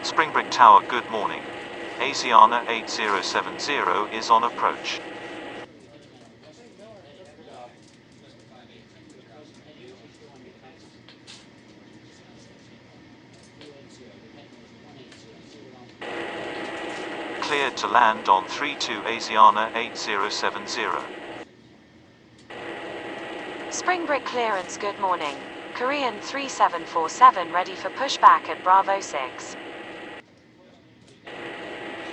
Springbrick Tower, good morning. Asiana 8070 is on approach. Cleared to land on 32 Asiana 8070. Springbrick clearance, good morning. Korean 3747 ready for pushback at Bravo 6.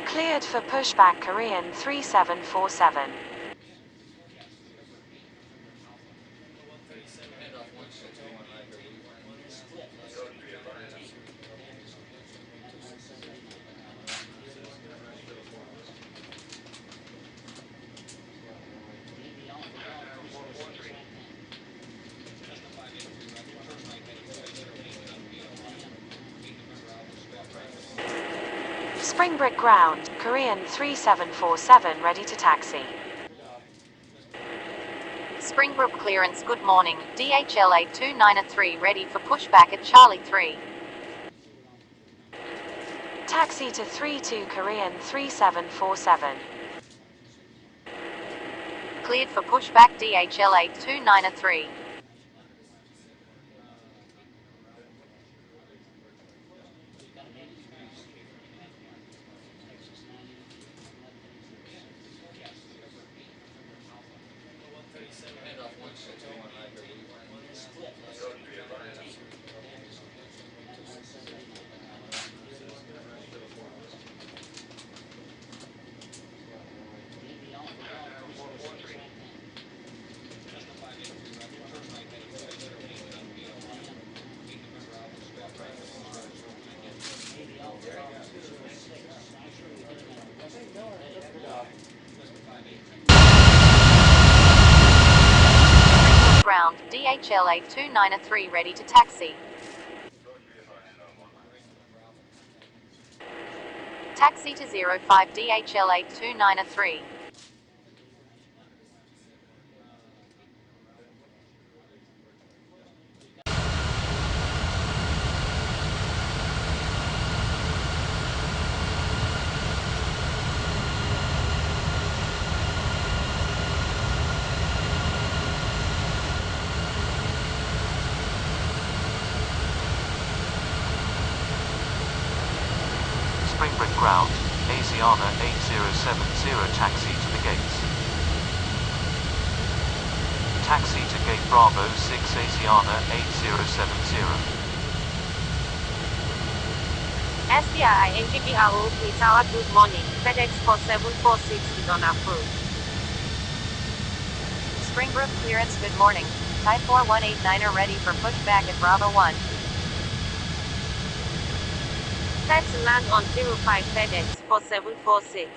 Cleared for pushback Korean 3747. Springbrick ground, Korean 3747 ready to taxi. Springbrook clearance, good morning. DHLA 293 ready for pushback at Charlie 3. Taxi to 32 Korean 3747. Cleared for pushback DHLA 293. Ground, DHLA 293 ready to taxi. Taxi to 05 DHLA 293. Springbrick ground, Asiana 8070 taxi to the gates. Taxi to gate Bravo 6 Asiana 8070. SDI AGBROP Tower, good morning. FedEx 4746 is on approach. Springbrook clearance, good morning. Type 4189er ready for pushback at Bravo 1. Set to land on 05 FedEx 4746.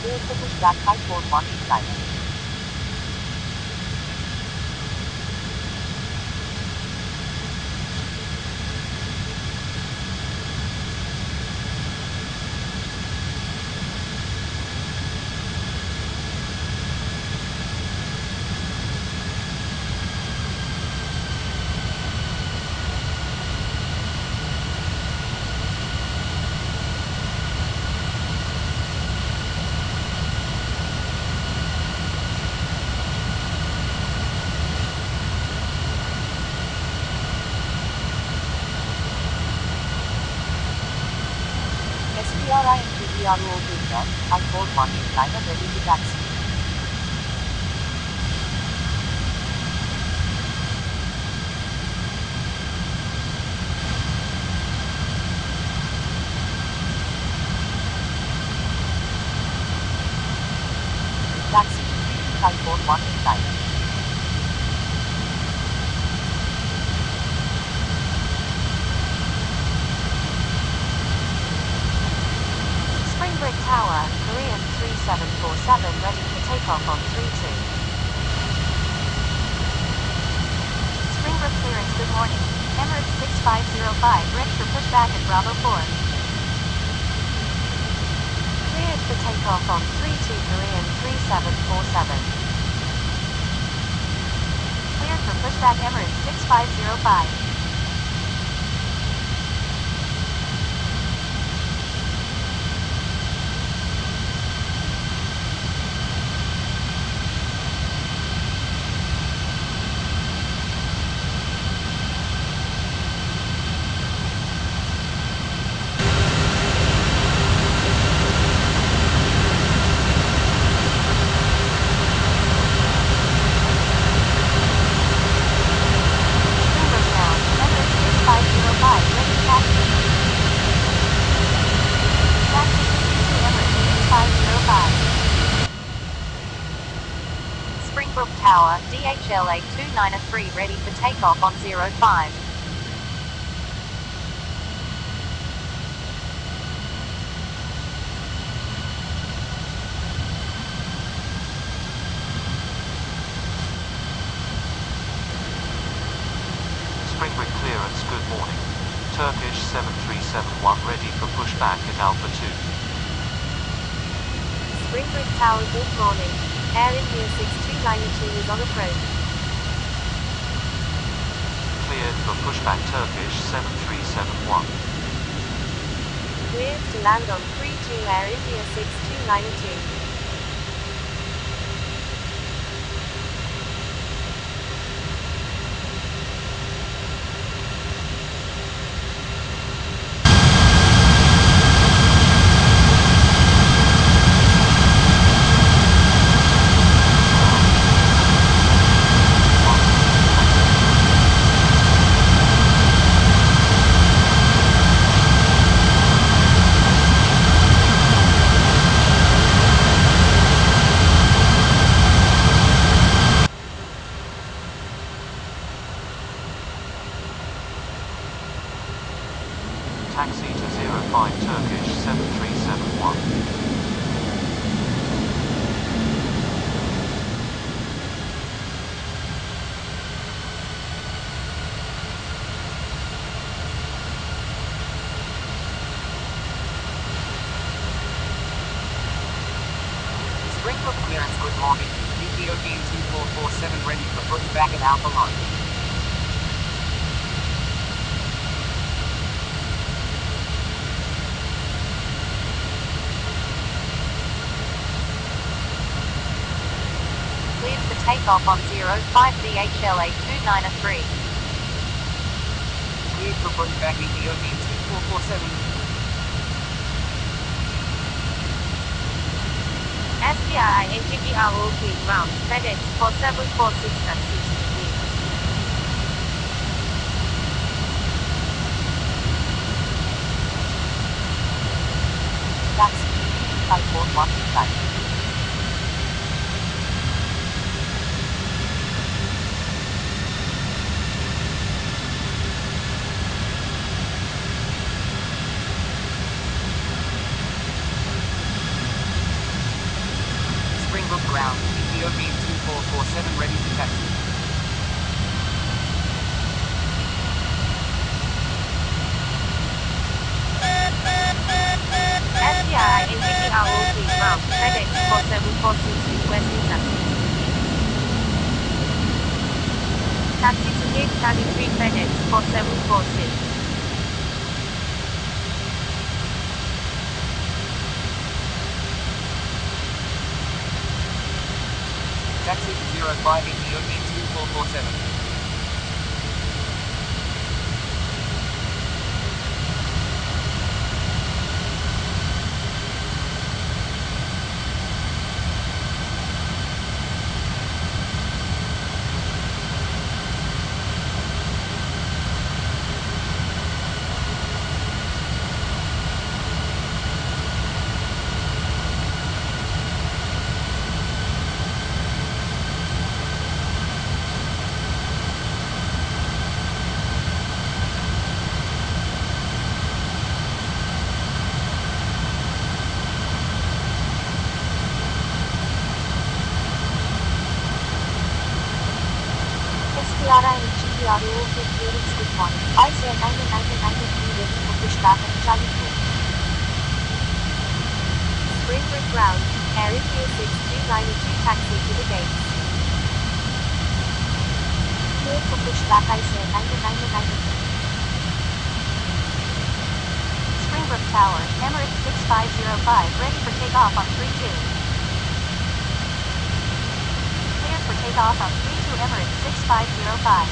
Cleared for pushback Type 4189er. SPRI and PBRO Bigdog, Type 4189er ready to taxi. Taxi to Type 4189er. Springbrook Tower, Korean 3747 ready for takeoff on 32. Springbrook clearance, good morning. Emirates 6505 ready for pushback at Bravo 4. Cleared for takeoff on 32 Korean 3747. Cleared for pushback Emirates 6505. Springbrook Tower, DHLA 293 ready for takeoff on 05. Springbrook clearance, good morning. Turkish 7371 ready for pushback at Alpha 2. Springbrook Tower, good morning. Air India 6292 is on approach. Cleared for pushback Turkish 7371. Cleared to land on 32 Air India 6292. Taxi to 05 Turkish 7371. Springbrook clearance, good morning. Ethiopian 2447 ready for pushback at Alpha Lodge. Cleared for takeoff on 05 DHLA 293. Cleared for pushback Ethiopian 2447. SDI AGBROK ground, FedEx 4746 at 60. Taxi 5415. Springbrook ground, Ethiopian 2447 ready for taxi. SDI AGBROK ground, FedEx 4746 requesting taxi. Taxi to gate 33 FedEx 4746. Taxi to 05 Ethiopian 2447. SPRI and GPR OK clearance good morning. ICAO 9993 ready for pushback at Charlie 2. Springbrook ground, Air India 6292 taxi to the gates. Cleared for pushback ICAO 9993. Springbrook Tower, Emirates 6505 ready for takeoff on 32. Cleared for takeoff on 32 Emirates 6505.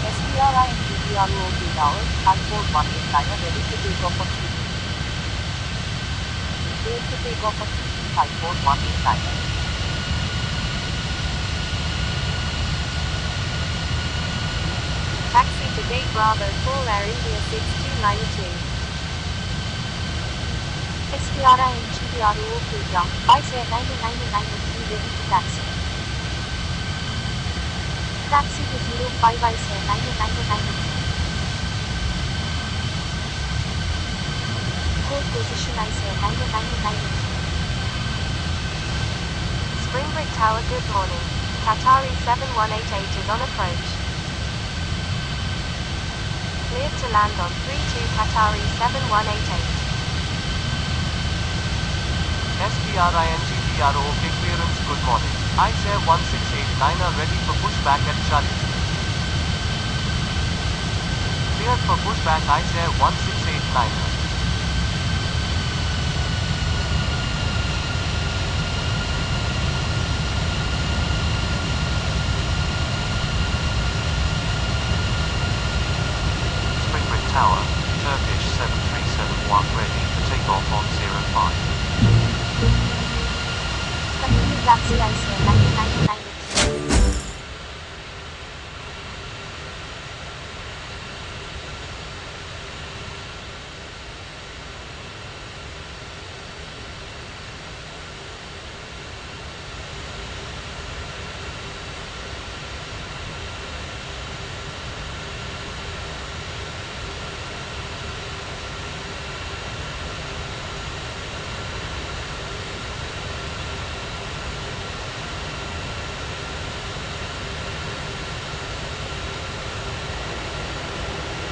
SPRI and GPR OK Tower, I4189 ready to take off on 32. Cleared to take off on 54,189. Taxi to gate Bravo 4 Air India 6292. SPRI and GPR OK ground, ICAO 9993 ready to taxi. Taxi to 05 ICAO 9993. Hold position ICAO 9993. Springbrook Tower, good morning. Qatari 7188 is on approach. Cleared to land on 32 Qatari 7188. SPRI and GPR OK clearance good morning. ICAO 1689 are ready for pushback at Charlie 2. Cleared for pushback ICAO 1689. Springbrook Tower, Turkish 7371 ready for takeoff on 05. Continue taxi ICAO 9993.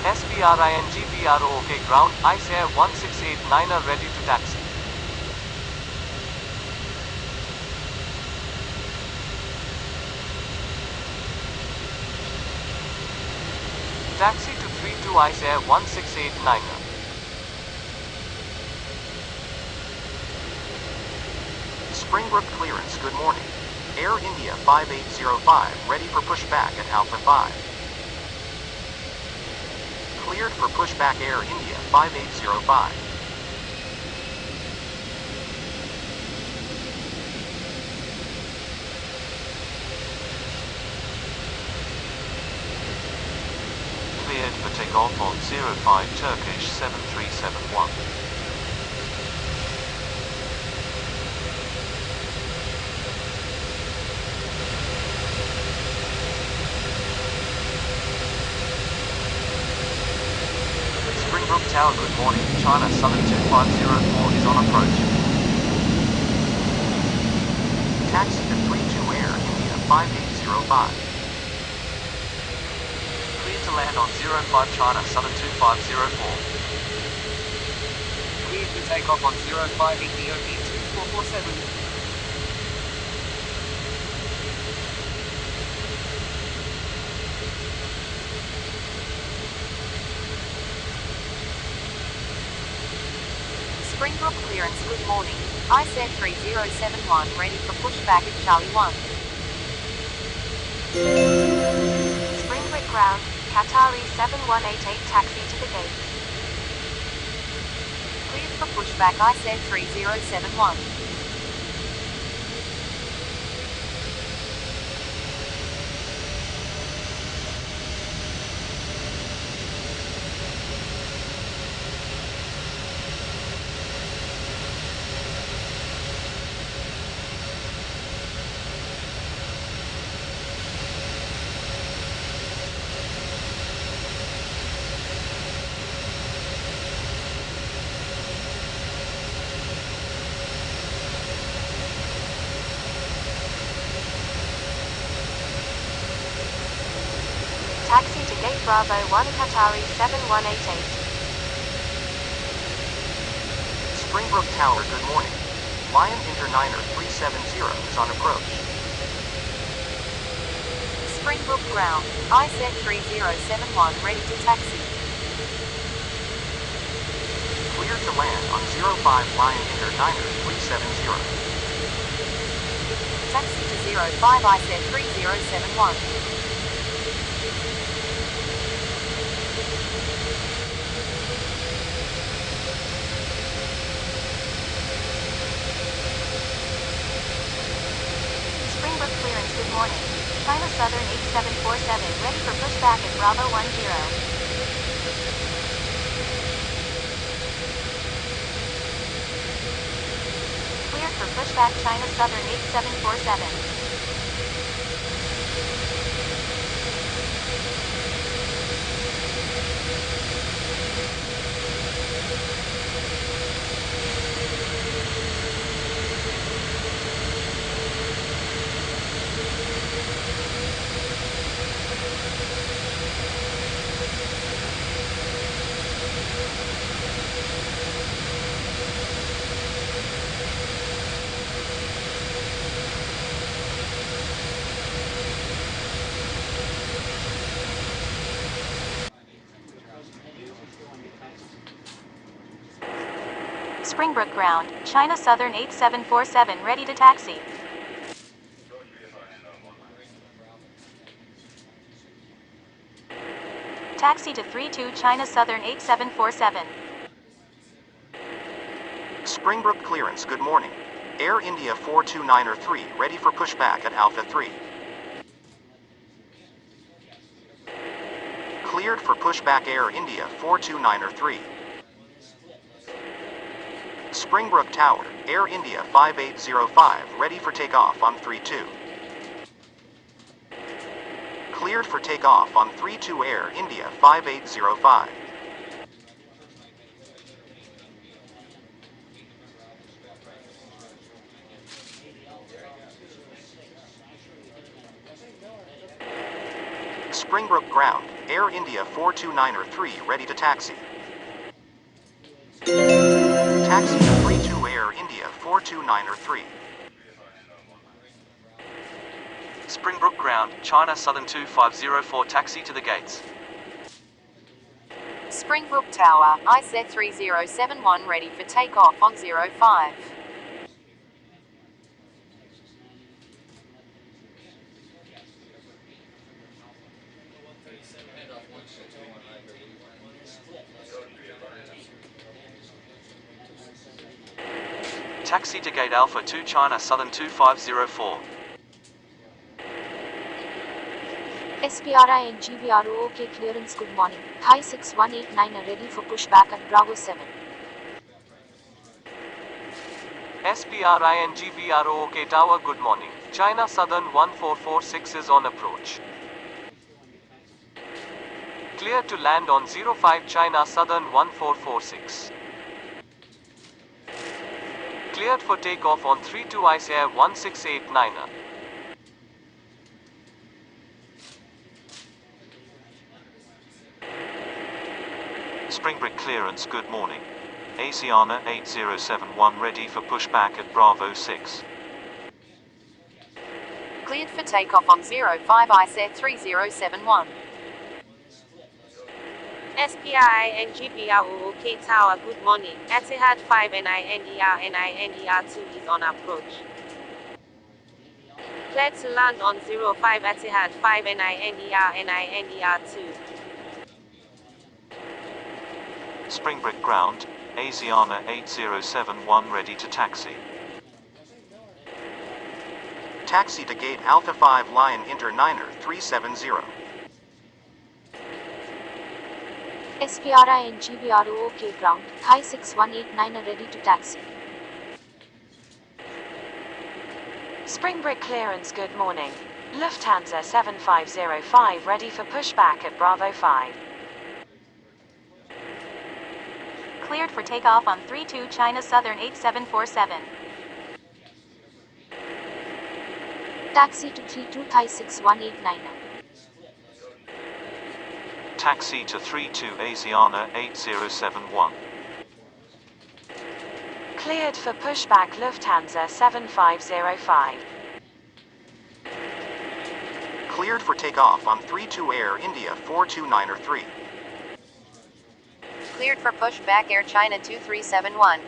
SPRI and GPR OK ground, ICAO 1689 are ready to taxi. Taxi to 32 ICAO 1689. Springbrook clearance, good morning. Air India 5805 ready for pushback at Alpha 5. Cleared for pushback Air India 5805. Cleared for takeoff on 05 Turkish 7371. Springbrook Tower, good morning. China Southern 2504 is on approach. Taxi to 32 Air India 5805. Cleared to land on 05 China Southern 2504. Cleared to take off on 05 Ethiopia 2447. Springbrook clearance good morning. ICAO 3071 ready for pushback at Charlie 1. Springbrook ground, Qatari 7188 taxi to the gate. Cleared for pushback ICAO 3071. Bravo 1 Qatari 7188. Springbrook Tower, good morning. Lion Interniner 370 is on approach. Springbrook Ground, IZ3071 ready to taxi. Cleared to land on 05 Lion Interniner 370. Taxi to 05 IZ3071. Springbrook clearance, good morning. China Southern 8747 ready for pushback at Bravo 10. Cleared for pushback China Southern 8747. Springbrook Ground, China Southern 8747 ready to taxi. Taxi to 32 China Southern 8747. Springbrook clearance, good morning. Air India 42903 ready for pushback at Alpha 3. Cleared for pushback Air India 42903. Springbrook Tower, Air India 5805 ready for takeoff on 32. Cleared for takeoff on 32 Air India 5805. Springbrook Ground, Air India 42903 ready to taxi. Taxi to 32 Air India 42903. Springbrook Ground, China Southern 2504 taxi to the gates. Springbrook Tower, IZ3071 ready for takeoff on 05. Taxi to gate Alpha 2 China Southern 2504. SPRI and GBRO OK clearance, good morning. Thai 6189 are ready for pushback at Bravo 7. SPRI and GBRO OK Tower, good morning. China Southern 1446 is on approach. Clear to land on 05 China Southern 1446. Cleared for takeoff on 32 ICE Air 1689. Springbrook clearance, good morning. Asiana 8071 ready for pushback at Bravo 6. Cleared for takeoff on 05 IZ3071. SPI and GBRO OK Tower, good morning. Etihad 5 NINER 2 is on approach. Cleared to land on 05 Etihad 5 NINER 2. Springbrook Ground, Asiana 8071 ready to taxi. Taxi to gate Alpha 5 Lion Interniner 370. SPRI and GBRO OK ground, Thai 6189 are ready to taxi. Springbrook clearance, good morning. Lufthansa 7505 ready for pushback at Bravo 5. Cleared for takeoff on 32 China Southern 8747. Taxi to 32 Thai 6189. Taxi to 32 Asiana 8071. Cleared for pushback Lufthansa 7505. Cleared for takeoff on 32 Air India 429 Cleared for pushback Air China 2371.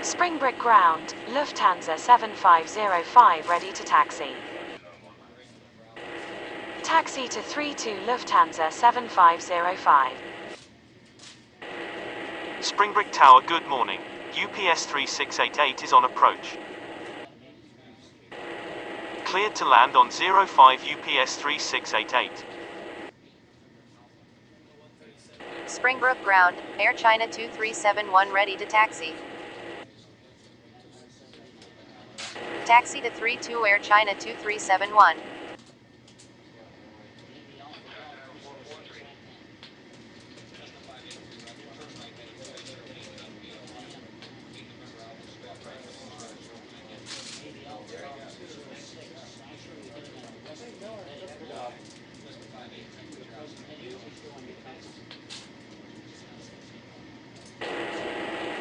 Springbrook ground, Lufthansa 7505 ready to taxi. Taxi to 32 Lufthansa 7505. Springbrook Tower, good morning. UPS 3688 is on approach. Cleared to land on 05 UPS 3688. Springbrook ground, Air China 2371 ready to taxi. Taxi to 32 Air China 2371.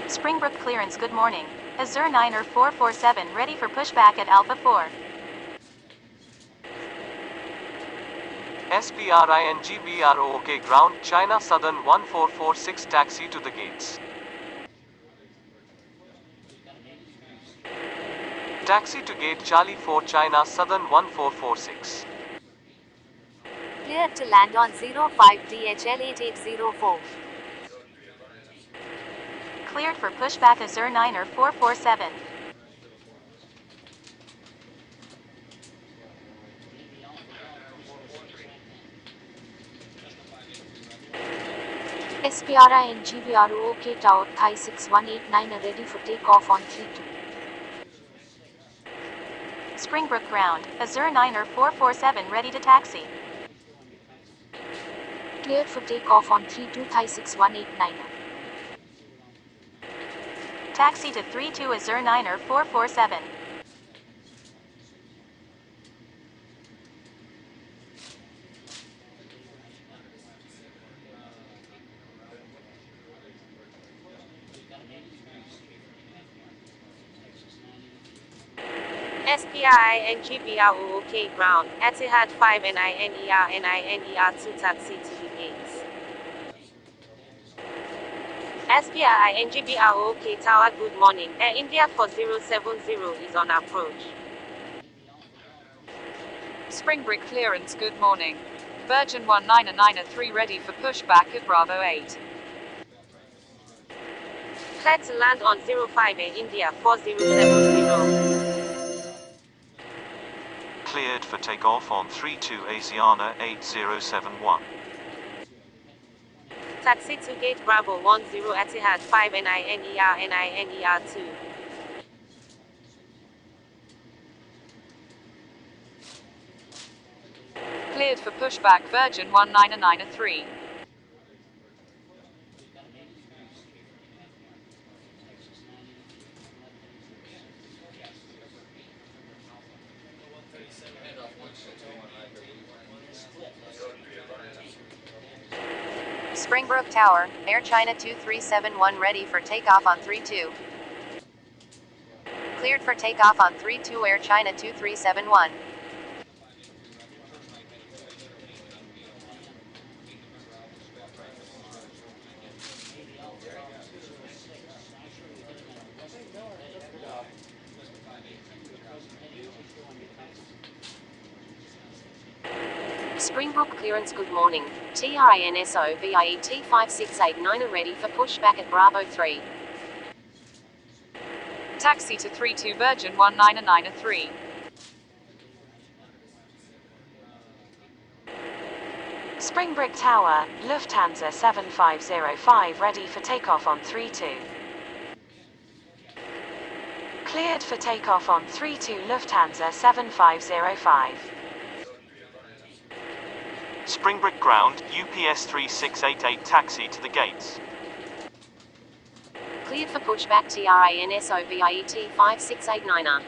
Springbrook clearance, good morning. Azure 9er 447 ready for pushback at Alpha 4. SPRINGBROK ground, China Southern 1446 taxi to the gates. Taxi to gate Charlie 4 China Southern 1446. Cleared to land on 05 DHL 8804. Cleared for pushback Azure 9er 447. SPRINGBROK Tower Thai 6189 are ready for takeoff on 32. Springbrook ground, Azure 9er 447 ready to taxi. Cleared for takeoff on 32 Thai 6189. Taxi to 32 Azure 9er 447. SPRINGBROK ground, Etihad 5 NINER 2 taxi to the gates. SPRINGBROK Tower, good morning. Air India 4070 is on approach. Springbrook clearance, good morning. Virgin 1993 ready for pushback at Bravo 8. Cleared to land on 05 Air India 4070. Cleared for takeoff on 32 Asiana 8071. Taxi to gate Bravo 10 Etihad 5 NINER 2. Cleared for pushback Virgin 1993. Springbrook Tower, Air China 2371 ready for takeoff on 32. Cleared for takeoff on 32 Air China 2371. Springbrook clearance, good morning. TRINSO VIET 5689 are ready for pushback at Bravo 3. Taxi to 32 Virgin 1993. Springbrook Tower, Lufthansa 7505 ready for takeoff on 32. Cleared for takeoff on 32 Lufthansa 7505. Springbrook ground, UPS 3688 taxi to the gates. Cleared for pushback TRANSOVIET 5689er.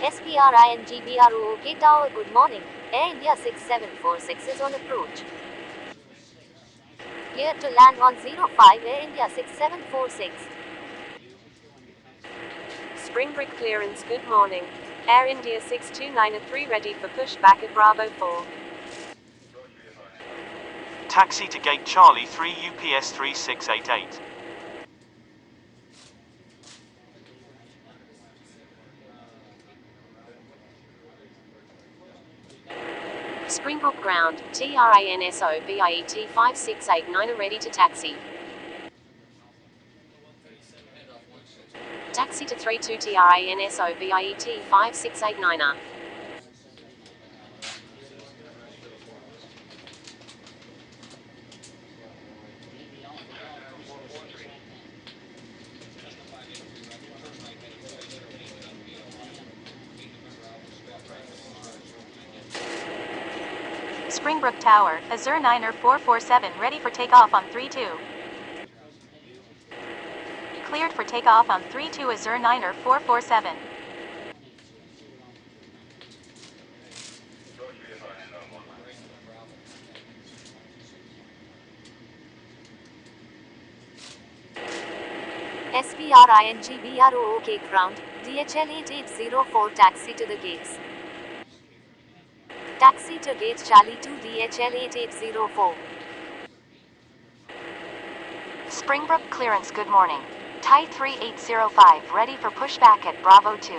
SPRINGBROOK Tower, good morning. Air India 6746 is on approach. Cleared to land on 05 Air India 6746. Springbrook clearance, good morning. Air India 629 ready for pushback at Bravo 4. Taxi to gate Charlie 3 UPS 3688. Springbrook ground, TRANSOVIET 5689er ready to taxi. Taxi to 32 TRANSOVIET 5689er. Springbrook Tower, Azure 9er 447 ready for takeoff on 32. Cleared for takeoff on 32 Azure 9er 447. SPRINGBROOK ground, DHL 8804 taxi to the gates. Taxi to gate Charlie 2 DHL 8804. Springbrook clearance, good morning. Thai 3805 ready for pushback at Bravo 2.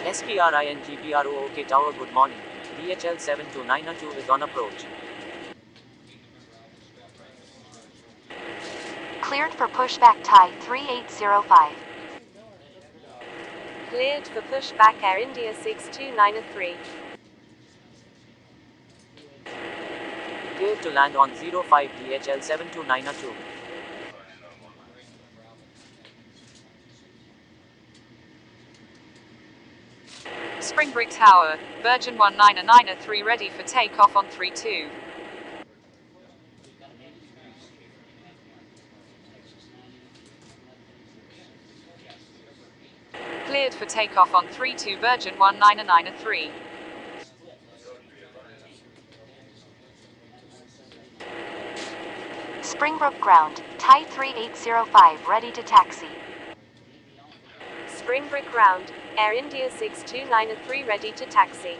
SPRINGBROOK Tower, good morning. DHL 7292 is on approach. Cleared for pushback Thai 3805. Cleared for pushback Air India 6293. Cleared to land on 05 DHL 7292. Springbrook Tower, Virgin 199 ready for takeoff on 32. Cleared for takeoff on 32 Virgin 199 Springbrook ground, Thai 3805 ready to taxi. Springbrook ground, Air India 6293 ready to taxi.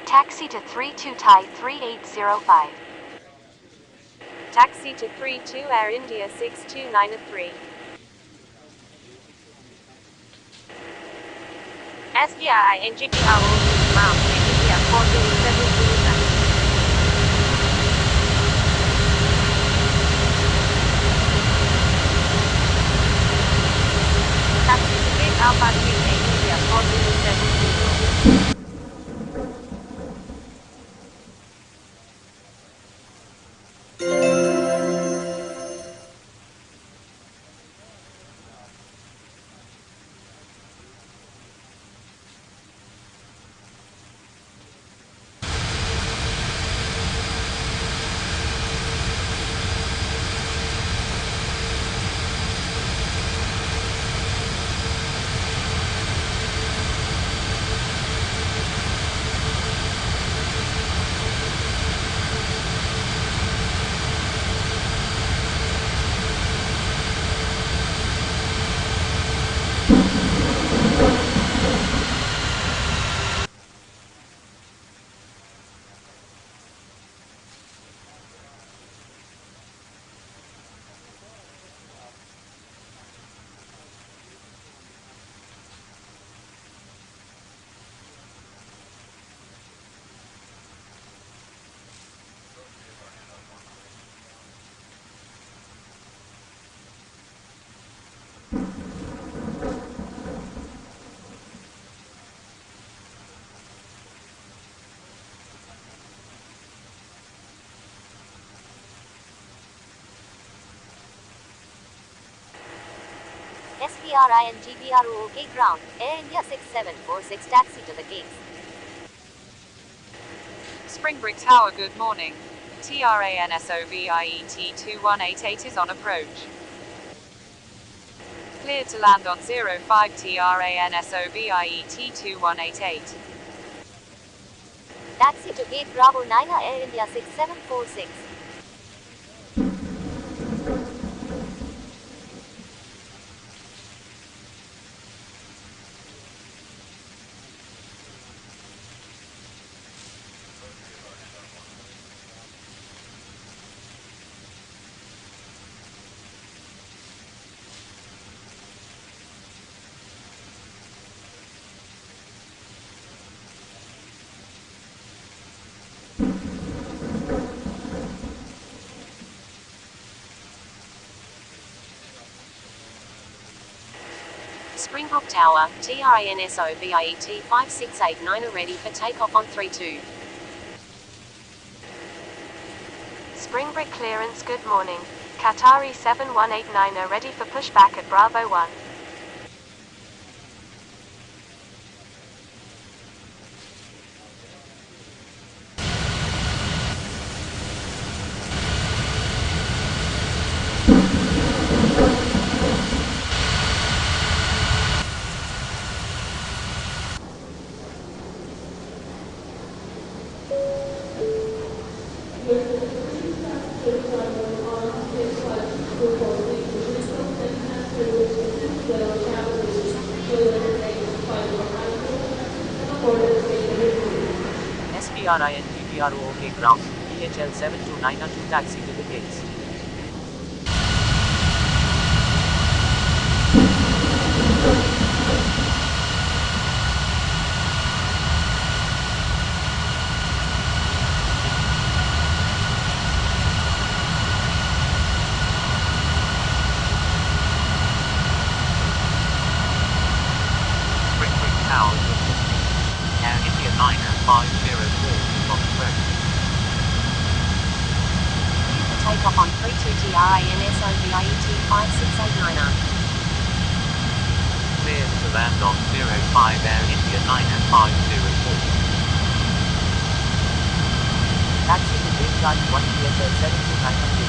Taxi to 32 Thai 3805. Taxi to 32 Air India 6293. SPRINGBROOK ground, India 407 Taxi to gate Alpha 3 India 4070. SPRINGBROOK ground, Air India 6746 taxi to the gates. Springbrick Tower, good morning. TRANSOVIET 2188 is on approach. Cleared to land on 05 TRANSOVIET 2188. Taxi to gate Bravo 9 Air India 6746. Springbrook Tower, TRANSOVIET 5689 are ready for takeoff on 32. Springbrick clearance, good morning. Qatari 7189 are ready for pushback at Bravo 1. SPRINGBROOK ground, DHL 7292 taxi to the gates. Springbrick Tower, good morning. Air India 9504 is on approach. Cleared for takeoff on 32 TRANSOVIET 5689. Cleared to land on 05 Air India 9504. Taxi to gate guard 1 DHL 7292.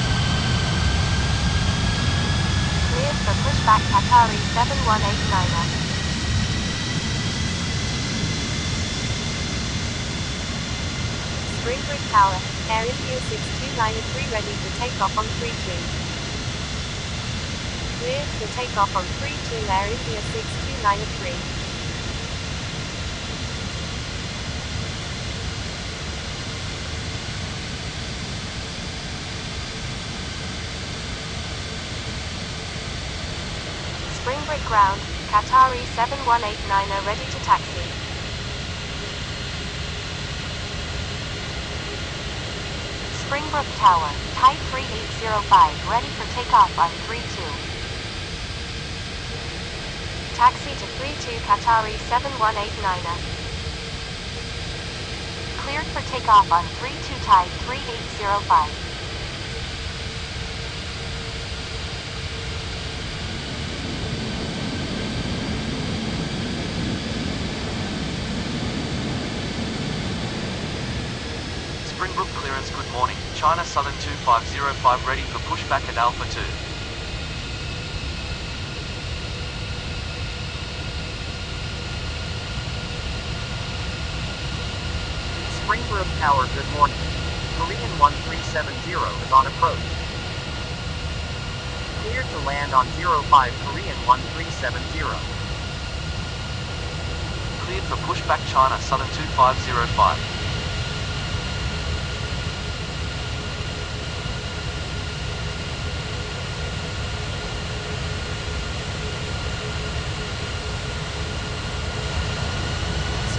Cleared for pushback Qatari 7189. Springbrick Tower, Air India 6293 ready for takeoff on 32. Cleared for takeoff on 32 Air India 6293. Springbrick ground, Qatari 7189 are ready to taxi. Springbrook Tower, Type 3805 ready for takeoff on 32. Taxi to 32 Qatari 7189. Cleared for takeoff on 32 Type 3805. Springbrook clearance, good morning. China Southern 2505 ready for pushback at Alpha 2. Springbrook Tower, good morning. Korean 1370 is on approach. Cleared to land on 05 Korean 1370. Cleared for pushback China Southern 2505.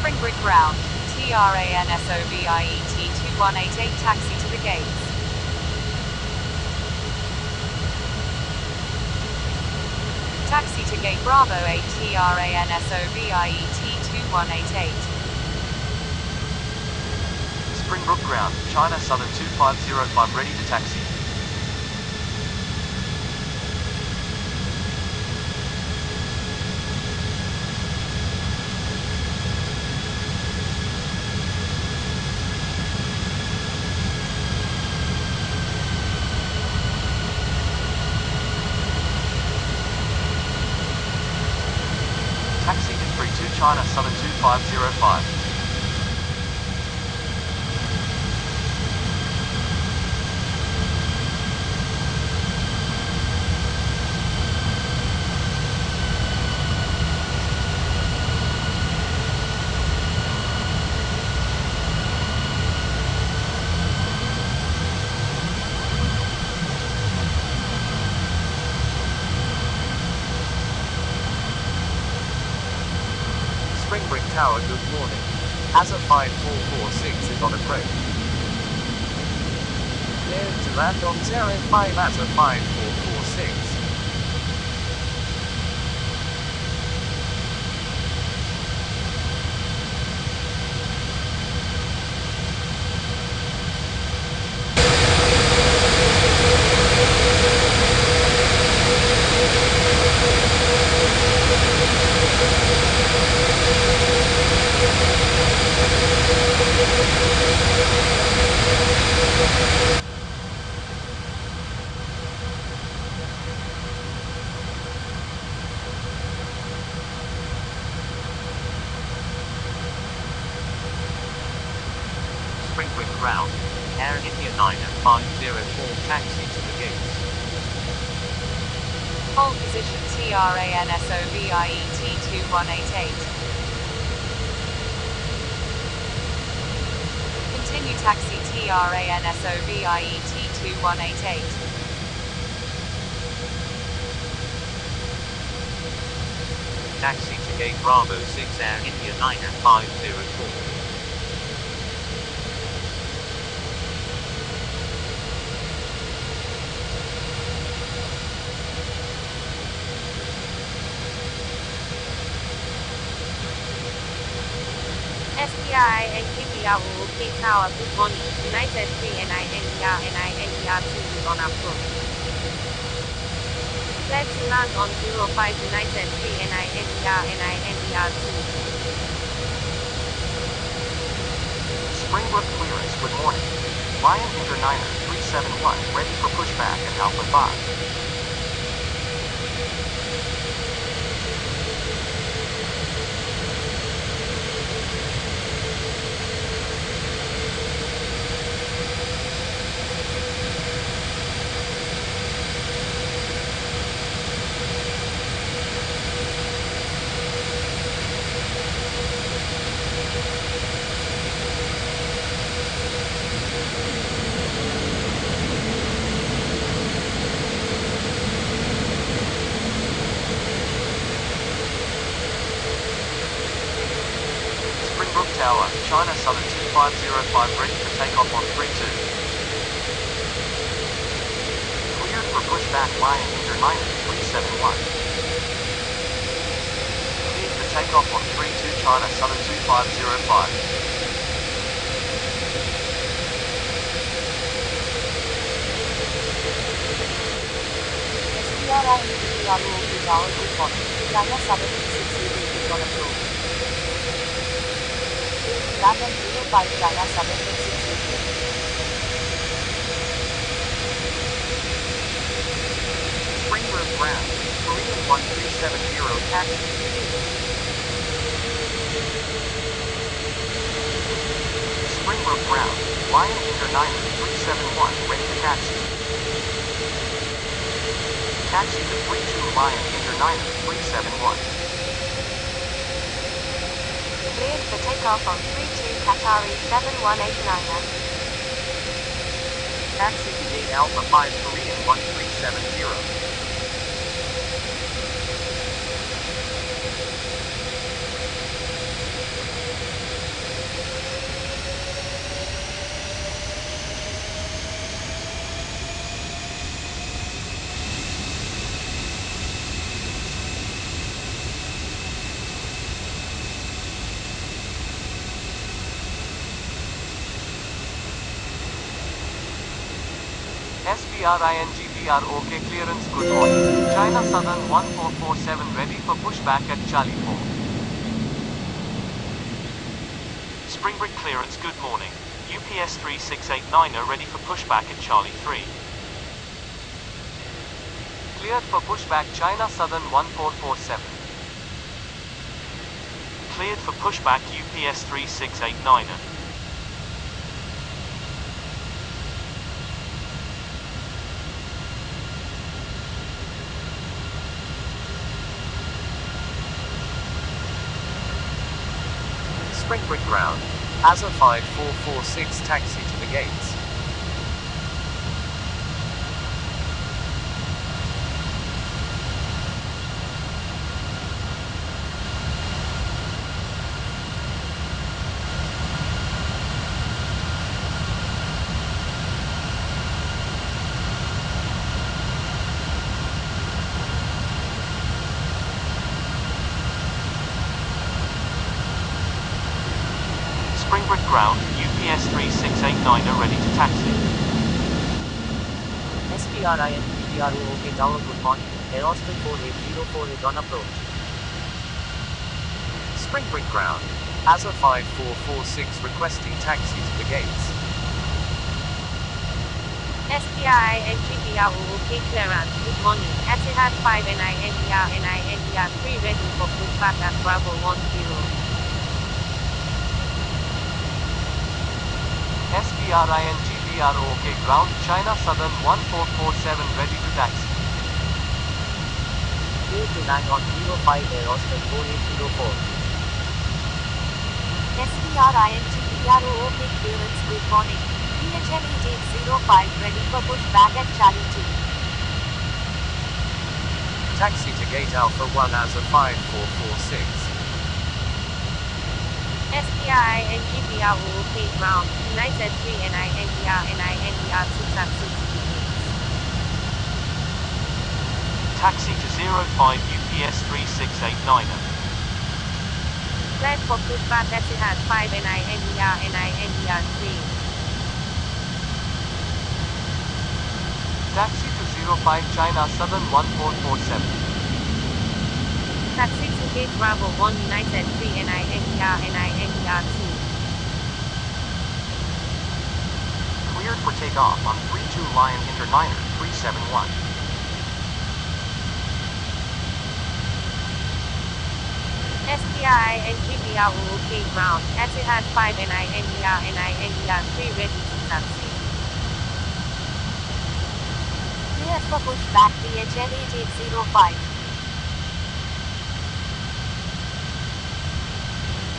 Springbrick ground, TRANSOVIET 2188 taxi to the gates. Taxi to gate Bravo 8 TRANSOVIET 2188. Springbrook ground, China Southern 2505 ready to taxi. China Southern 2505. Springbrick Tower, good morning. Asa 5446 is on approach. Cleared to land on 05 Asa 5446. Springbrick ground. Air India 9504 taxi to the gates. Hold position TRANSOVIET 2188. Continue taxi TRANSOVIET 2188. Taxi to gate Bravo 6 Air India 9504. SPI and KPROK Tower, good morning. United 3 NINER 2 is on approach. Clear to land on 05 United 3 NINER 2. Springbrook clearance, good morning. Lion Inter 371 ready for pushback at Alpha 5. Springbrook Tower, China Southern 2505 ready for takeoff on 32. Cleared for pushback Lion Inter 371. Cleared for takeoff on 32 China Southern 2505. SPRI Tower, good morning. China Southern 688 is on approach. Land on 05 China Southern 688. Springbrook ground, Korean 1370 taxi. Springbrook ground, Lion Inter 371 ready to taxi. Taxi to 32 Lion Inter 371. Cleared for takeoff on 32 Qatari 7189er. Taxi to gate Alpha 5 Korean 1370. SPRINGPROK clearance, good morning. China Southern 1447 ready for pushback at Charlie 4. Springbrick clearance, good morning. UPS 3689 ready for pushback at Charlie 3. Cleared for pushback China Southern 1447. Cleared for pushback UPS 3689er. Springbrick ground. ASA 5446 taxi to the gates. Springbrick ground, UPS 3689er ready to taxi. SPRI and PPRO OK Tower, good morning. Aerostar 4804 is on approach. Springbrick ground. ASA 5446 requesting taxi to the gates. SPI and GPRO OK clearance, good morning. Etihad 5 NINER 3 ready for pushback at Bravo 10. SPRI and GPRO OK ground. China Southern 1447 ready to taxi. Clear to land on 05 Aerostar 4804. SPRI and GPRO OK clearance, good morning. PHM 8805 ready for pushback at Charlie 2. Taxi to gate Alpha 1 ASA 5446. SPI and GPRO OK ground. United 3 NINER 2 taxi to the gates. Taxi to 05 UPS 3689er. Cleared for pushback Etihad 5 NINER 3. Taxi to 05 China Southern 1447. Taxi to gate Bravo 1 United 3 NINER 2. Cleared for takeoff on 32 Lion Interniner 371. SPI and GPRO OK ground. Etihad 5 NINER 3 ready to taxi. Cleared for pushback PHM 8805.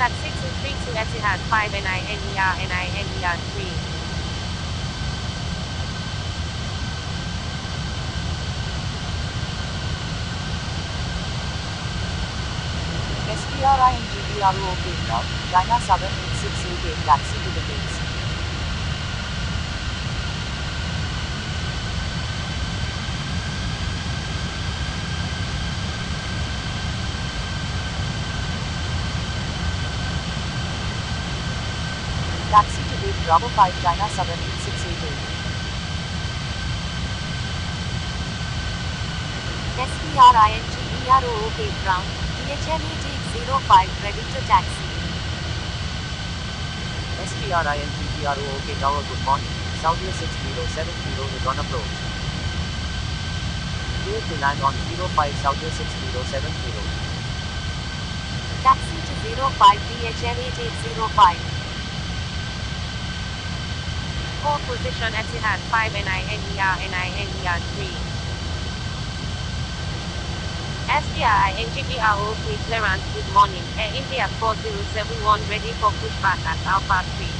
Taxi to 32 Etihad 5 NINER 3. SPRI and GPRO OK ground. China Southern 8688 taxi to the gates. Taxi to gate Bravo 5 China Southern 8688. SPRI and GPRO OK ground. PHM 8805 ready to taxi. SPRI and PPRO OK Tower, good morning. Saudia 6070 is on approach. Clear to land on 05 Saudia 6070. Taxi to 05 PHM 8805. Core position Etihad 5 NINER 3. SPI and GPRO OK clearance, good morning. Air India 4071 ready for pushback at Alpha 3.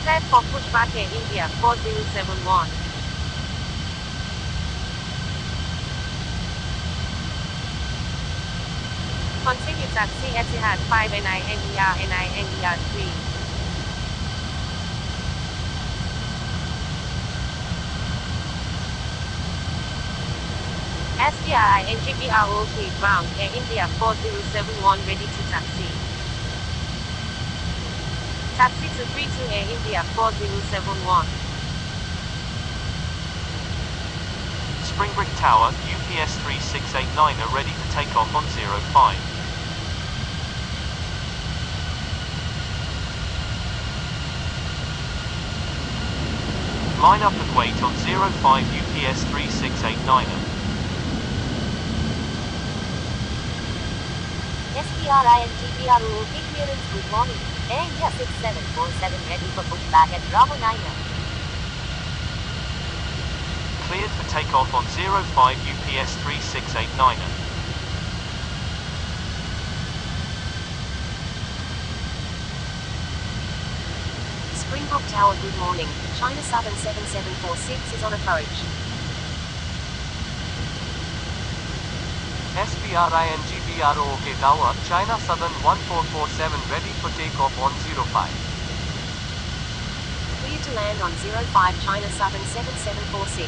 Cleared for pushback Air India 4071. Continue taxi Etihad 5 NINER 3. SPI and GPRO OK ground. Air India 4071 ready to taxi. Taxi to 32 Air India 4071. Springbrick Tower, UPS 3689er ready to take off on 05. Line up and wait on 05 UPS 3689er. SPRINGBRO, OK clearance, good morning. Air India 6747 ready for pushback at Bravo 9. Cleared for takeoff on 05 UPS 3689. Springbrook Tower, good morning. China Southern 7746 is on approach. SPRINGBRO OK Tower, China Southern 1447 ready for takeoff on 05. Cleared to land on 05 China Southern 7746.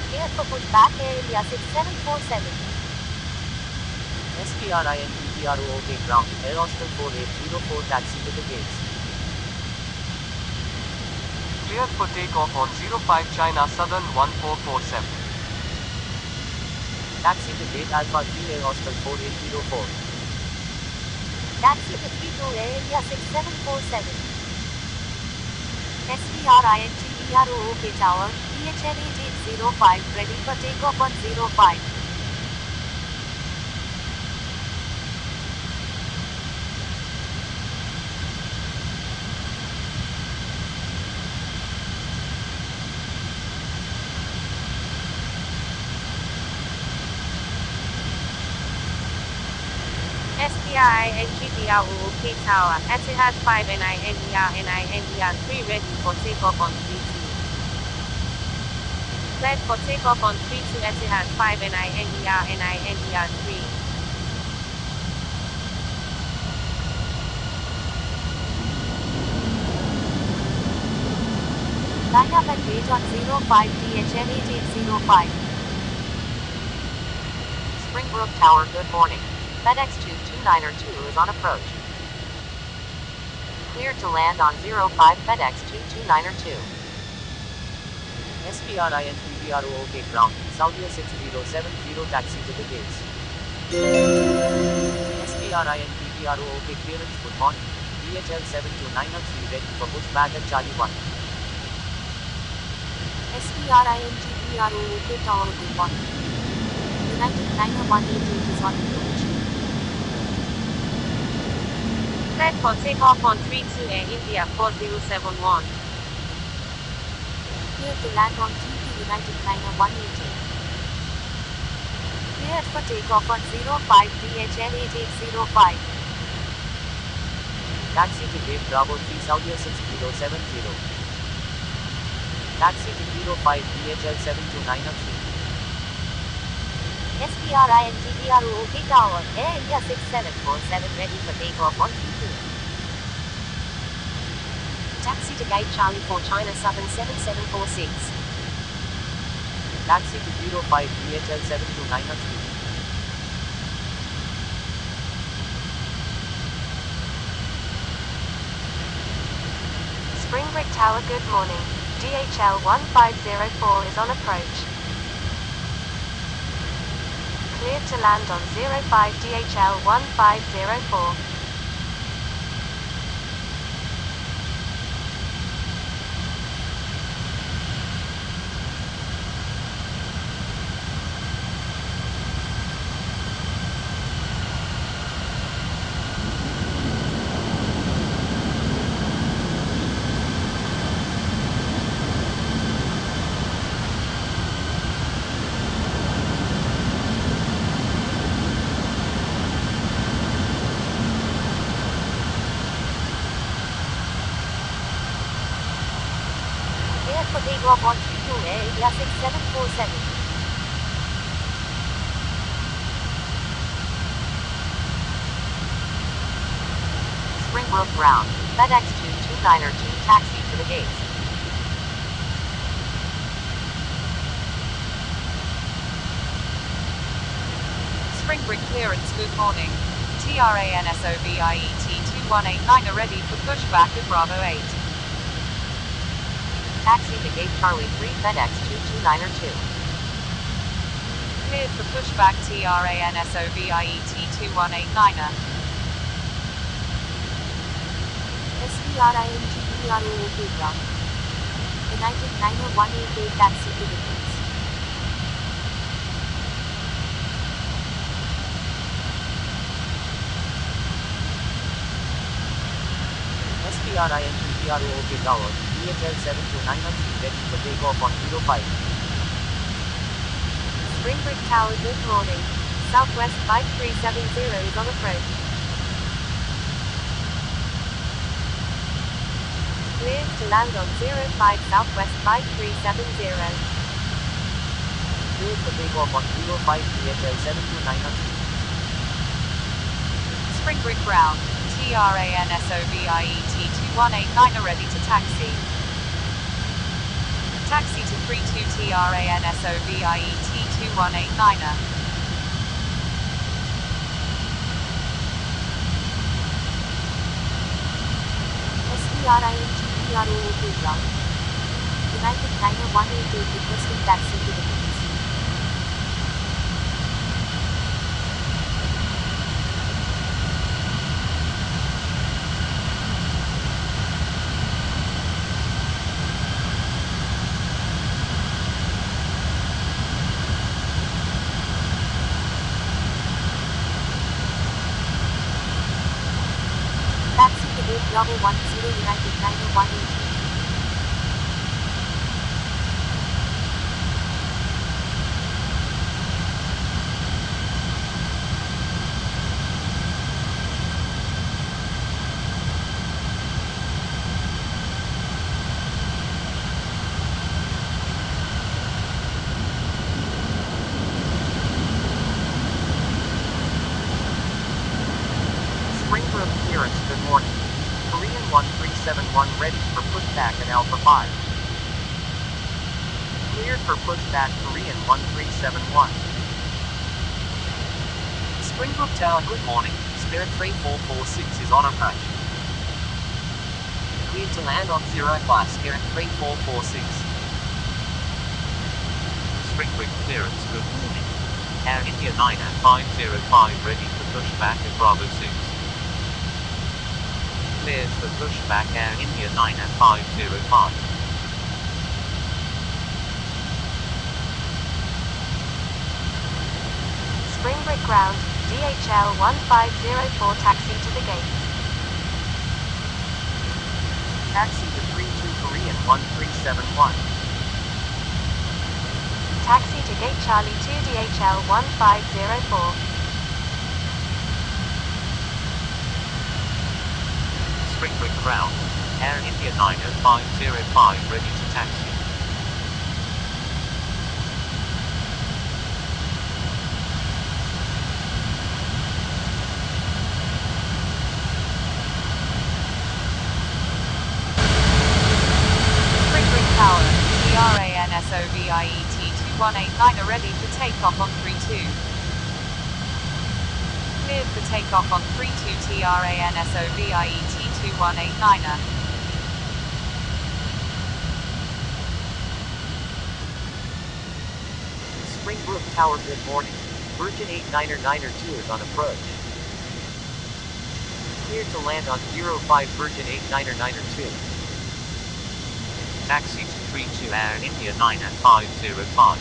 Cleared for pushback, Air India 6747. SPRINGBRO OK ground, Air Austin 4804 taxi to the gates. Cleared for takeoff on 05 China Southern 1447. Taxi to gate Alpha 3 Air Austin 4804. Taxi to 32 Air India 6747. SPRINGBRO OK Tower, DHL 8805 ready for takeoff on 05. SPRINGBRO OK Tower, Etihad 5 NINER 3 ready for takeoff on 32. Cleared for takeoff on 32 Etihad 5 NINER 3. Line up at gate on 05 DHL 8805. Springbrook Tower, good morning. FedEx 229er2 is on approach. Cleared to land on 05 FedEx 229er2. SPRINGBRO OK ground, Saudia 6070 taxi to the gates. SPRINGBRO OK clearance, good morning. DHL 7293 ready for pushback at Charlie 1. SPRINGBRO OK Tower, good morning. United 9188 is on approach. Cleared for takeoff on 32 Air India 4071. Cleared to land on 32 United 9188. Cleared for takeoff on 05 DHL 8805. Taxi to gate Bravo 3 Saudia 6070. Taxi to 05 DHL 7293. SPRINGBRO OK Tower, Air India 6747 ready for takeoff on 32. Taxi to gate Charlie 4 China Southern 7746. Taxi to 05 DHL 7293. Springbrook Tower, good morning. DHL 1504 is on approach. Cleared to land on 05 DHL 1504. For takeoff on 32 Air India 6747. Springbrook ground, FedEx 229er2 taxi to the gates. Springbrook clearance, good morning. TRANSOVIET 2189 are ready for pushback at Bravo 8. Taxi to gate Charlie 3 FedEx 229er2. Cleared for pushback TRANSOVIET 2189er. SPRINGBRO OK ground. United 90188 taxi to the gates. SBRINGPRO OK Tower, DHL 7293 ready for takeoff on 05. Springbrook Tower, good morning. Southwest 5370 is on approach. Cleared to land on 05 Southwest 5370. Cleared for takeoff on 05 DHL 7293. Springbrook ground, TRANSOVIET 2189 are ready to taxi. Taxi to 32 TRANSOVIET 2189. SBRINGPRO OK ground. United 90188 requesting taxi to the gates. Taxi to gate Bravo 10 United 90188. Springbrook clearance, good morning. Korean 1371 ready for pushback at Alpha 5. Cleared for pushback Korean 1371. Springbrook Tower, good morning. Spirit 3446 is on approach. Cleared to land on 05 Spirit 3446. Springbrook clearance, good morning. Air India 9505 ready for pushback at Bravo 6. Cleared for pushback Air India 9505. Springbrook ground, DHL 1504 taxi to the gates. Taxi to 32 Korean 1371. Taxi to gate Charlie 2 DHL 1504. Springbrook ground, Air India 9505 ready to taxi. Springbrook Tower, TRANSOVIET 2189 are ready for takeoff on 32. Cleared for takeoff on 32 TRANSOVIET 2189. Springbrook Tower, good morning. Virgin 899er 2 is on approach. Cleared to land on 05 Virgin 899er 2. Taxi to 32 Air India 9505.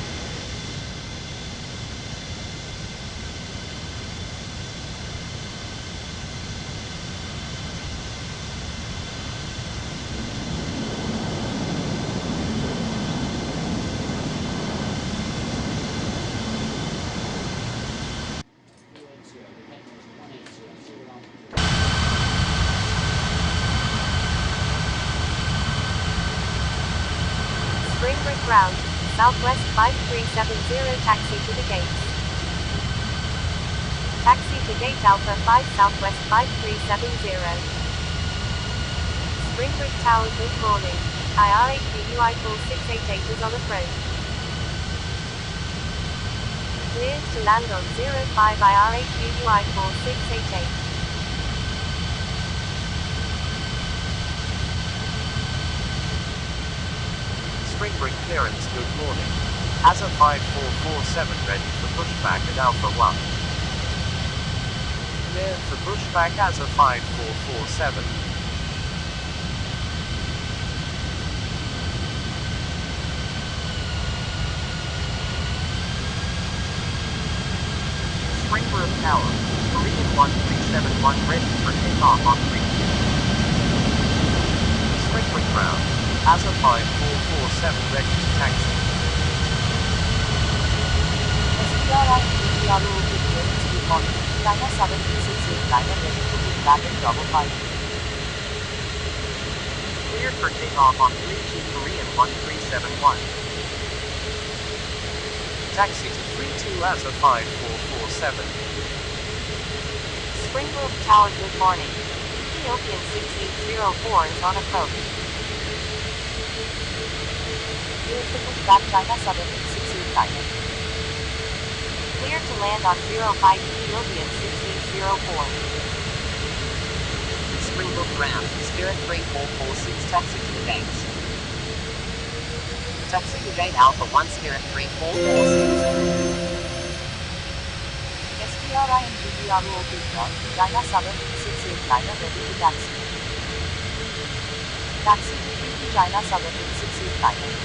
Springbrook ground, Southwest 5370 taxi to the gates. Taxi to gate Alpha 5 Southwest 5370. Springbrook Tower, good morning. IR8PUI 4688 is on approach. Cleared to land on 05 IR8PUI 4688. Springbrook clearance, good morning. Asa 5447 ready for pushback at Alpha 1. Cleared for pushback Asa 5447. Springbrook Tower, Korean 1371 ready for takeoff on 32. ground. ASA 5447 ready to taxi. SPRI PPRO good clearance, good morning. China 73689 ready to push back at Bravo 5. Cleared for takeoff on 32 Korean 1371. Taxi to 32 ASA 5447. Springbrook Tower, good morning. Ethiopian 6804 is on approach. Cleared to push back China 73689. Clear to land on 05 Ethiopian 6804. Springbrook Ground, Spirit 3446 taxi to Gates. Taxi to Gate Alpha 1 Spirit 3446. SPRI and PPRO good ground. China 73689 ready to taxi. Taxi to 32 China 73689.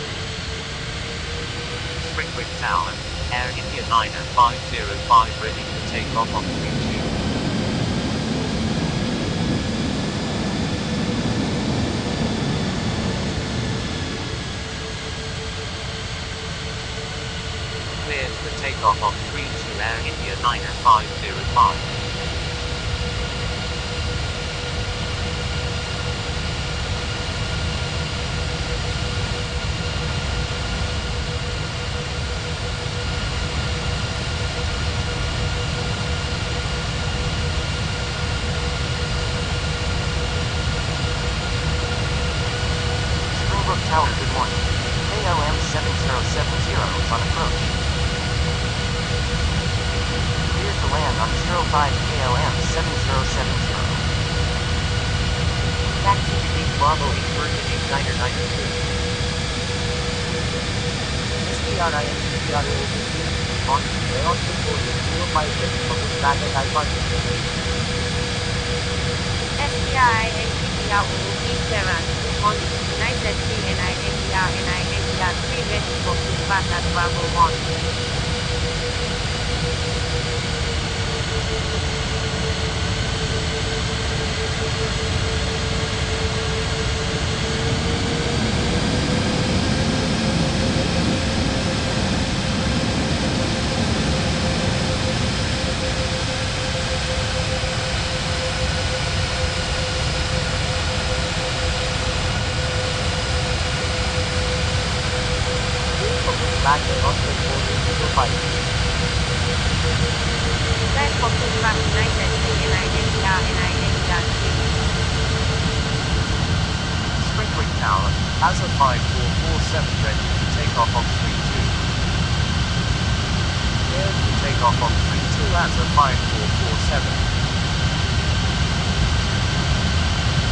Springbrook Tower, Air India 9505 ready for takeoff on 32. Cleared for takeoff on 32 Air India 9505. Springbrook Tower, good morning. KOM 7070 is on approach. Cleared to land on 05 KOM 7070. Taxi to Gate Bravo 8 Virgin 8992. SPRI and PPRO good clearance. On Aeros Victoria 05 ready for push back at Alpha 2. SPI and PPRO good clearance, good morning. United 3 NINDR 3 ready for pushback at Bravo 1. Back Aeros Victoria 05. Plan for pushback United 3 NINDR 3. Springbrook Tower, ASA 5447 ready to take off on 32. Cleared to take off on 32 ASA 5447.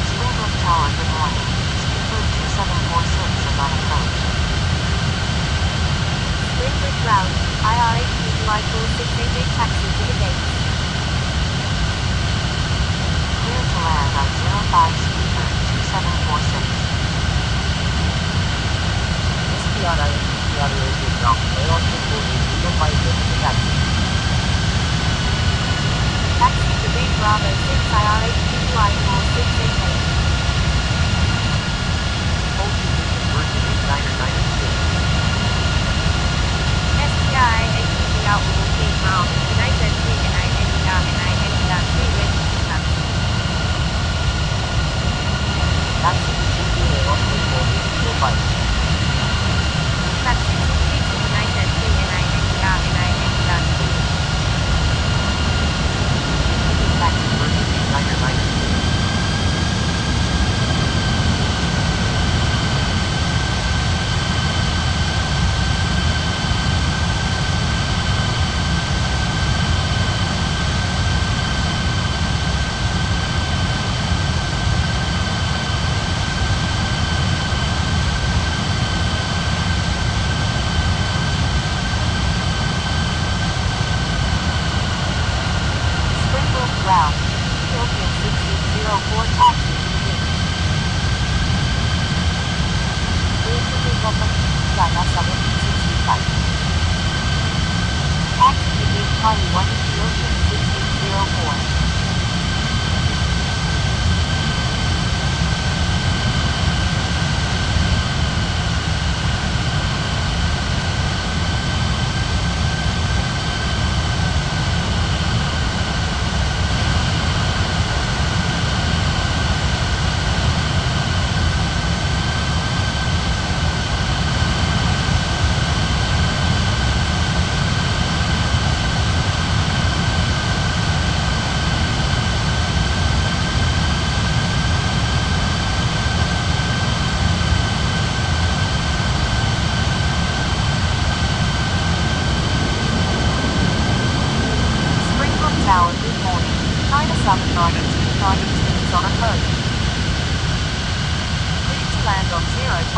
Springbrook Tower, good morning. Speedbird 2746 is on approach. Springbrook Ground, IR8 PY 4688 taxi to the gates. Clear to land on 05 Speedbird 2746. SPRI and PPRO good ground. Aeros Victoria 05 ready to taxi. Taxi to Gate Bravo 6 IR8 PY 4688. Hold to Virgin 8992. SPI and PPRO good ground. United 3 NINDR 3 ready for taxi. Taxi to GP Aeros Victoria 05. Taxi to 32 United 3 NINDR 3. Taxi Virgin 8992. Springbrook Ground, Ethiopian 6804 taxi to the gate. Cleared to take off on 32 China 73689. Taxi to Gate Charlie 1 Ethiopian 6804.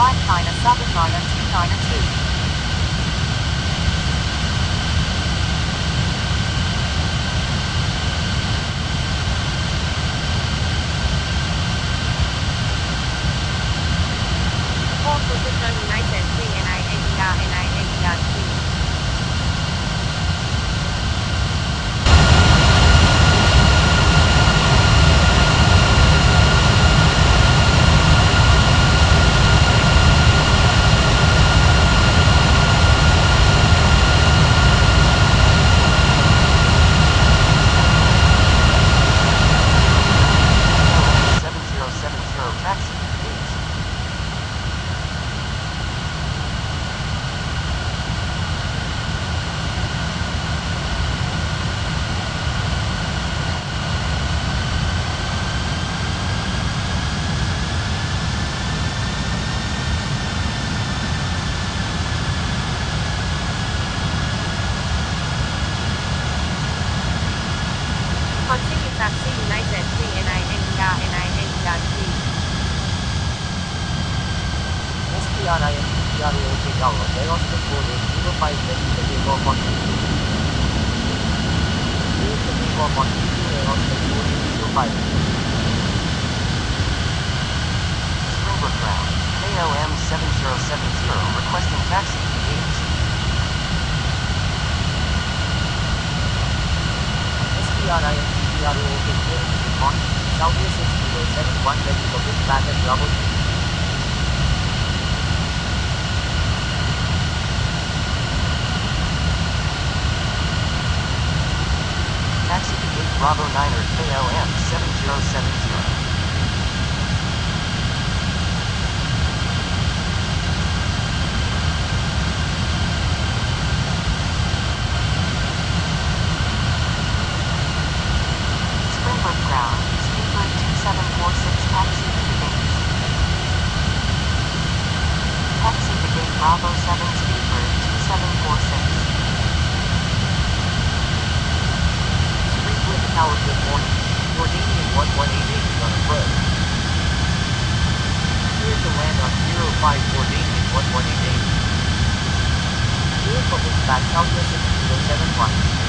5 China 7 China 2 China 2. Hold position United 3 NI 3. Taxi, please. Continue Taxi United 3 NI 3. SPRIM TRAK Tower Aerospace Code 05 ready for takeoff on clear for takeoff on T2 Aerospace Code 05. Springbrook Ground, KLM 7070 requesting taxi to gates. SPRIM TRAK clear on Southwest 6071 ready for pushback at Bravo 2. Taxi to gate Bravo 9er KLM 7070. Springbrook Ground, Speedbird 2746 taxi to the gates. Taxi to gate Bravo 7 Speedbird 2746. Springwood Tower good morning. Jordanian 1188 is on approach. Clear to land on 05 Jordanian 1188. Clear for pushback Southwest 6071.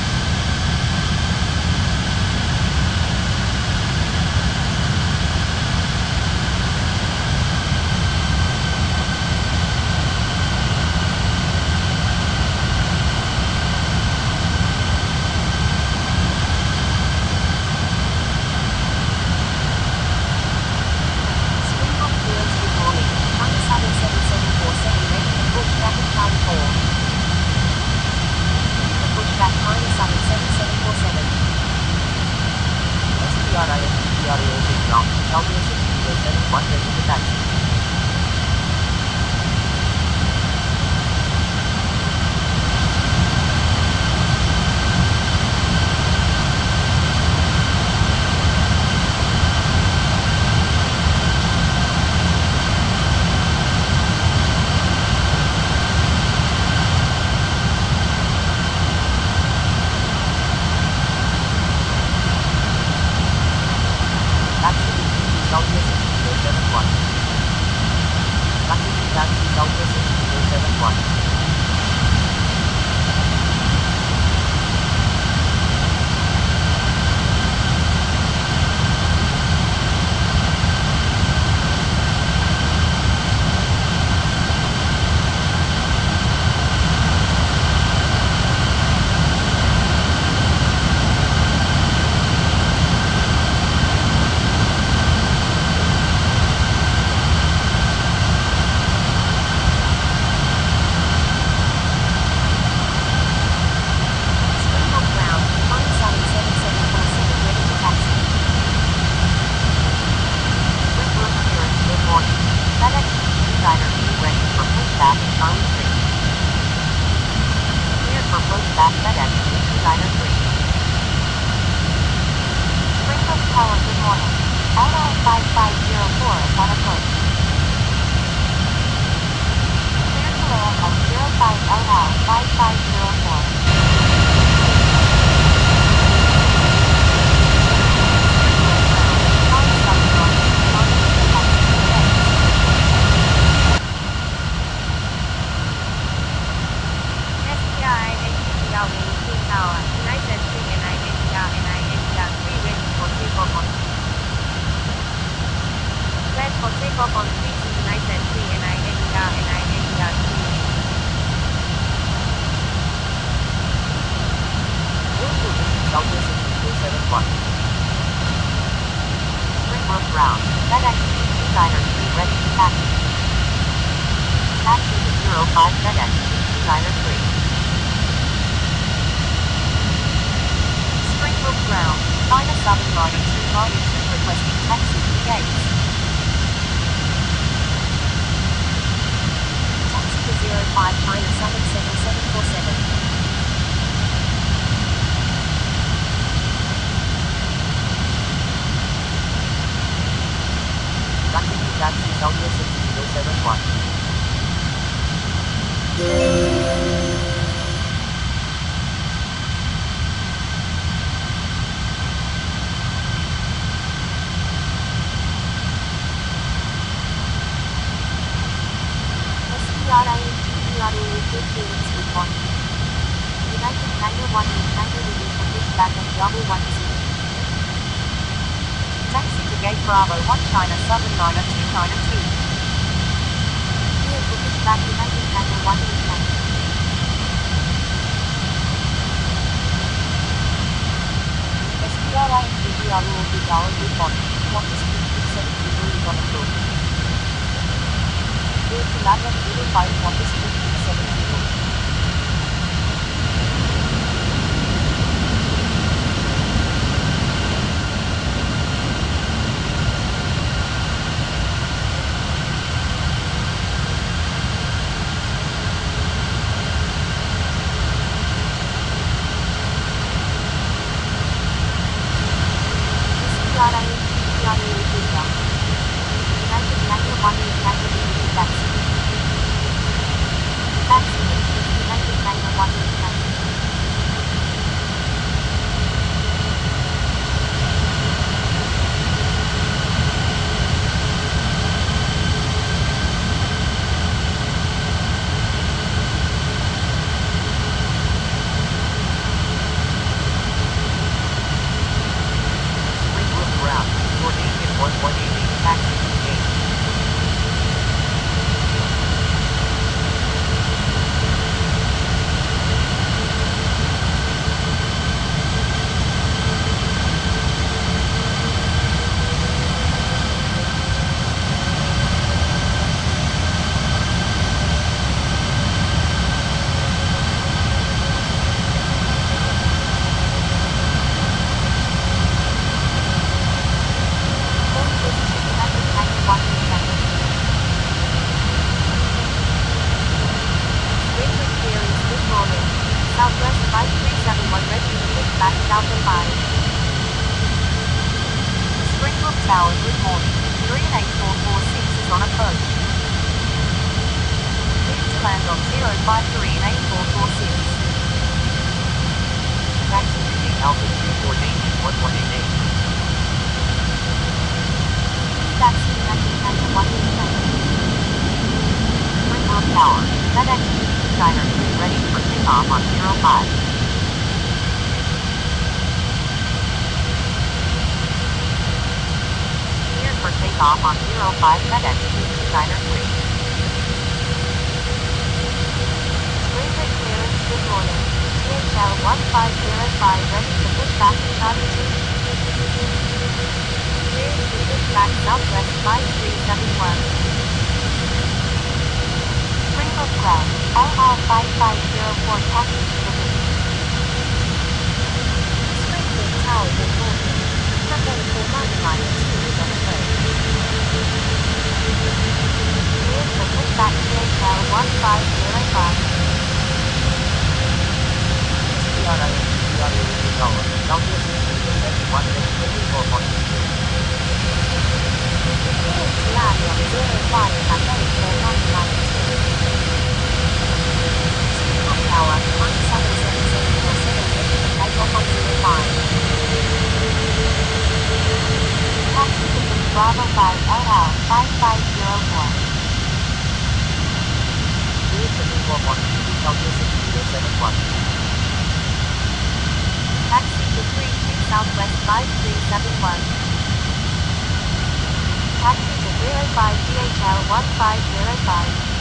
Southwest 6071 ready for taxi. Southwest 6071. Taxi Southwest 6071. Tower, good morning. LL 5504 is on approach. Clear to land at 05 LL 5504. 505 FedEx Designer 3. Springbrook Ground, China Southern 9292 requesting taxi to the gates. Taxi to 05 China Southern 7747. Continue taxi Southwest 6071. Good clearance good morning. United 901 United ready for pushback at Bravo 10. Taxi to Gate Bravo 1 China Southern 90292. Clear for pushback United 901 United. SPRI and PGR to Tower good morning. Qantas 367 Blue on approach. Clear to land at 05 Qantas 367. Southwest 5371 ready to push back south and 5. Springbrook Tower good morning. Korean 8446 is on approach. Clear to land on 05 Korean 8446. Taxi to Gate Alpha 34 Damien 1188. Taxi United 901 Springbrook Tower, FedEx Designer 3 ready for takeoff on 05. Cleared for takeoff on 05 FedEx Designer 3. Springbrook clearance good morning. DHL 1505 ready to push back to Charlie 2. Cleared to push back Southwest 5371. Springbrook Ground, LR 5504 taxi to the gate. Springbrook Tower good morning. Runway 499 is on the way. Cleared for pushback DHL 1505. Clearance land on 05 Cathay 4992. Springbrook Tower, 177747 ready for takeoff on 05. Taxi to Gate Bravo 5 LL 5504. Cleared to move on 2071. Taxi to 32 Southwest 5371. Taxi to 05 DHL 1505.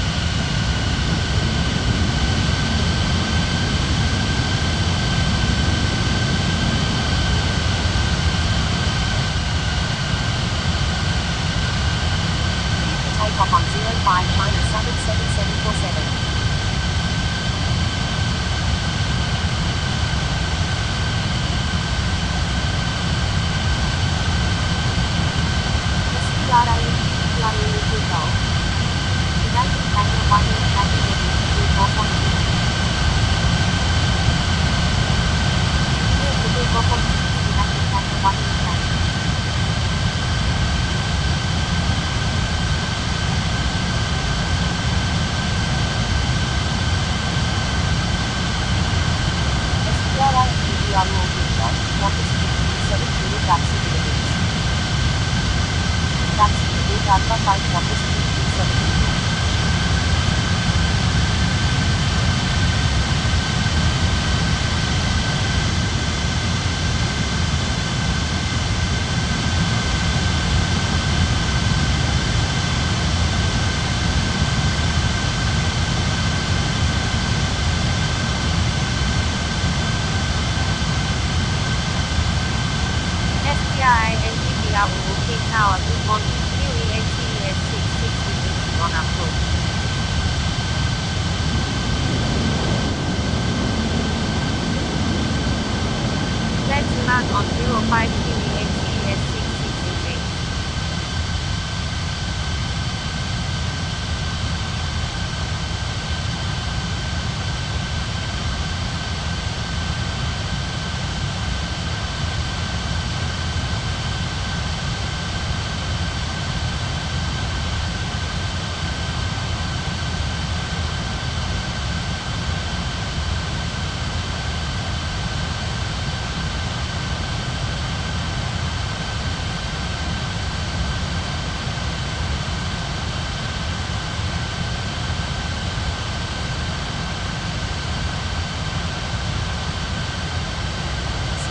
Takeoff on 05 China Southern 7747. Alpha 5 Qantas 337. SPI and GPR OK Tower, good morning. QEATES 660 on approach. Let's land on 05 QEATES 660.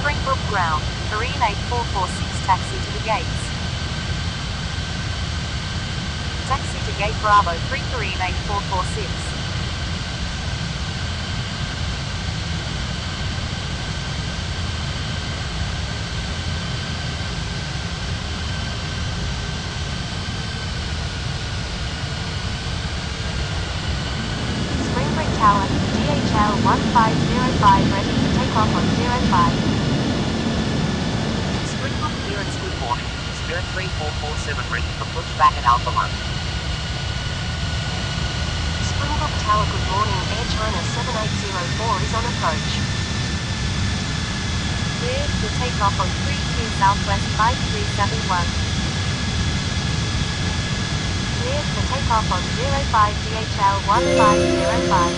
Springbrook Ground, Marine 8446 taxi to the gates. Taxi to gate Bravo 3388446. Springbrook Tower, DHL 1505 ready to take off on 05. Springbrook clearance, good morning. Spirit 3447 ready for pushback at Alpha 1. Springbrook Tower, good morning. Air China 7804 is on approach. Cleared to take off on 32 Southwest 5371. Cleared to take off on 05 DHL 1505.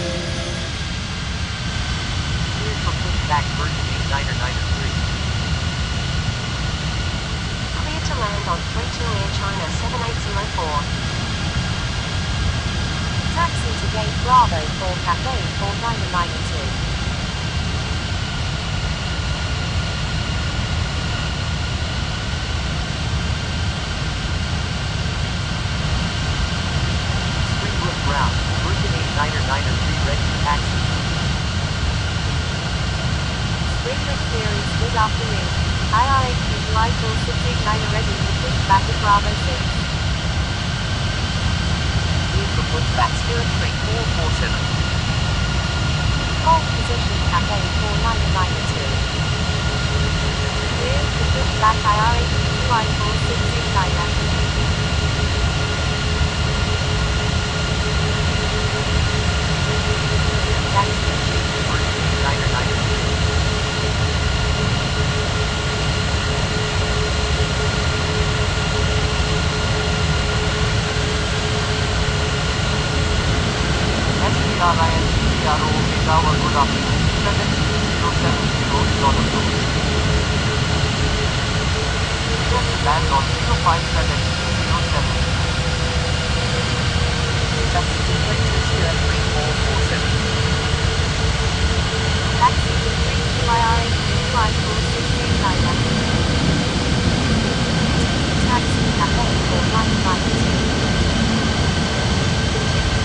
Cleared for pushback Virgin 8993. Clear to land on 32 Air China 7804. Taxi to gate Bravo 4 Cafe 4992. Springbrook Ground, Virgin 8993 ready for taxi. Springbrook clearance, good afternoon. IRHQ 4689 ready to push back at Bravo 6. Cleared for pushback Spirit 3447. Hold position Cafe 4992. Cleared to push back IRHQ 4689. Taxi Virgin 8993. SPRI and GPR OK Tower, good afternoon. FedEx 2070 is on approach. Clear to land on 05 FedEx 2070. Taxi to Spirit 3447. Taxi to 32 IRHQ 4689. Taxi Cafe 4992.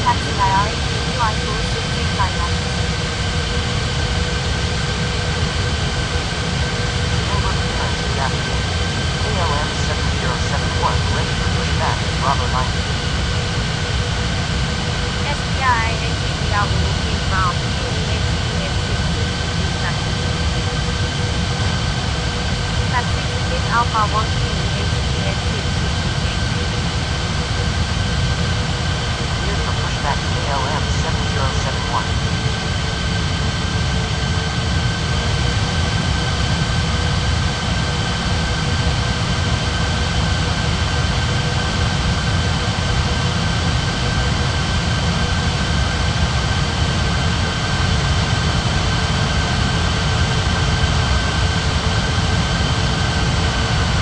Taxi IRHQ 4689. Springbrook clearance, good afternoon. KLM 7071 ready for pushback at Bravo 90. SPI and GPR OK Ground, QEATES 660 taxi. Taxi to gate Alpha 1 QEATES 660. Cleared for pushback KLM 7071.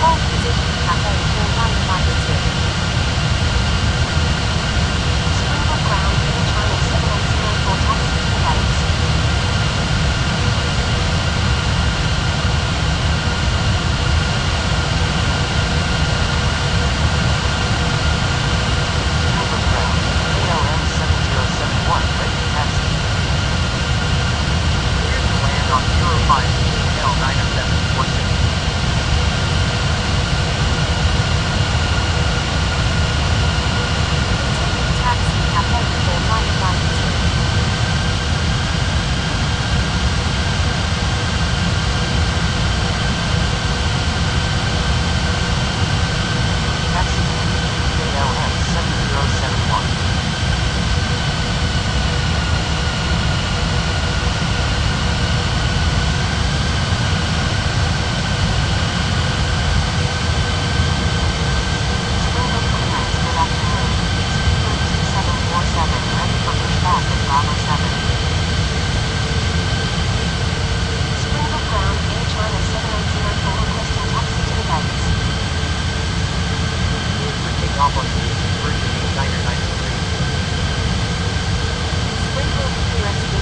Hold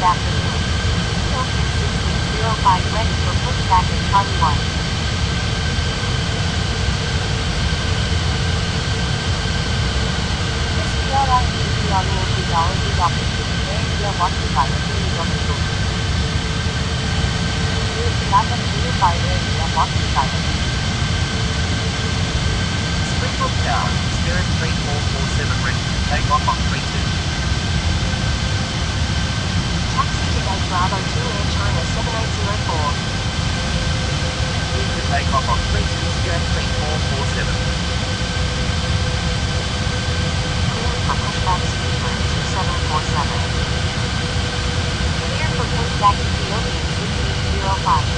afternoon. Ethiopian 1605 ready for pushback at Charlie 1. SPRI and APRO is our good opportunity. Air India 125 is on the road. London 05 Air India 125. Springbrook Tower, Spirit Train 447 ready to take off on 32. Taxi to Egg Bravo 2 Air China 7804. Clear to take off on 32 Spirit Train 447. Cleared for pushback Speedbird 2747. Clear for pushback Ethiopian 1605.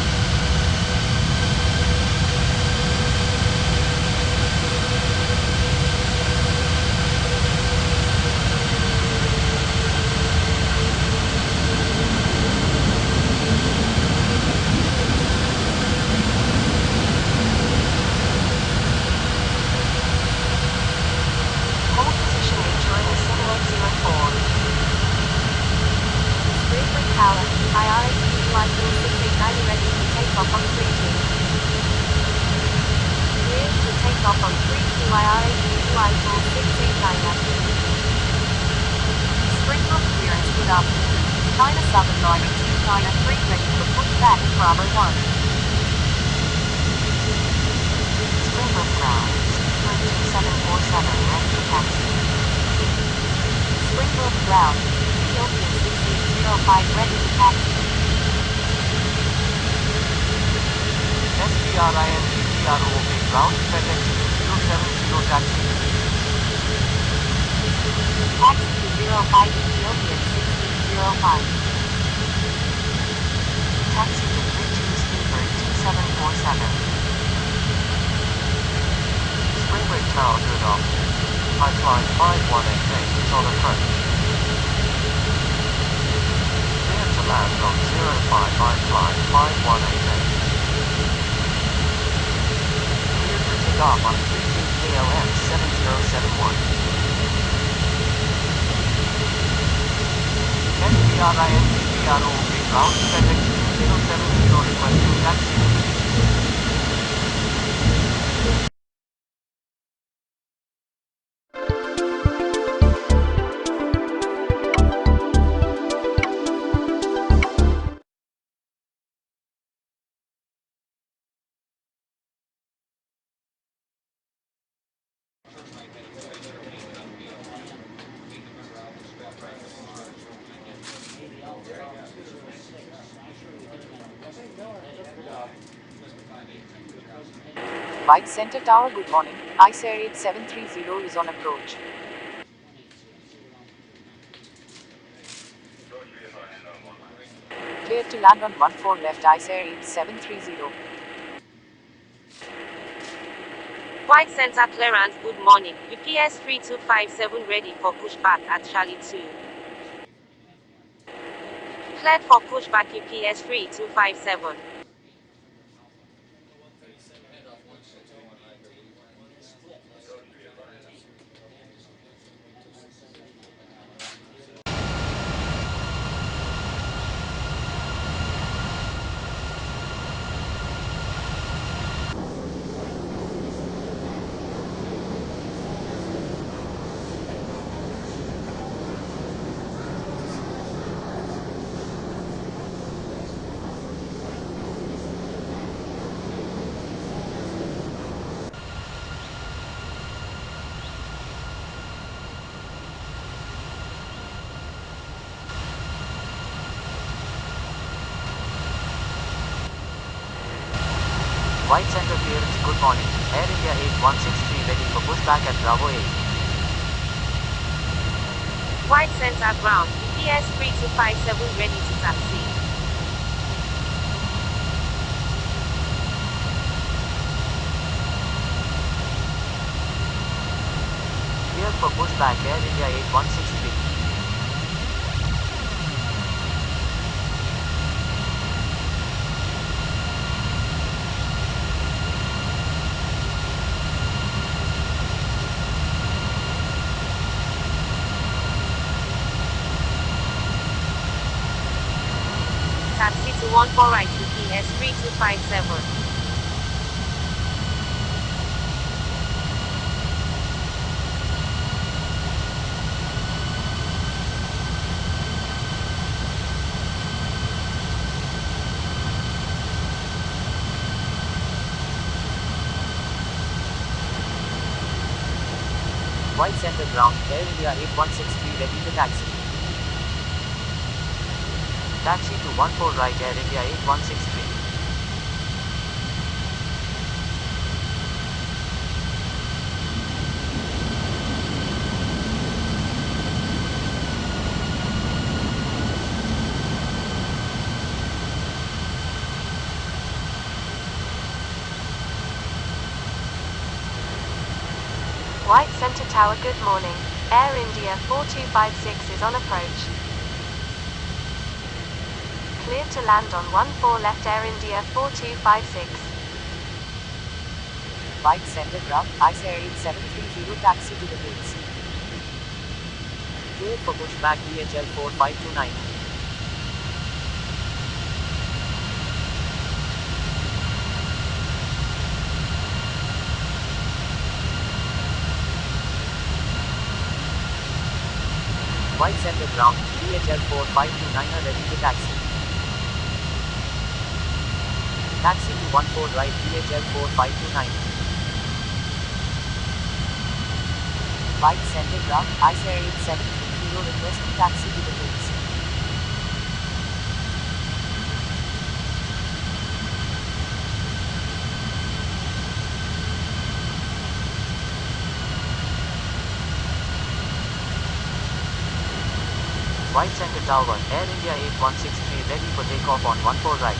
Hold position in China 7804. Springbrook Tower, IRA flight 689 ready to take off on 32. Clear to take off on 32 IRA flight 689 after. Springbrook clearance good afternoon. China Southern Line 293 ready for pushback at Bravo 1. Springbrook ground. Speedbird 2747 ready for taxi. Springbrook ground. Ethiopian 6805 ready to taxi. SPRI and APRO OK ground FedEx 270 taxi. Taxi to 05 Ethiopian 1605. Taxi to 32 Speedbird 2747. Springbrook Tower, good afternoon. Pipeline 5188 is on approach. Clear to land on 05 Pipeline 5188. Clear to take off on 32 KLM 7071. SPRI and APRO OK ground FedEx 2070 requesting taxi. White Center Tower, good morning. ICE-Air 8730 is on approach. Cleared to land on 14 left ICE-Air 8730. White Center clearance, good morning. UPS 3257 ready for pushback at Charlie 2. Cleared for pushback UPS 3257. White Center clearance, good morning. Air India 8163 ready for pushback at Bravo 8. White Center ground, UPS 3257 ready to taxi. Cleared for pushback Air India 8163. to 14 right BTS 3257. White center ground, Air India 8163 ready to taxi. Taxi to 14 right Air India 8163. White Center Tower, good morning. Air India 4256 is on approach. Cleared to land on 14 left Air India 4256. White center ground, ICE Air 8730 taxi to the gates. Cleared for pushback DHL 4529. White center ground, DHL 4529 are ready to taxi. Taxi to 14 right DHL 4529. White center ground, ICE Air 8730 requesting taxi to the gates. White center tower, Air India 8163 ready for takeoff on 14 right.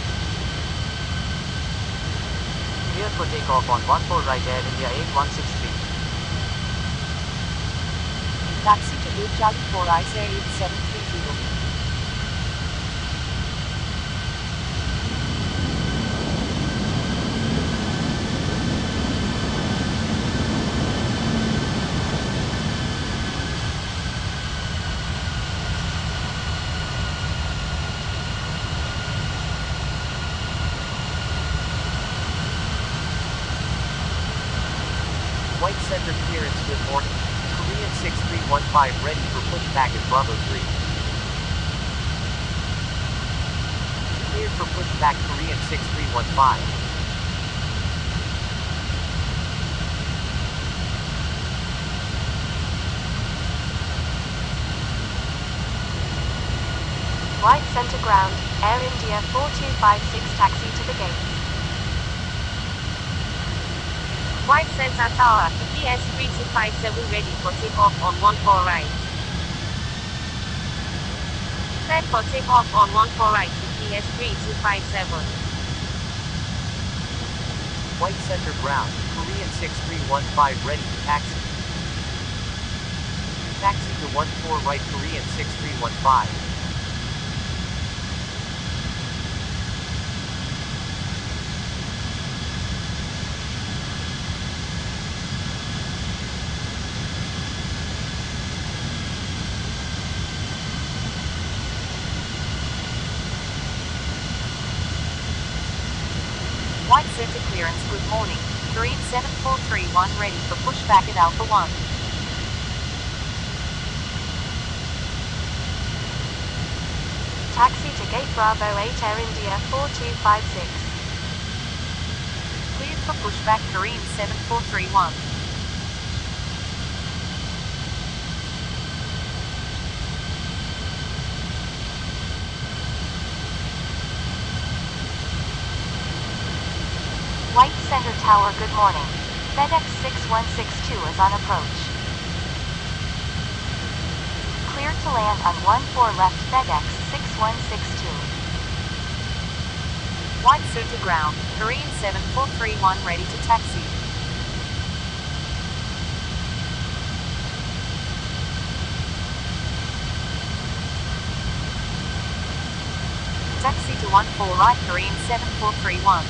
Clear for takeoff on 14 right Air India 8163. Taxi to Gate Charlie 4 ICE Air 8730. White center clearance, good morning. Korean 6315 ready for pushback at Bravo 3. Cleared for pushback Korean 6315. White center ground, Air India 4256 taxi to the gates. White Center Tower, BTS 3257 ready for takeoff on 14 right. Set for takeoff on 14 right BTS 3257. White center ground, Korean 6315 ready to taxi. Taxi to 14 right Korean 6315. White center clearance, good morning. Korean 7431 ready for pushback at Alpha 1. Taxi to Gate Bravo 8 Air India 4256. Cleared for pushback Korean 7431. White Center Tower, good morning. FedEx 6162 is on approach. Cleared to land on 14 left FedEx 6162. White center ground, Korean 7431 ready to taxi. Taxi to 14 right Korean 7431.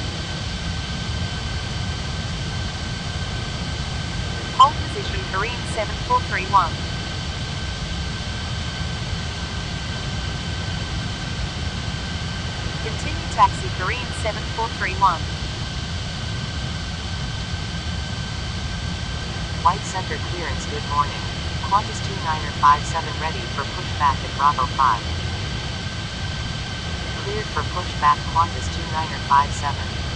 Hold position Korean 7431. Continue taxi Korean 7431. White center clearance, good morning. Qantas 2957 ready for pushback at Bravo 5. Cleared for pushback Qantas 2957.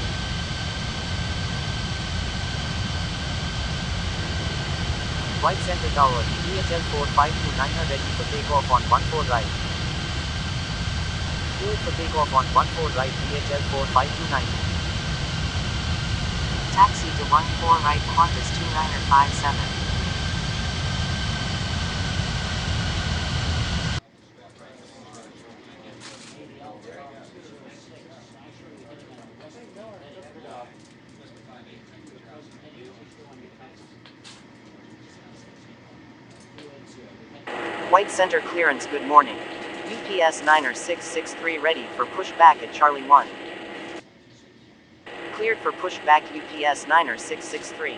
White center tower, DHL 4529 ready for takeoff on 14 right. Cleared for takeoff on 14 right, DHL 4529. Taxi to 14 right, Qantas 2957. White center clearance, good morning. UPS 90663 ready for pushback at Charlie 1. Cleared for pushback UPS 90663.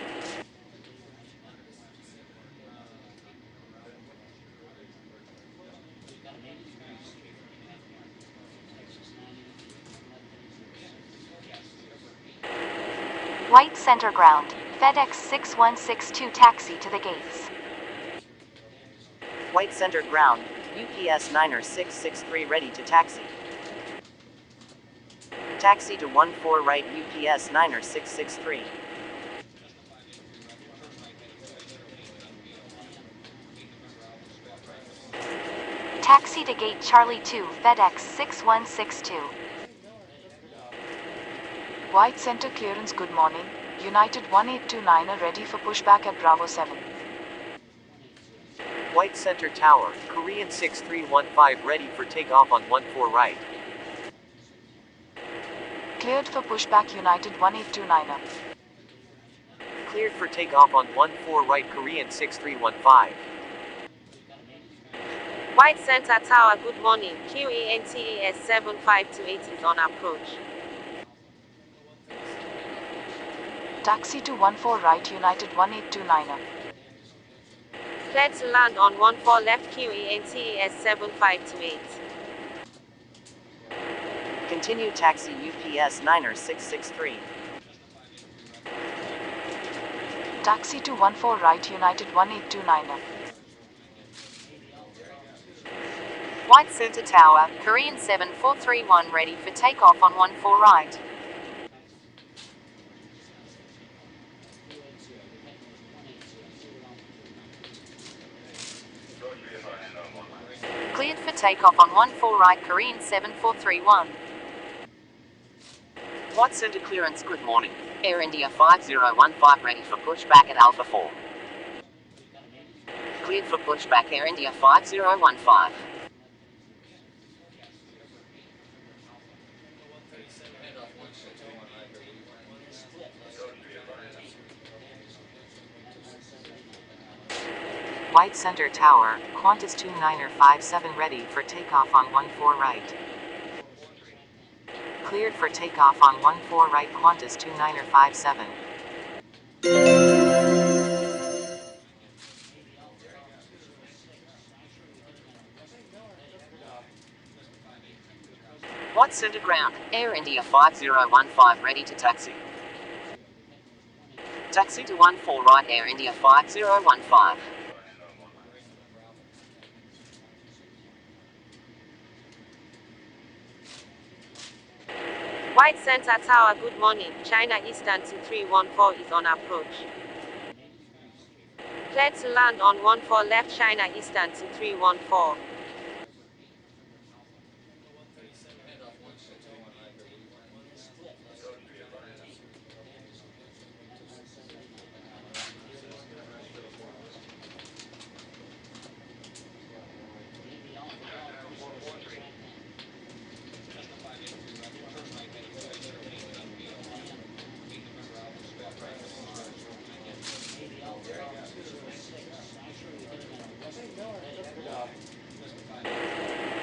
White center ground. FedEx 6162 taxi to the gates. White center ground, UPS 90663 ready to taxi. Taxi to 14 right, UPS 90663. Taxi to gate Charlie 2, FedEx 6162. White center clearance, good morning. United 1829 ready for pushback at Bravo 7. White center tower, Korean 6315 ready for takeoff on 14 right. Cleared for pushback United 1829. Cleared for takeoff on 14 right, Korean 6315. White Center Tower, good morning. QANTAS 7528 is on approach. Taxi to 14 right, United 1829. Cleared to land on 14 left, QANTAS 7528. Continue taxi UPS 90663. Taxi to 14 right, United 1829. White center tower, Korean 7431 ready for takeoff on 14 right. Cleared for takeoff on 14 right, Korean 7431. White center clearance, good morning. Air India 5015 ready for pushback at Alpha 4. Cleared for pushback Air India 5015. White center tower, Qantas 2957 ready for takeoff on 14 right. Cleared for takeoff on 14 right, Qantas 2957. White center ground, Air India 5015 ready to taxi. Taxi to 14 right, Air India 5015. White Center Tower, good morning. China Eastern 2314 is on approach. Cleared to land on 14 left, China Eastern 2314.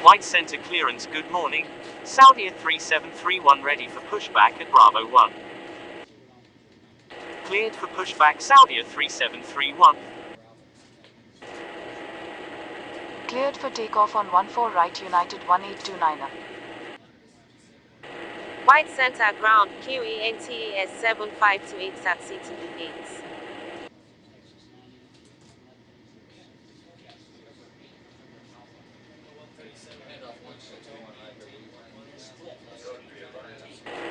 White center clearance, good morning. Saudia 3731 ready for pushback at Bravo 1. Cleared for pushback Saudia 3731. Cleared for takeoff on 14 right, United 1829. White center ground, QENTES 7528 taxi to the gates.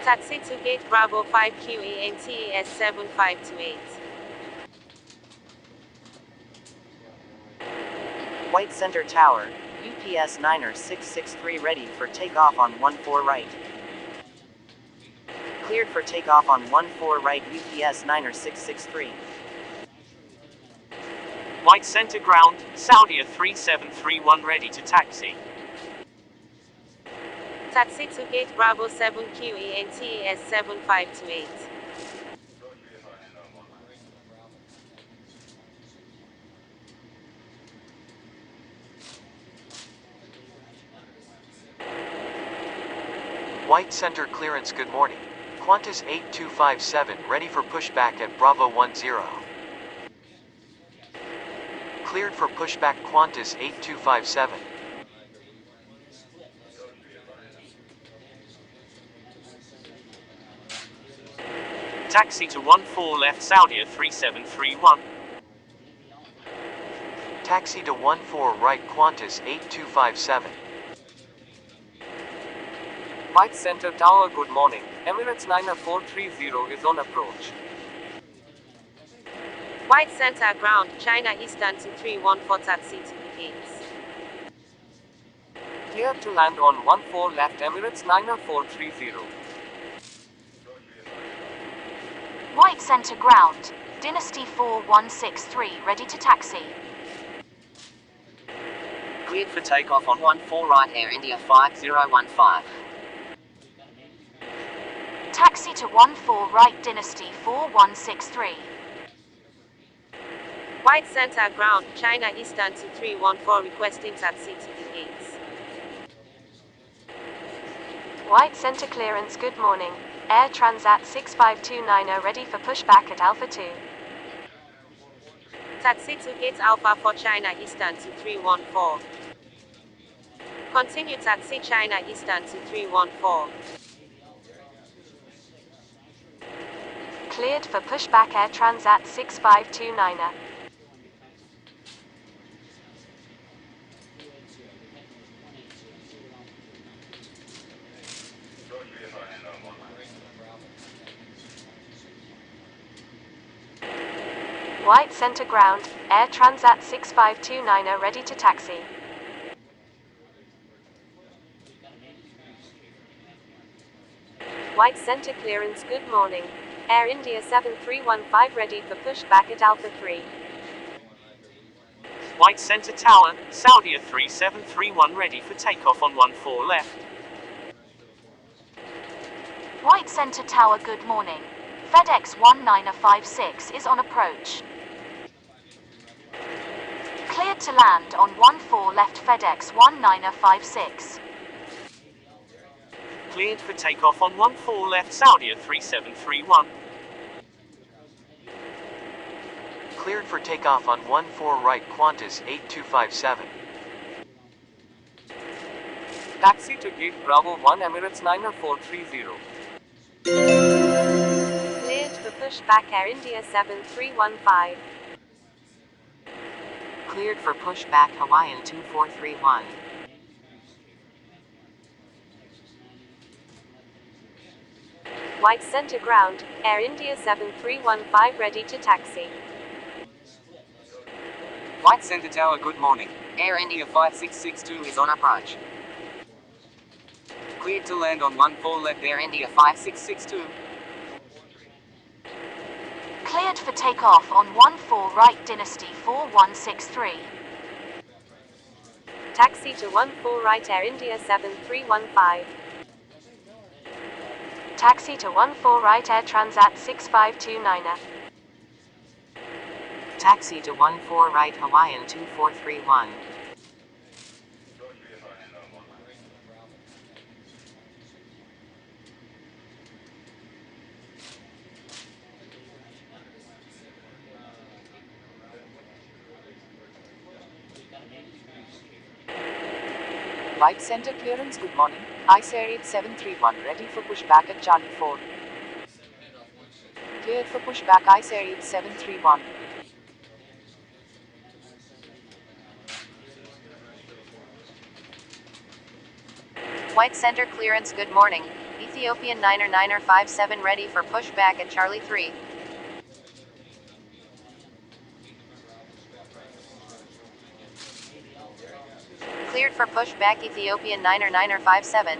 Taxi to gate Bravo 5 QENTES 7528. White center tower, UPS Niner 663 ready for takeoff on 14 right. Cleared for takeoff on 14 right UPS Niner 663. White center ground, Saudia 3731 ready to taxi. Taxi to gate Bravo 7 QENTES 7528. White center clearance, good morning. Qantas 8257 ready for pushback at Bravo 10. Cleared for pushback Qantas 8257. Taxi to 14 left Saudia 3731. Taxi to 14 right Qantas 8257. White center tower, good morning. Emirates Niner 430 is on approach. White center ground, China Eastern 2314 taxi to the gates. Cleared to land on 14 left Emirates Niner 430. White center ground, Dynasty 4163 ready to taxi. Cleared for takeoff on 14 right Air India 5015. Taxi to 14 right Dynasty 4163. White center ground, China Eastern 2314 requesting taxi to the gates. White center clearance, good morning. Air Transat 6529 ready for pushback at Alpha 2. Taxi to gate Alpha for China Eastern 2314. Continue taxi China Eastern 2314. Cleared for pushback Air Transat 6529. White center ground, Air Transat 6529 ready to taxi. White center clearance, good morning. Air India 7315 ready for pushback at Alpha 3. White center tower, Saudia 3731 ready for takeoff on 14 left. White center tower, good morning. FedEx 1956 is on approach. Cleared to land on 14 left FedEx 1956. Cleared for takeoff on 14 left Saudia 3731. Cleared for takeoff on 14 right Qantas 8257. Taxi to gate Bravo 1 Emirates Niner 430. Cleared for pushback Air India 7315. Cleared for pushback Hawaiian 2431. White center ground, Air India 7315 ready to taxi. White center tower, good morning. Air India 5662 is on approach. Cleared to land on 14 left Air India 5662. Cleared for takeoff on 14 right Dynasty 4163. Taxi to 14 right Air India 7315. Taxi to 14 right Air Transat 6529. Taxi to 14 right Hawaiian 2431. White center clearance, good morning. ICE Air 8731 ready for pushback at Charlie 4. Cleared for pushback ICE Air 8731. White center clearance, good morning. Ethiopian 9er 57 ready for pushback at Charlie 3. Cleared for pushback Ethiopian 9er 57.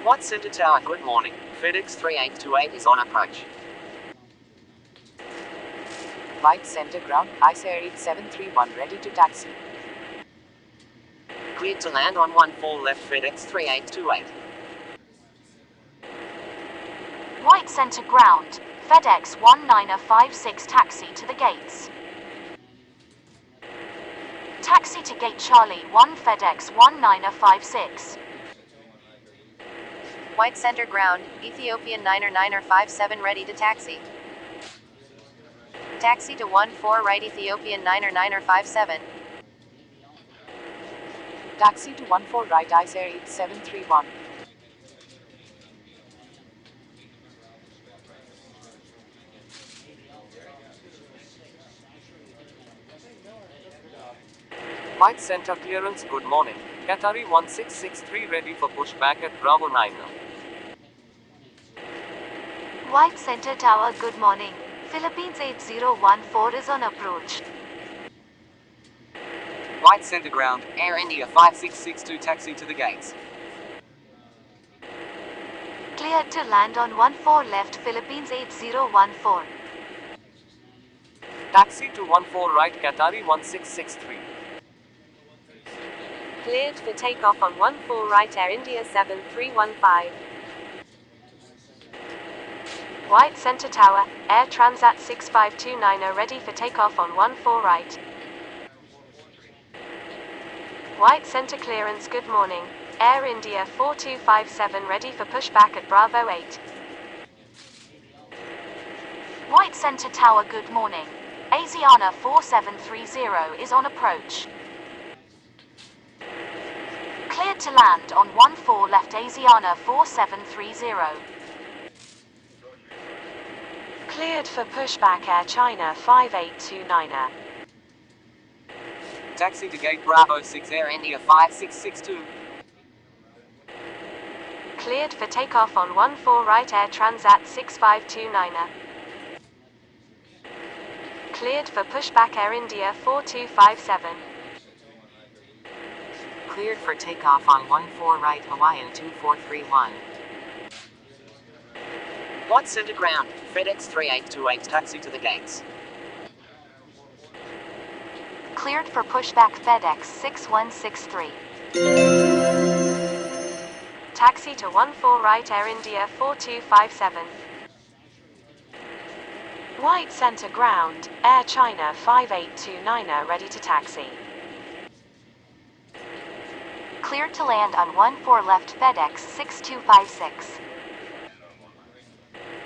White Center Tower, good morning. FedEx 3828 is on approach. White center ground, ICE Air 8731 ready to taxi. Cleared to land on 14 left FedEx 3828. White center ground, FedEx 1956 taxi to the gates. Taxi to gate Charlie 1 FedEx 1956. White center ground, Ethiopian 9er 57 ready to taxi. Taxi to 14 right Ethiopian 9er 57. Taxi to 14 right ICE Air 8731. White center clearance, good morning. Qatari 1663 ready for pushback at Bravo 9. White center tower, good morning. Philippines 8014 is on approach. White Center ground, Air India 5662 taxi to the gates. Cleared to land on 14 left Philippines 8014. Taxi to 14 right Qatari 1663. Cleared for takeoff on 14 right Air India 7315. White center tower, Air Transat 6529 are ready for takeoff on 14 right. White center clearance, good morning. Air India 4257 ready for pushback at Bravo 8. White center tower, good morning. Asiana 4730 is on approach. Cleared to land on 14 left Asiana 4730. Cleared for pushback Air China 5829er. Taxi to gate Bravo 6 Air India 5662. Cleared for takeoff on 14 right Air Transat 6529er. Cleared for pushback Air India 4257. Cleared for takeoff on 14 right Hawaiian 2431. White Center ground, FedEx 3828 taxi to the gates. Cleared for pushback FedEx 6163. Taxi to 14 right Air India 4257. White center ground, Air China 5829er ready to taxi. Cleared to land on 14 left FedEx 6256.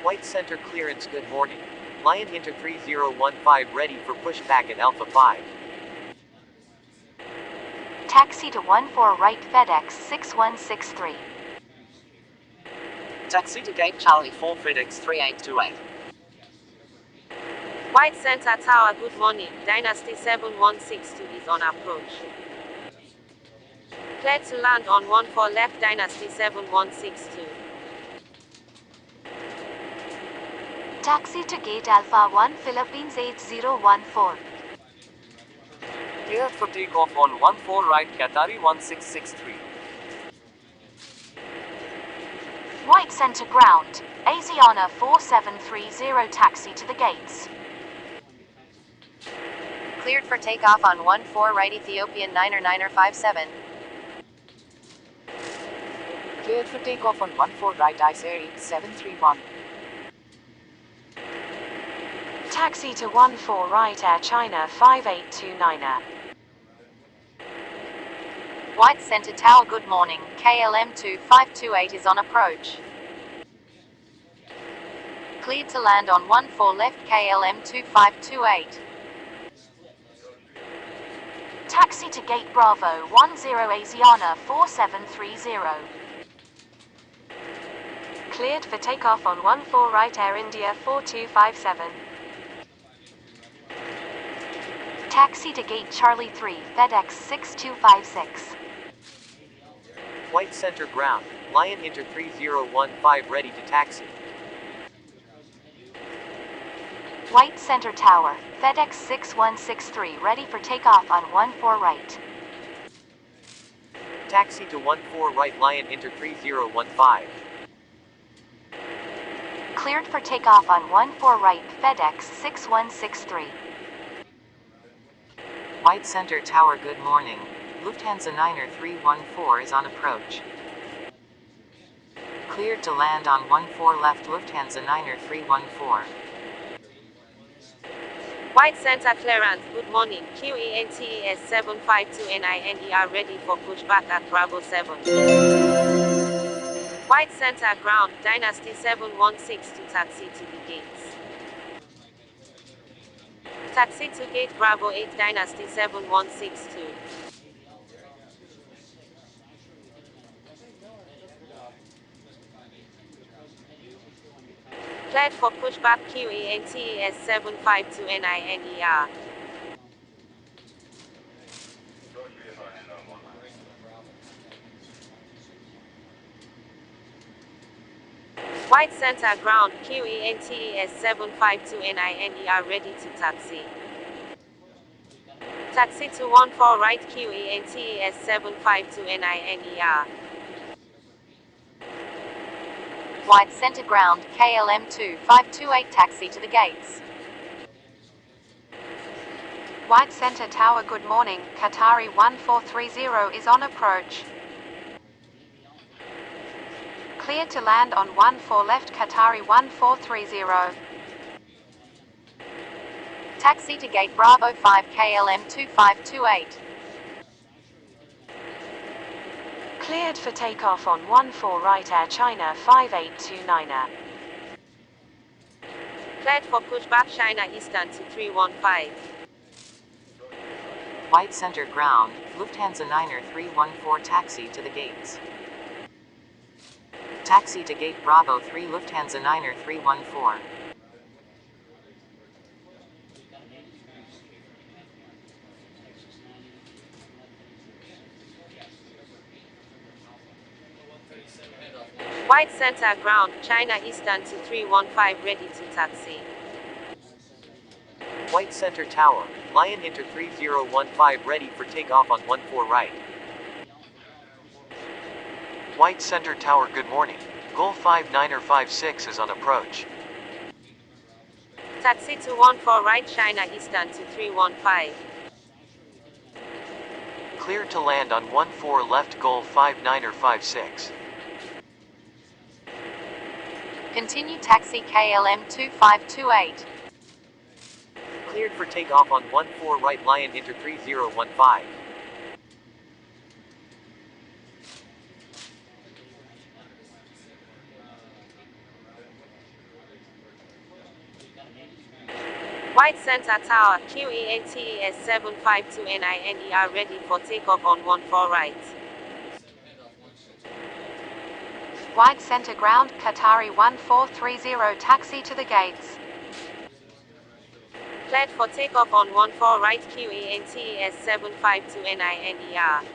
White center clearance, good morning. Lion Inter 3015 ready for pushback at Alpha 5. Taxi to 14 right FedEx 6163. Taxi to gate Charlie 4 FedEx 3828. White Center Tower, good morning. Dynasty 7162 is on approach. Cleared to land on 14 left Dynasty 7162. Taxi to gate Alpha 1 Philippines 8014. Cleared for takeoff on 14 right Qatari 1663. White center ground, Asiana 4730 taxi to the gates. Cleared for takeoff on 14 right Ethiopian 9er 57. Cleared for takeoff on 14 right ICE Air 8731. Taxi to 14 right Air China 5829er. White center tower, good morning. KLM 2528 is on approach. Cleared to land on 14 left KLM 2528. Taxi to Gate Bravo 10 Asiana 4730. Cleared for takeoff on 14 right Air India 4257. Taxi to Gate Charlie 3 FedEx 6256. White center ground, Lion Inter 3015 ready to taxi. White Center Tower, FedEx 6163 ready for takeoff on 14 right. Taxi to 14 right Lion Inter 3015. Cleared for takeoff on 14 right, FedEx 6163. White Center Tower, good morning. Lufthansa Niner 314 is on approach. Cleared to land on 14 left Lufthansa Niner 314. White Center clearance, good morning. QENTES 752NINER ready for pushback at Bravo 7. White Center ground, Dynasty 716 to taxi to the gates. Taxi to gate Bravo 8 Dynasty 7162. Cleared for pushback QENTES 752NINER. White Center ground, QENTES 752NINER ready to taxi. Taxi to 14 right QENTES 752NINER. White Center ground, KLM 2528 taxi to the gates. White Center Tower, good morning. Qatari 1430 is on approach. Cleared to land on 14 left Qatari 1430. Taxi to Gate Bravo 5 KLM 2528. Cleared for takeoff on 14 right Air China 5829er. Cleared for pushback China Eastern to 315. White Center ground, Lufthansa Niner 314 taxi to the gates. Taxi to Gate Bravo 3 Lufthansa Niner 314. White Center ground, China Eastern to 315 ready to taxi. White Center Tower, Lion Inter 3015 ready for takeoff on 14 right. White Center Tower, good morning. Gulf 5956 is on approach. Taxi to 14 right China Eastern to 315. Cleared to land on 14 left Gulf 5956. Continue taxi KLM 2528. Cleared for takeoff on 14 right Lion Inter 3015. White Center Tower, QENTES 752NINER ready for takeoff on 14 right. White Center ground, Qatari 1430 taxi to the gates. Cleared for takeoff on 14 right QENTES 752NINER.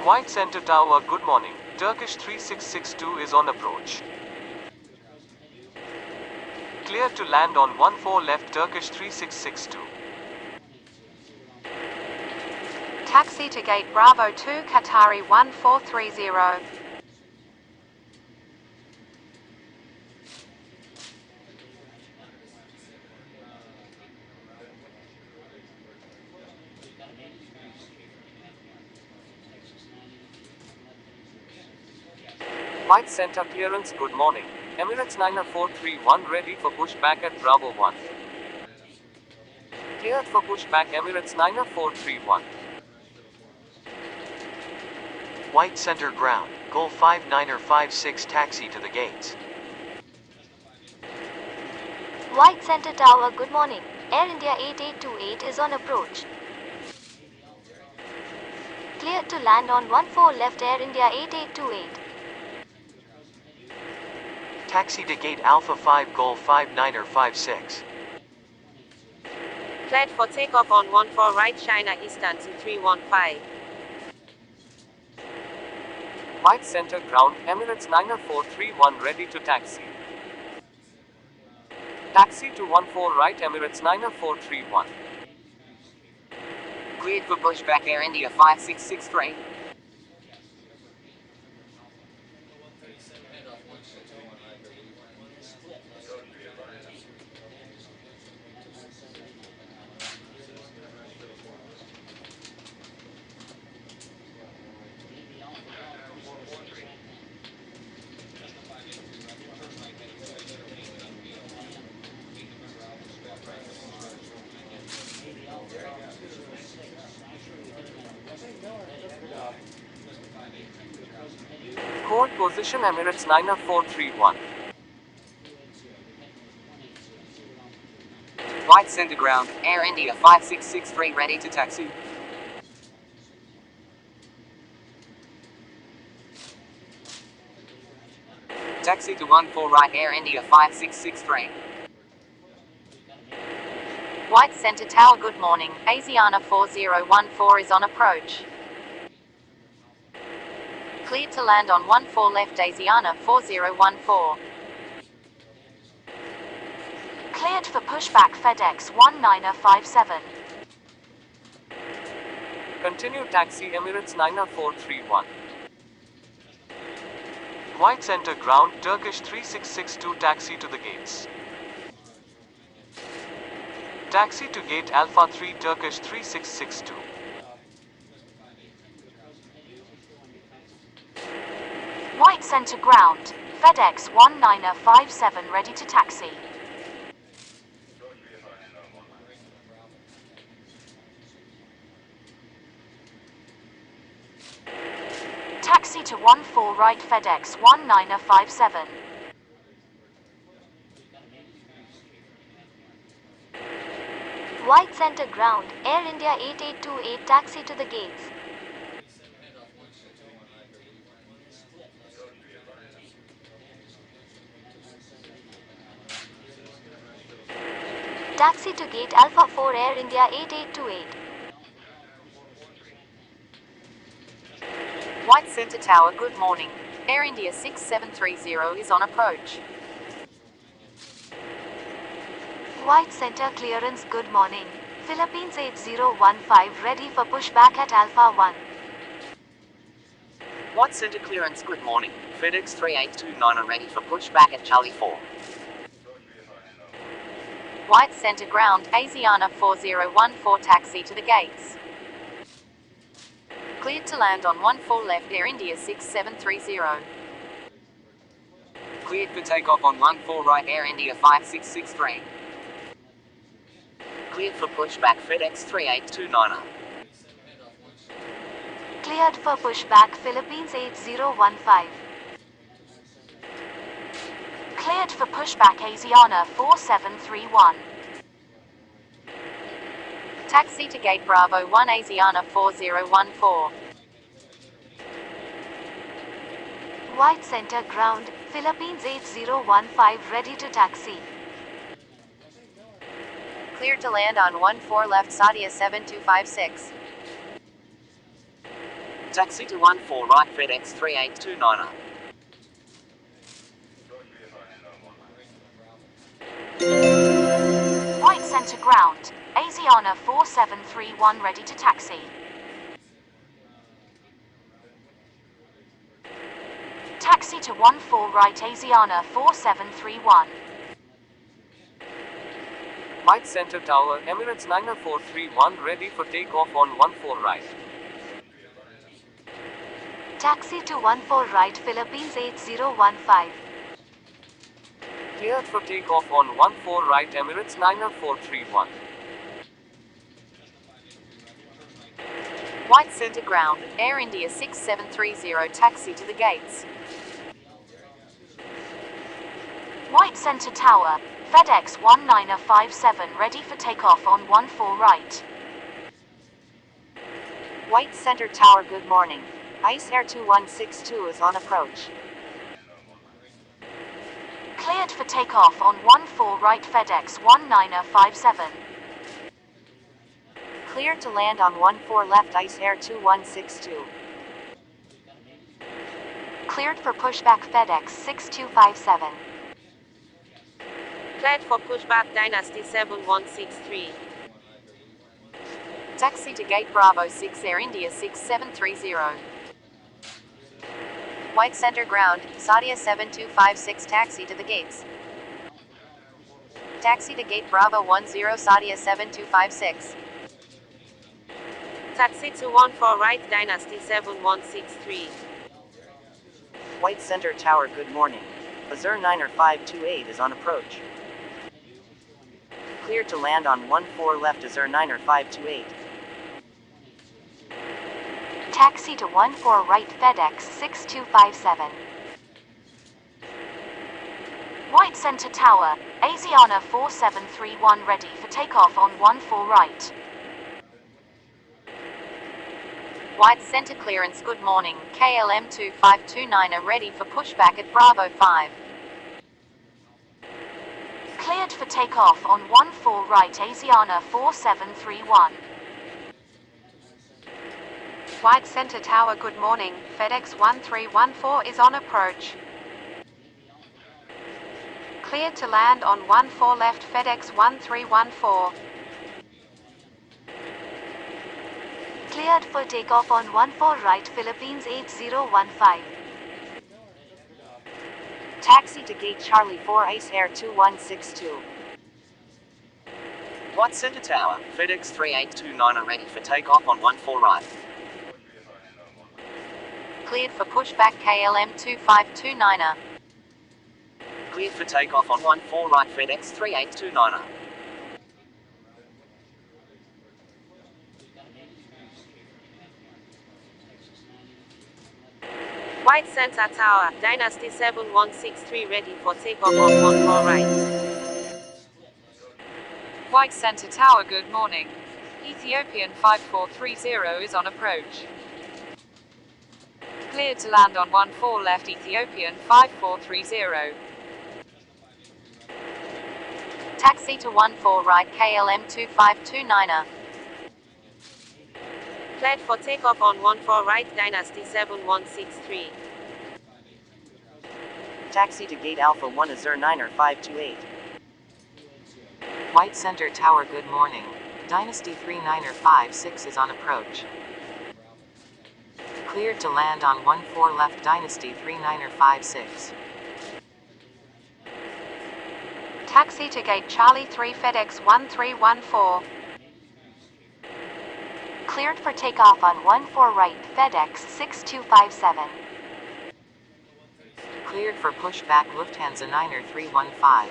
White Center Tower, good morning. Turkish 3662 is on approach. Cleared to land on 14 left Turkish 3662. Taxi to Gate Bravo 2 Qatari 1430. White Center clearance, good morning. Emirates Niner 431 ready for pushback at Bravo 1. Cleared for pushback Emirates Niner 431. White Center ground, Gulf 5956 taxi to the gates. White Center Tower, good morning. Air India 8828 is on approach. Cleared to land on 14 left Air India 8828. Taxi to gate Alpha 5 Golf 59er 56. Cleared for takeoff on 14 right China Eastern 2315. White Center ground, Emirates 90431 ready to taxi. Taxi to 14 right Emirates 90431. Cleared for pushback Air India 5663. Hold position Emirates 90431. White Center ground, Air India 5663 ready to taxi. Taxi to 14 right Air India 5663. White Center Tower, good morning. Asiana 4014 is on approach. Cleared to land on 14 left Asiana 4014. Cleared for pushback FedEx 19er57. Continue taxi Emirates 90431. White Center ground, Turkish 3662 taxi to the gates. Taxi to gate Alpha 3 Turkish 3662. White Center ground, FedEx 19er57 ready to taxi. Taxi to 14 right FedEx 19er57. White Center ground, Air India 8828 taxi to the gates. Taxi to gate Alpha 4 Air India 8828. White Center Tower, good morning. Air India 6730 is on approach. White Center clearance, good morning. Philippines 8015 ready for pushback at Alpha 1. White Center clearance, good morning. FedEx 3829 are ready for pushback at Charlie 4. White Center ground, Asiana 4014 taxi to the gates. Cleared to land on 14 left Air India 6730. Cleared for takeoff on 14 right Air India 5663. Cleared for pushback FedEx 3829er. Cleared for pushback Philippines 8015. Cleared for pushback Asiana 4731. Taxi to gate Bravo 1 Asiana 4014. White Center ground, Philippines 8015 ready to taxi. Cleared to land on 14 left Sadia 7256. Taxi to 14 right FedEx 3829er. White Center ground, Asiana 4731 ready to taxi. Taxi to 14 right Asiana 4731. White Center Tower, Emirates 90431 ready for takeoff on 14 right. Taxi to 14 right Philippines 8015. Cleared for takeoff on 14 right Emirates 90431. White Center ground, Air India 6730 taxi to the gates. White Center Tower, FedEx 1957 ready for takeoff on 14 right. White Center Tower, good morning. Ice Air 2162 is on approach. Cleared for takeoff on 14 right FedEx 1957. Cleared to land on 14 left Ice Air 2162. Cleared for pushback FedEx 6257. Cleared for pushback Dynasty 7163. Taxi to gate Bravo 6 Air India 6730. White Center ground, Sadia 7256 taxi to the gates. Taxi to gate Bravo 10 Sadia 7256. Taxi to 14 right Dynasty 7163. White Center Tower, good morning. Azure 90528 is on approach. Cleared to land on 14 left Azure 90528. Taxi to 14 right FedEx 6257. White Center Tower, Asiana 4731 ready for takeoff on 14 right. White Center clearance, good morning. KLM 2529 are ready for pushback at Bravo 5. Cleared for takeoff on 14 right Asiana 4731. White Center Tower, good morning. FedEx 1314 is on approach. Cleared to land on 14 left FedEx 1314. Cleared for takeoff on 14 right Philippines 8015. Taxi to gate Charlie 4 Ice Air 2162. White Center Tower, FedEx 3829 are ready for takeoff on 14 right. Cleared for pushback KLM 2529er. Cleared for takeoff on 14 right FedEx 3829 er. White Center Tower, Dynasty 7163 ready for takeoff on 14 right. White Center Tower, good morning. Ethiopian 5430 is on approach. Cleared to land on 14 left Ethiopian 5430. Taxi to 14 right KLM 2529er. Cleared for takeoff on 14 right Dynasty 7163. Taxi to gate Alpha 1 Azure 90528. White Center Tower, good morning. Dynasty 3956 is on approach. Cleared to land on 14 left Dynasty 3956. Taxi to gate Charlie 3 FedEx 1314. Cleared for takeoff on 14 right FedEx 6257. Cleared for pushback Lufthansa 9315.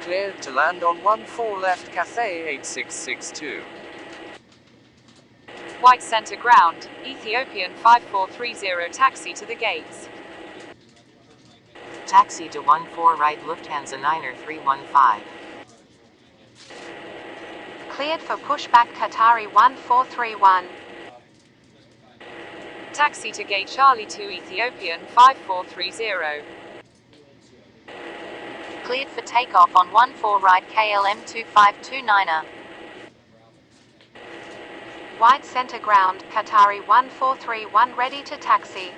Cleared to land on 14 left Cathay 8662. White Center ground, Ethiopian 5430 taxi to the gates. Taxi to 14 right Lufthansa 9315. Cleared for pushback Qatari 1431. Taxi to gate Charlie 2 Ethiopian 5430. Cleared for takeoff on 14 right KLM 2529er. White Center ground, Qatari 1431 ready to taxi.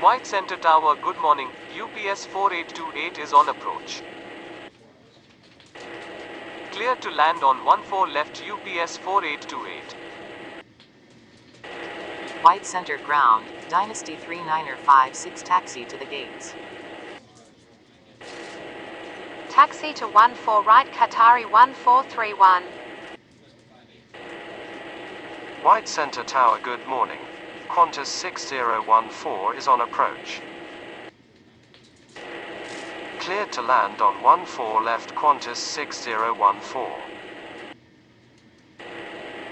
White Center Tower, good morning. UPS 4828 is on approach. Clear to land on 14 left UPS 4828. White Center ground, Dynasty 3956 taxi to the gates. Taxi to 14 right Qatari 1431. White Center Tower, good morning. Qantas 6014 is on approach. Cleared to land on 14 left Qantas 6014.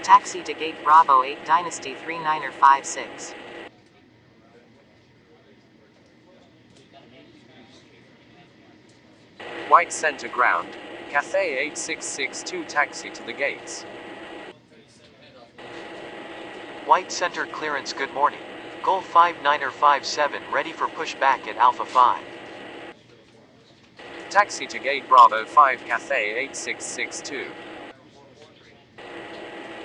Taxi to gate Bravo 8 Dynasty 39er56. White center ground. Cathay 8662 taxi to the gates. White center clearance, good morning. Gulf 59er57 ready for pushback at Alpha 5. Taxi to gate Bravo 5 Cathay 8662.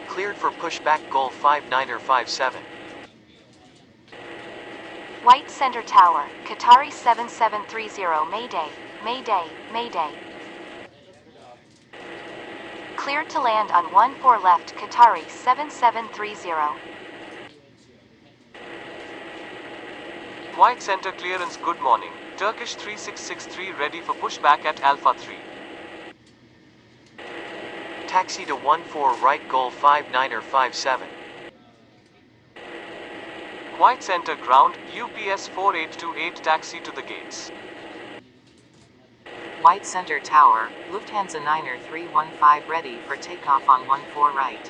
Cleared for pushback Gulf 59er57. White Center Tower, Qatari 7730 Mayday, Mayday, Mayday. Cleared to land on 14 left Qatari 7730. White center clearance, good morning. Turkish 3663 ready for pushback at Alpha 3. Taxi to 14 right Gulf 59er57. White center ground, UPS 4828 taxi to the gates. White center tower, Lufthansa 9er 315 ready for takeoff on 14 right.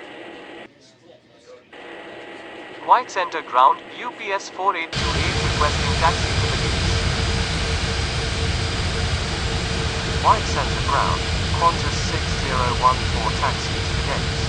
White center ground, UPS 4828 requesting taxi to the gates. White center ground, Qantas 6014 taxi to the gates.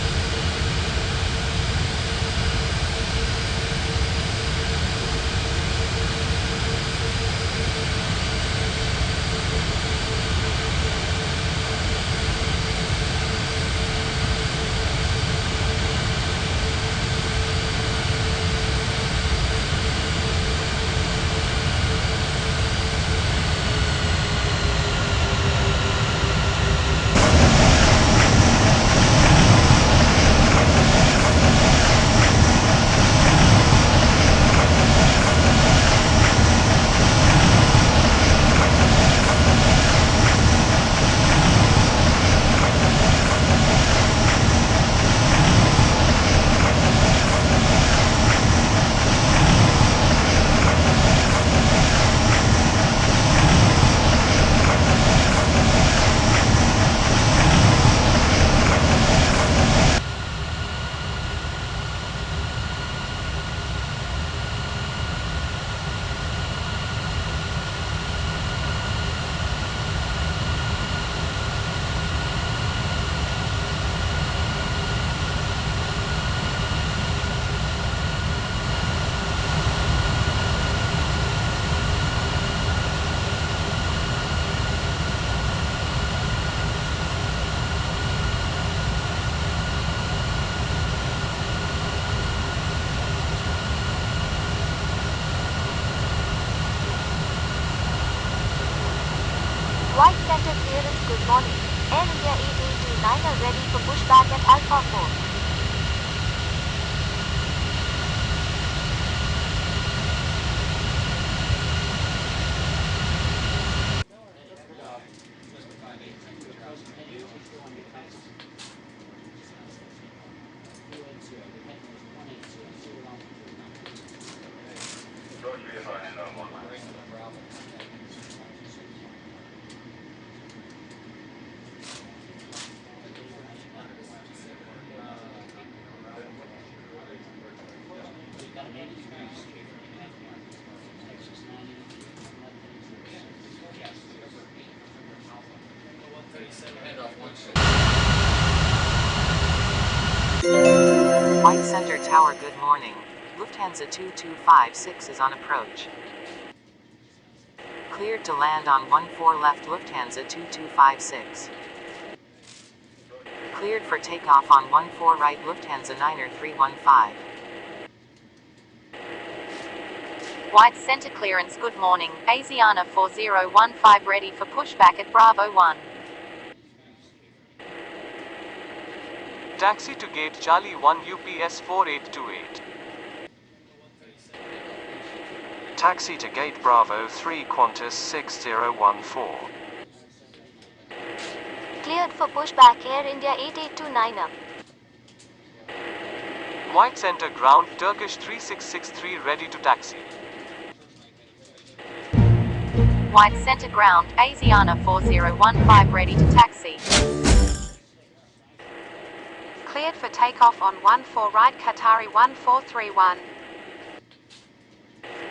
White Center clearance, good morning. Air India 8829 are ready for pushback at Alpha 4. White Center Tower, good morning. Lufthansa 2256 is on approach. Cleared to land on 14 left Lufthansa 2256. Cleared for takeoff on 14 right Lufthansa 9er 315. White Center clearance, good morning. Asiana 4015 ready for pushback at Bravo 1. Taxi to gate Charlie 1 UPS 4828. Taxi to gate Bravo 3 Qantas 6014. Cleared for pushback Air India 8829 up. White center ground, Turkish 3663 ready to taxi. White center ground, Asiana 4015 ready to taxi. Cleared for takeoff on 14 right Qatari 1431.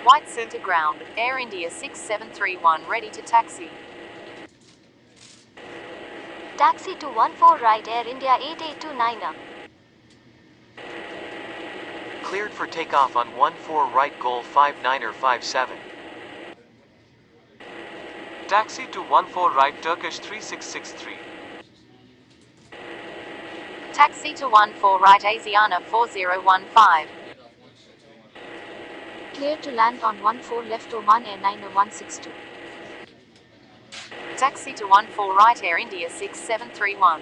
White center ground, Air India 6731 ready to taxi. Taxi to 14 right Air India 8829. Cleared for takeoff on 14 right Gulf 5957. Taxi to 14 right Turkish 3663. Taxi to 14 right Asiana 4015. Clear to land on 14 left Oman Air 9162. Taxi to 14 right Air India 6731.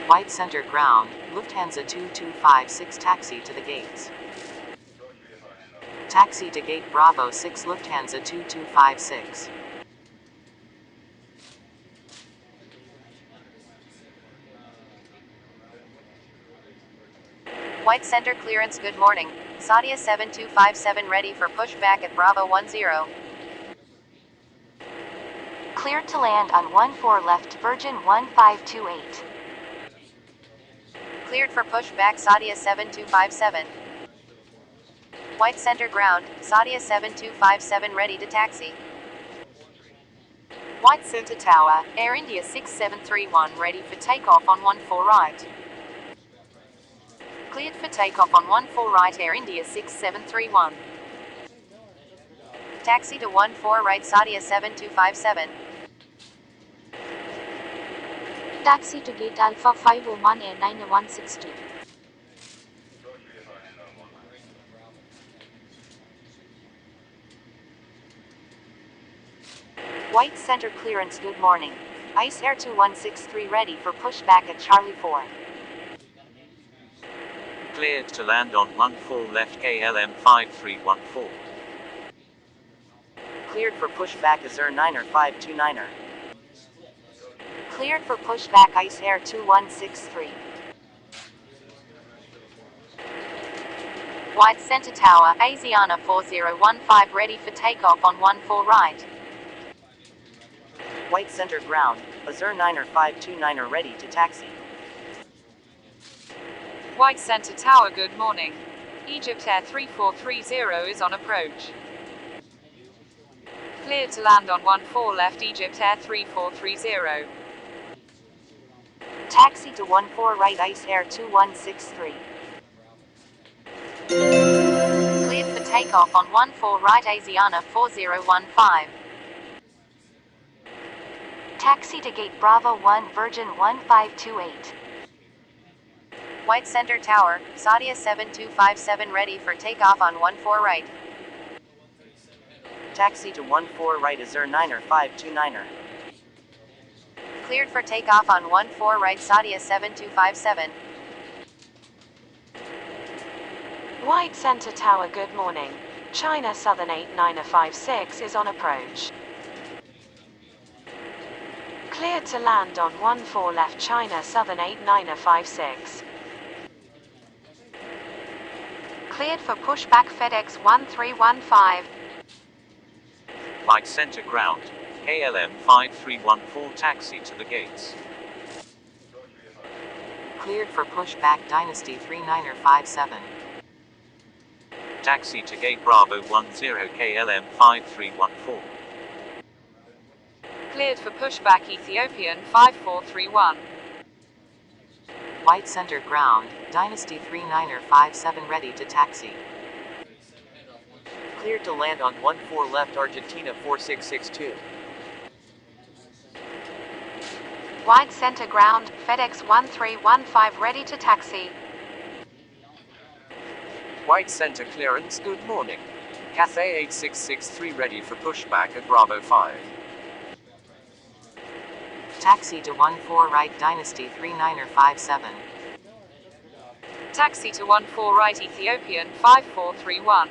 White center ground, Lufthansa 2256 taxi to the gates. Taxi to gate Bravo 6 Lufthansa 2256. White center clearance good morning, Saudia 7257 ready for pushback at Bravo 10. Cleared to land on 14 left Virgin 1528. Cleared for pushback Saudia 7257. White center ground, Saudia 7257 ready to taxi. White center tower, Air India 6731 ready for takeoff on 14 right. Cleared for takeoff on 14 right Air India 6731. Taxi to 14 right Saudia 7257. Taxi to gate Alpha 5 Oman Air 9162. White center clearance good morning. ICE Air 2163 ready for pushback at Charlie 4. Cleared to land on 14 left KLM 5314. Cleared for pushback Azur 9er 529er. Cleared for pushback ICE Air 2163. White center tower, Asiana 4015 ready for takeoff on 14 right. White center ground, Azur 9er 529er ready to taxi. White center tower good morning. Egypt Air 3430 is on approach. Cleared to land on 14 left Egypt Air 3430. Taxi to 14 right ICE Air 2163. Cleared for takeoff on 14 right Asiana 4015. Taxi to gate Bravo 1 Virgin 1528. White center tower, Saudia 7257 ready for takeoff on 14 right. Taxi to 14 right Azur 9er 529er. Cleared for takeoff on 14 right Saudia 7257. White center tower good morning. China Southern 8956 is on approach. Cleared to land on 14 left China Southern 8956. Cleared for pushback FedEx 1315. White center ground, KLM 5314 taxi to the gates. Cleared for pushback Dynasty 39er 57. Taxi to gate Bravo 10 KLM 5314. Cleared for pushback Ethiopian 5431. White center ground, Dynasty 39er 57 ready to taxi. Cleared to land on 14 left Argentina 4662. White center ground, FedEx 1315 ready to taxi. White center clearance good morning. Cathay 8663 ready for pushback at Bravo 5. Taxi to 14 right Dynasty 39er 57. Taxi to 14 right Ethiopian 5431.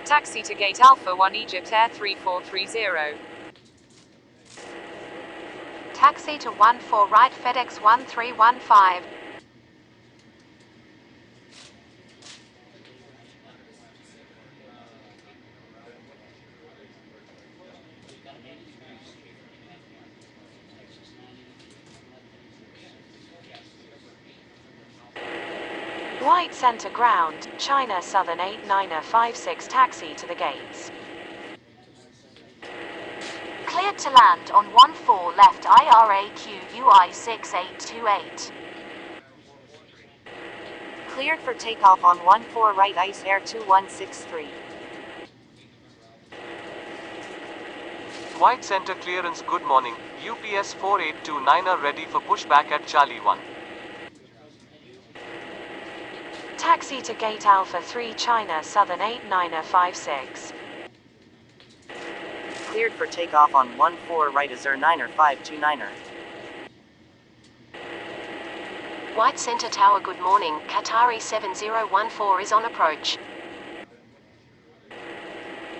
Taxi to Gate Alpha 1 Egypt Air 3430. Taxi to 14 right FedEx 1315. White Center Ground, China Southern 8956 taxi to the gates. Cleared to land on 14 left IRAQ UI 6828. Cleared for takeoff on 14 right ICE Air 2163. White Center clearance, good morning. UPS 4829 ready for pushback at Charlie 1. Taxi to Gate Alpha 3 China Southern 8956. Cleared for takeoff on 14 right Azure 9er 529er. White Center Tower, good morning. Qatari 7014 is on approach.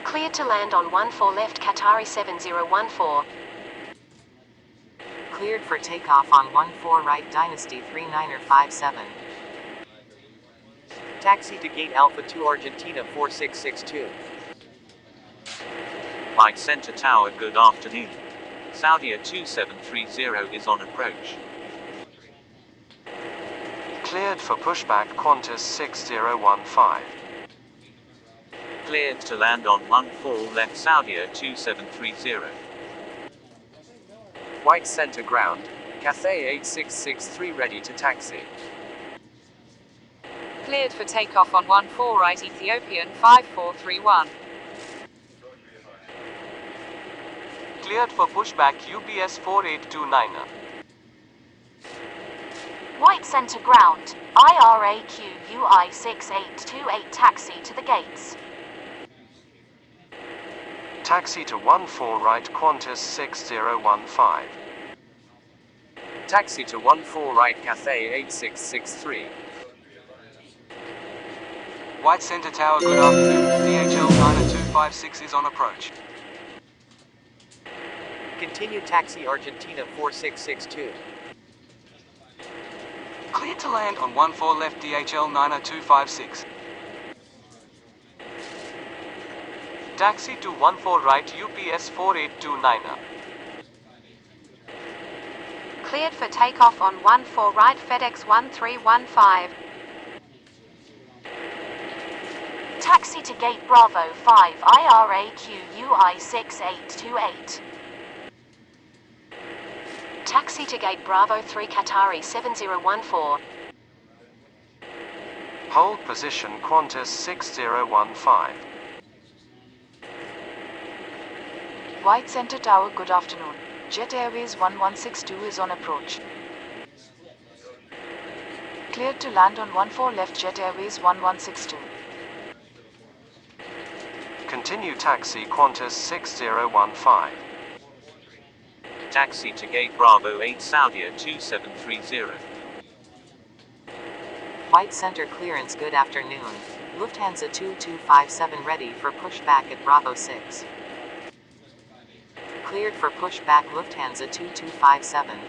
Cleared to land on 14 left Qatari 7014. Cleared for takeoff on 14 right Dynasty 39er 57. Taxi to Gate Alpha 2 Argentina 4662. White Center Tower, good afternoon. Saudia 2730 is on approach. Cleared for pushback Qantas 6015. Cleared to land on 14 left Saudia 2730. White Center Ground, Cathay 8663 ready to taxi. Cleared for takeoff on 14 right Ethiopian 5431. Cleared for pushback UPS 4829. White Center Ground, IRAQ UI 6828 taxi to the gates. Taxi to 14 right Qantas 6015. Taxi to 14 right Cathay 8663. White Center Tower, good afternoon. DHL 90256 is on approach. Continue taxi Argentina 4662. Cleared to land on 14 left DHL 90256. Taxi to 14 right UPS 4829. Cleared for takeoff on 14 right FedEx 1315. Taxi to Gate Bravo 5 IRAQ UI 6828. Taxi to Gate Bravo 3 Qatari 7014. Hold position Qantas 6015. White Center Tower, good afternoon. Jet Airways 1162 is on approach. Cleared to land on 14 left Jet Airways 1162. Continue taxi Qantas 6015. Taxi to Gate Bravo 8 Saudia 2730. White Center clearance, good afternoon. Lufthansa 2257 ready for pushback at Bravo 6. Cleared for pushback Lufthansa 2257.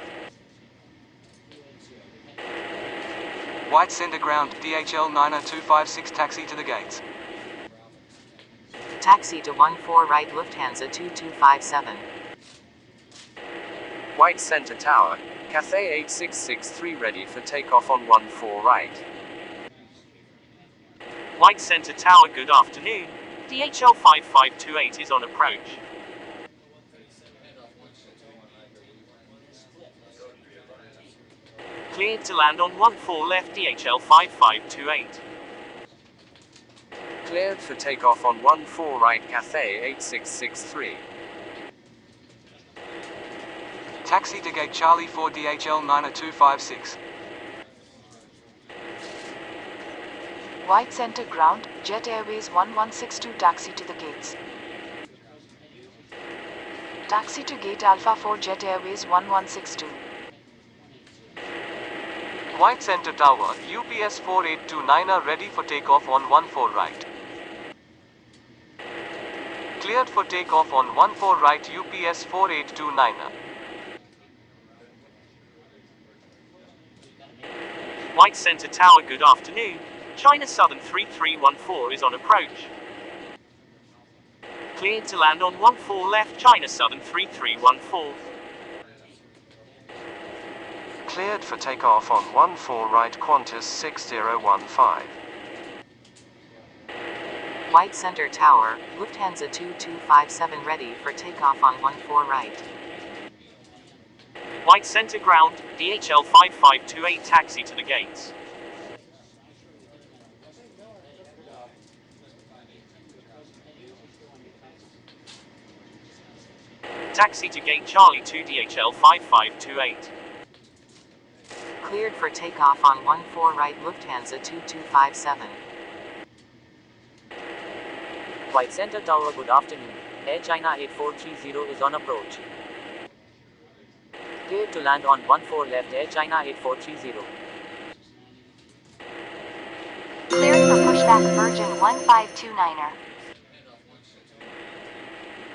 White Center Ground, DHL 90256 taxi to the gates. Taxi to 14 right Lufthansa 2257. White Center Tower, Cathay 8663 ready for takeoff on 14 right. White Center Tower, good afternoon. DHL 5528 is on approach. Cleared to land on 14 left DHL 5528. Cleared for takeoff on 14 right Cathay 8663. Taxi to Gate Charlie 4 DHL 90256. White Center Ground, Jet Airways 1162 taxi to the gates. Taxi to Gate Alpha 4 Jet Airways 1162. White Center Tower, UPS 4829 ready for takeoff on 14 right. Cleared for takeoff on 14 right UPS 4829. White Center Tower, good afternoon. China Southern 3314 is on approach. Cleared to land on 14 left China Southern 3314. Cleared for takeoff on 14 right Qantas 6015. White Center Tower, Lufthansa 2257 ready for takeoff on 14 right. White Center Ground, DHL 5528 taxi to the gates. Taxi to gate Charlie 2 DHL 5528. Cleared for takeoff on 14 right Lufthansa 2257. White Center Tower, good afternoon. Air China 8430 is on approach. Cleared to land on 14 left Air China 8430. Cleared for pushback Virgin 1529er.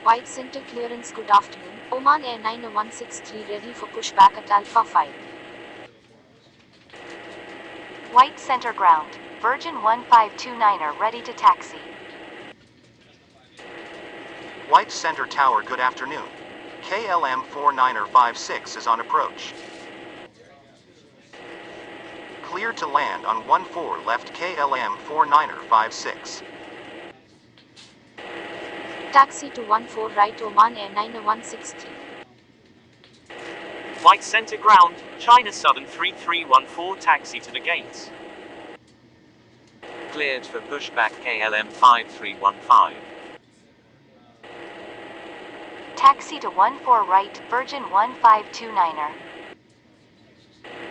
White Center clearance, good afternoon. Oman Air 9163 ready for pushback at Alpha 5. White Center Ground, Virgin 1529er ready to taxi. White Center Tower, good afternoon. KLM 4956 is on approach. Cleared to land on 14 left KLM 4956. Taxi to 14 right Oman Air 9163. White Center Ground, China Southern 3314 taxi to the gates. Cleared for pushback KLM 5315. Taxi to 14 right Virgin 1529er.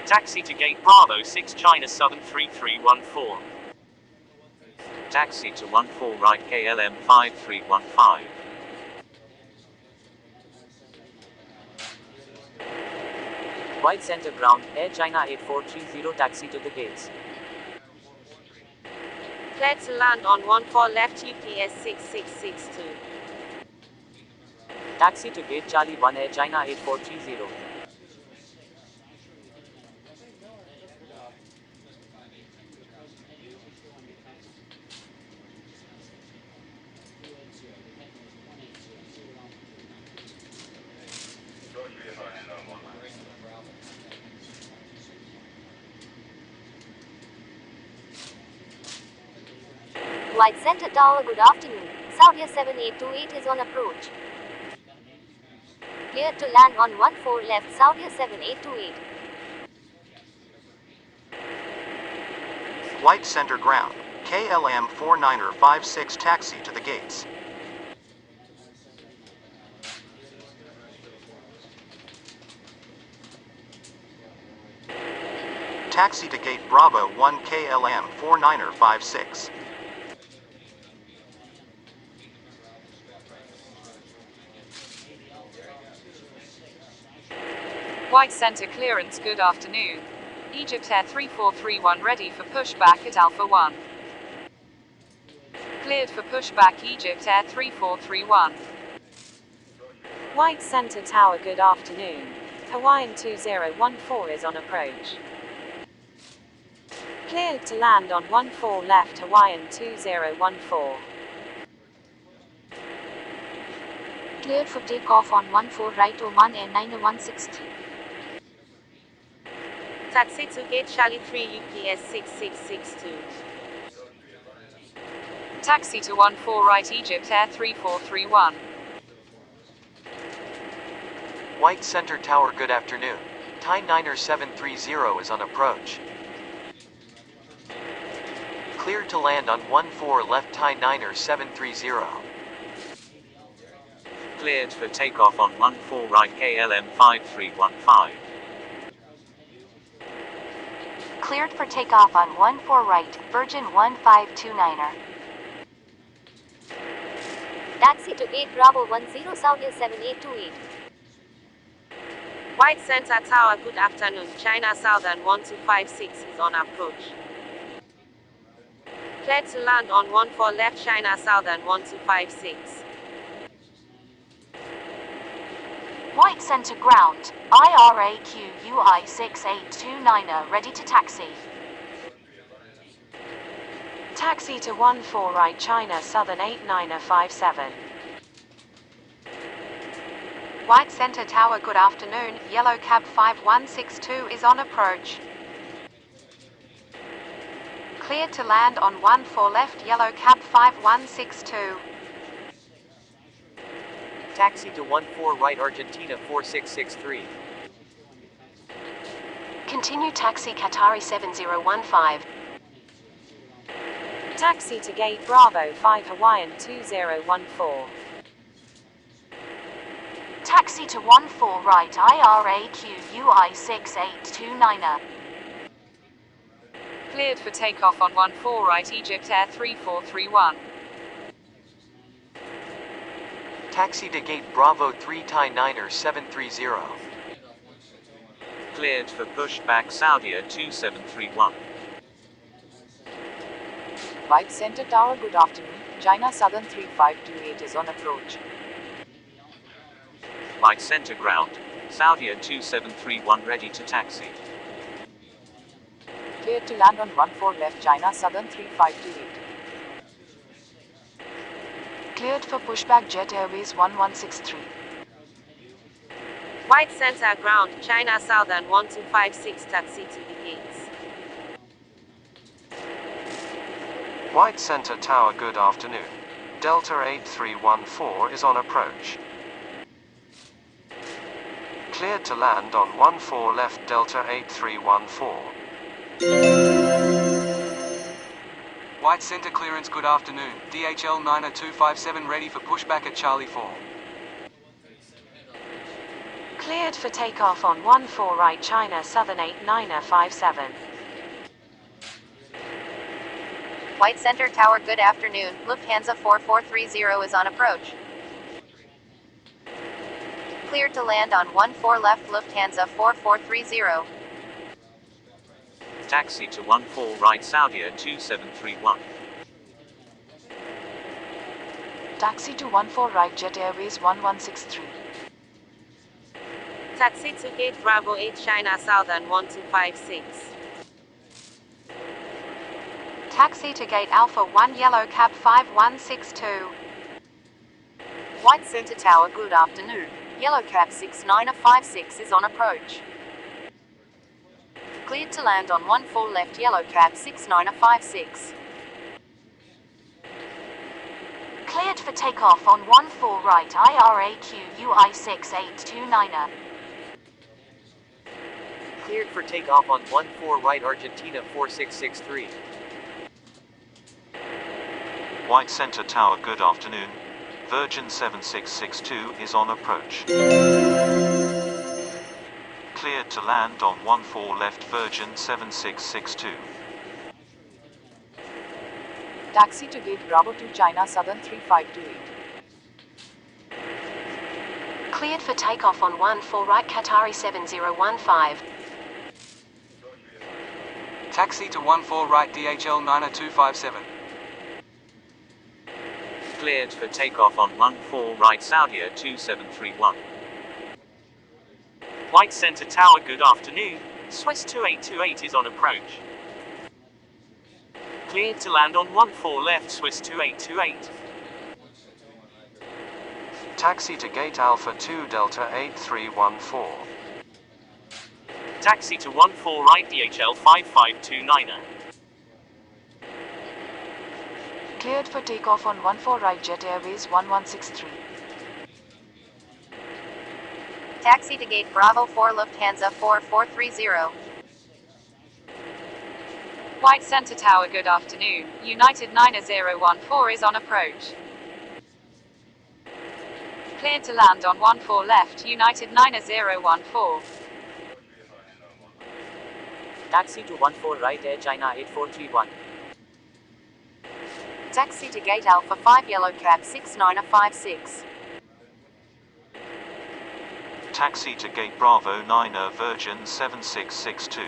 Taxi to gate Bravo 6 China Southern 3314. Taxi to 14 right KLM 5315. White Center Ground, Air China 8430 taxi to the gates. Cleared to land on 14 left UPS 6662. Taxi to gate Charlie 1 Air China 8430. White Center Tower, good afternoon. Saudia 7828 is on approach. Cleared to land on 14 left Saudia 7828. White Center Ground, KLM 4956 taxi to the gates. Taxi to gate Bravo 1 KLM 4956. White Center clearance, good afternoon. Egypt Air 3431 ready for pushback at Alpha 1. Cleared for pushback Egypt Air 3431. White Center Tower, good afternoon. Hawaiian 2014 is on approach. Cleared to land on 14 left Hawaiian 2014. Cleared for takeoff on 14 right Oman Air 9163. Taxi to gate Charlie 3 UPS 6662. Taxi to 14 right Egypt Air 3431. White Center Tower, good afternoon. Thai Niner 730 is on approach. Cleared to land on 14 left Thai Niner 730. Cleared for takeoff on 14 right KLM 5315. Cleared for takeoff on 14 right Virgin 1529er. Taxi to gate Bravo 10 Saudia 7828. White Center Tower, good afternoon. China Southern 1256 is on approach. Cleared to land on 14 left China Southern 1256. White Center ground, IRAQ UI 6829er ready to taxi. Taxi to 14 right China Southern 89er57. White Center Tower, good afternoon. Yellow Cab 5162 is on approach. Cleared to land on 14 left Yellow Cab 5162. Taxi to 14 right Argentina 4663. Continue taxi Qatari 7015. Taxi to gate Bravo 5 Hawaiian 2014. Taxi to 14 right IRAQ UI 6829er. Cleared for takeoff on 14 right Egypt Air 3431. Taxi to gate Bravo 3 Thai 9er 730. Cleared for pushback Saudia 2731. White Center Tower, good afternoon. China Southern 3528 is on approach. White Center ground, Saudia 2731 ready to taxi. Cleared to land on 14 left China Southern 3528. Cleared for pushback Jet Airways 1163. White Center ground, China Southern 1256 taxi to the gates. White Center Tower, good afternoon. Delta 8314 is on approach. Cleared to land on 14 left Delta 8314. White Center clearance, good afternoon. DHL 90257 ready for pushback at Charlie 4. Cleared for takeoff on 14 right China Southern 89er57. White Center Tower, good afternoon. Lufthansa 4430 is on approach. Cleared to land on 14 left Lufthansa 4430. Taxi to 14 right Saudia 2731. Taxi to 14 right Jet Airways 1163. Taxi to gate Bravo 8 China Southern 1256. Taxi to gate Alpha 1 Yellow Cab 5162. White Center Tower, good afternoon. Yellow Cab 6956 is on approach. Cleared to land on 14 left Yellow Cab 6956. Cleared for takeoff on 14 right IRAQ UI 6829er. Cleared for takeoff on 14 right Argentina 4663. White Center Tower, good afternoon. Virgin 7662 is on approach. Cleared to land on 14 left Virgin 7662. Taxi to gate Bravo 2 China Southern 3528. Cleared for takeoff on 14 right Qatari 7015. Taxi to 14 right DHL 90257. Cleared for takeoff on 14 right Saudia 2731. White Center Tower, good afternoon. Swiss 2828 is on approach. Cleared to land on 14 left Swiss 2828. Taxi to gate Alpha 2 Delta 8314. Taxi to 14 right DHL 5529er. Cleared for takeoff on 14 right Jet Airways 1163. Taxi to gate Bravo 4 Lufthansa 4430. White Center Tower, good afternoon. United 9014 is on approach. Cleared to land on 14 left United 9014. Taxi to 14 right Air China 8431. Taxi to gate Alpha 5 Yellow Cab 6956. Taxi to Gate Bravo 9er Virgin 7662.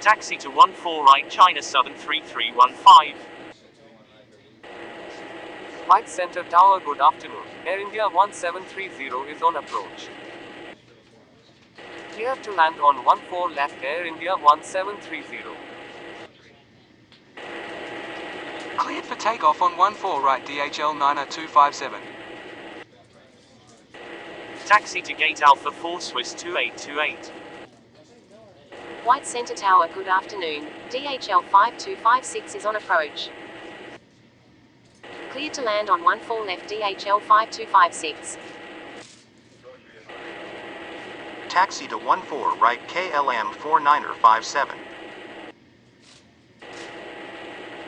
Taxi to 14 right China Southern 3315. White Center Tower, good afternoon. Air India 1730 is on approach. Clear to land on 14 left Air India 1730. Cleared for takeoff on 14 right DHL 90257. Taxi to Gate Alpha 4 Swiss 2828. White Center Tower, good afternoon. DHL 5256 is on approach. Cleared to land on 14 left DHL 5256. Taxi to 14 right KLM 49er57.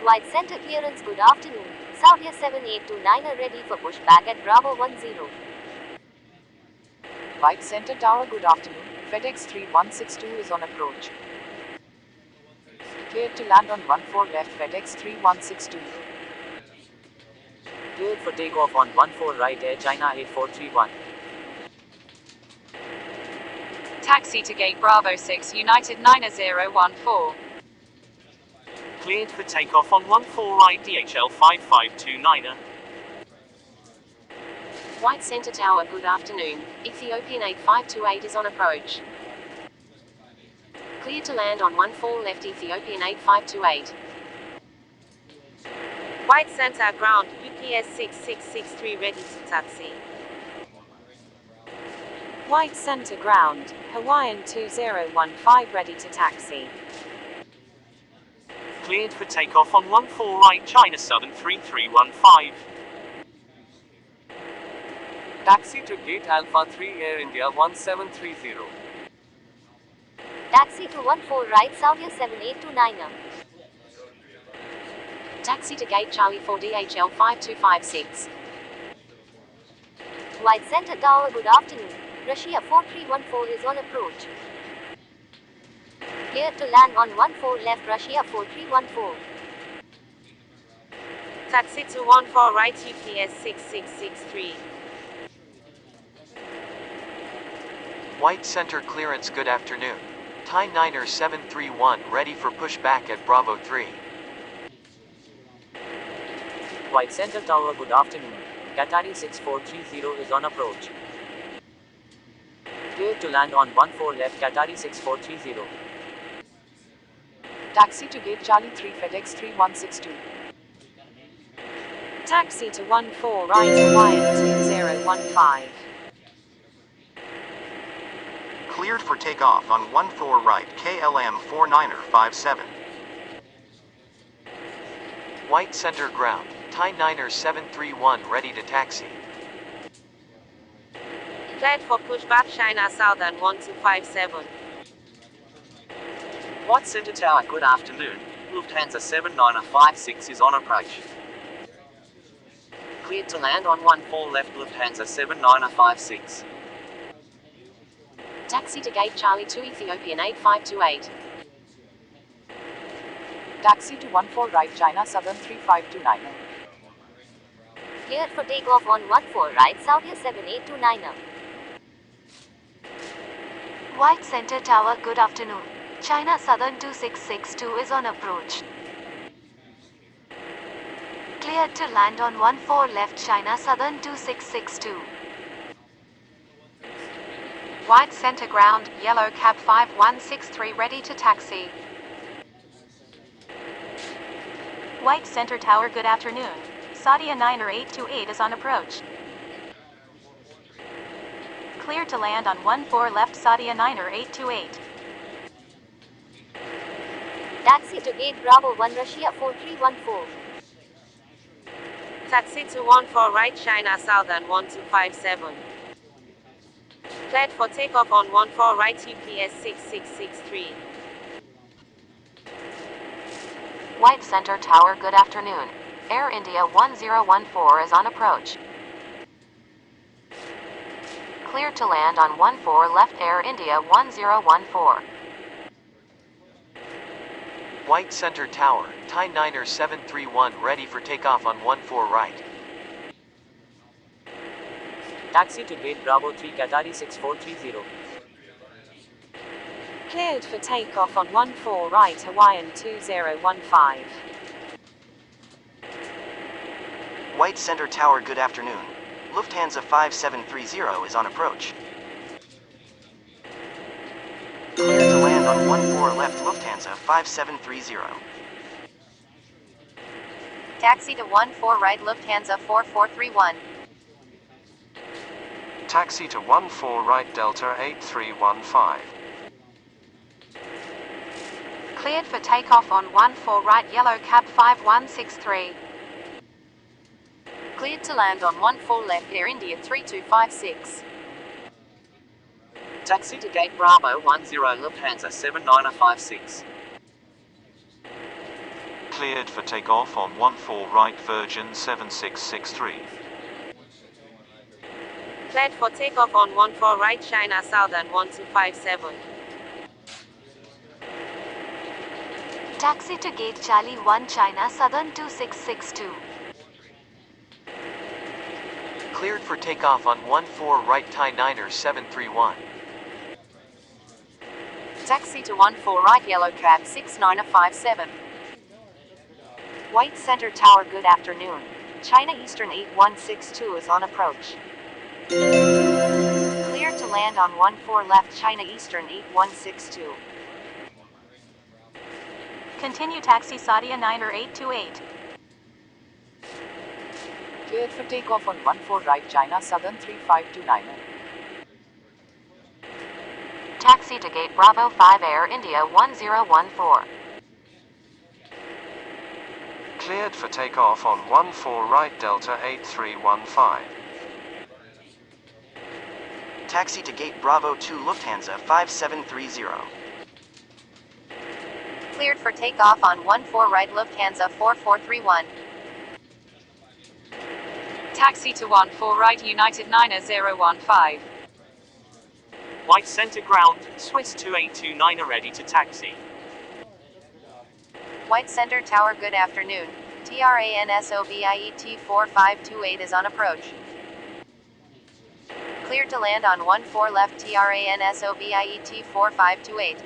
White Center clearance, good afternoon. Saudia 7829 are ready for pushback at Bravo 10. White Center Tower, good afternoon. FedEx 3162 is on approach. Cleared to land on 14 left FedEx 3162. Cleared for takeoff on 14 right Air China 8431. Taxi to Gate Bravo 6 United 9014. Cleared for takeoff on 14 right DHL 5529er. White Center Tower, good afternoon. Ethiopian 8528 is on approach. Cleared to land on 14 left Ethiopian 8528. White Center ground, UPS 6663 ready to taxi. White Center ground, Hawaiian 2015 ready to taxi. Cleared for takeoff on 14 right China Southern 3315. Taxi to Gate Alpha 3 Air India 1730. Taxi to 14 right Saudia 7829 are. Taxi to Gate Charlie 4 DHL 5256. White Center Tower, good afternoon. Russia 4314 is on approach. Cleared to land on 14 left Russia 4314. Taxi to 14 right UPS 6663. White Center clearance, good afternoon. Thai Niner 731 ready for pushback at Bravo 3. White Center Tower, good afternoon. Qatari 6430 is on approach. Cleared to land on 14 left Qatari 6430. Taxi to Gate Charlie 3 FedEx 3162. Taxi to 14 right Hawaiian 2015. Cleared for takeoff on 14 right KLM 49er57. White Center ground, Thai Niner 731 ready to taxi. Cleared for pushback China Southern 1257. White Center Tower, good afternoon. Lufthansa 7956 is on approach. Cleared to land on 14 left Lufthansa 7956. Taxi to Gate Charlie 2 Ethiopian 8528. Taxi to 14 right China Southern 3529. Cleared for takeoff on 14 right Saudia 7829 are. White Center Tower, good afternoon. China Southern 2662 is on approach. Cleared to land on 14 left China Southern 2662. White Center ground, Yellow Cab 5163 ready to taxi. White Center Tower, good afternoon. Saudia 9828 is on approach. Cleared to land on 14 left Saudia 9828. Taxi to Gate Bravo 1 Russia 4314. Taxi to 14 right China Southern 1257. Cleared for takeoff on 14 right UPS 6663. White Center Tower, good afternoon. Air India 1014 is on approach. Cleared to land on 14 left Air India 1014. White Center Tower, Thai Niner 731 ready for takeoff on 14 right. Taxi to gate Bravo 3 Qatari 6430. Cleared for takeoff on 14 right Hawaiian 2015. White Center Tower, good afternoon. Lufthansa 5730 is on approach. Clear to land on 14 left Lufthansa 5730. Taxi to 14 right Lufthansa 4431. Taxi to 14 right Delta 8315. Cleared for takeoff on 14 right Yellow Cab 5163. Cleared to land on 14 left Air India 3256. Taxi to gate Bravo 10 Lufthansa 7956. Cleared for takeoff on 14 right Virgin 7663. Cleared for takeoff on 14 right China Southern 1257. Taxi to gate Charlie 1 China Southern 2662. Cleared for takeoff on 14 right Thai Niner 731. Taxi to 14 right Yellow Cab 6957. White Center Tower, good afternoon. China Eastern 8162 is on approach. Cleared to land on 14 left China Eastern 8162. Continue taxi Saudia Niner 828. Cleared for takeoff on 14 right China Southern 3529. Taxi to gate Bravo 5 Air India 1014. Cleared for takeoff on 14 right Delta 8315. Taxi to gate Bravo 2 Lufthansa 5730. Cleared for takeoff on 14 right Lufthansa 4431. Taxi to 14 right United 9015. White Center ground, Swiss 2829 ready to taxi. White Center Tower, good afternoon. TRANSOVIET 4528 is on approach. Cleared to land on 14 left TRANSOVIET 4528.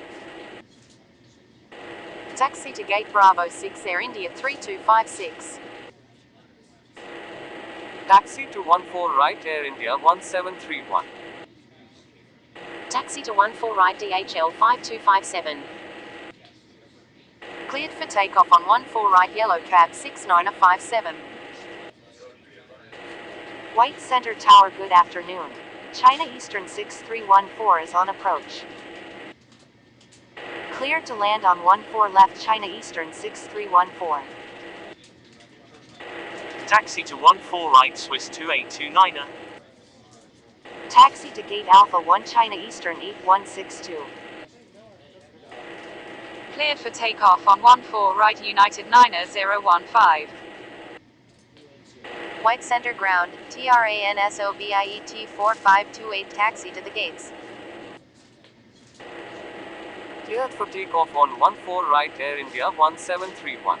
Taxi to gate Bravo 6 Air India 3256. Taxi to 14 right Air India 1731. Taxi to 14 right DHL 5257. Cleared for takeoff on 14 right Yellow Cab 6957. White Center Tower, good afternoon. China Eastern 6314 is on approach. Cleared to land on 14 left China Eastern 6314. Taxi to 14 right Swiss 2829. Taxi to gate Alpha 1 China Eastern 8162. Cleared for takeoff on 14 right United 9015. White Center ground, TRANSOVIET 4528 taxi to the gates. Cleared for takeoff on 14 right Air India 1731.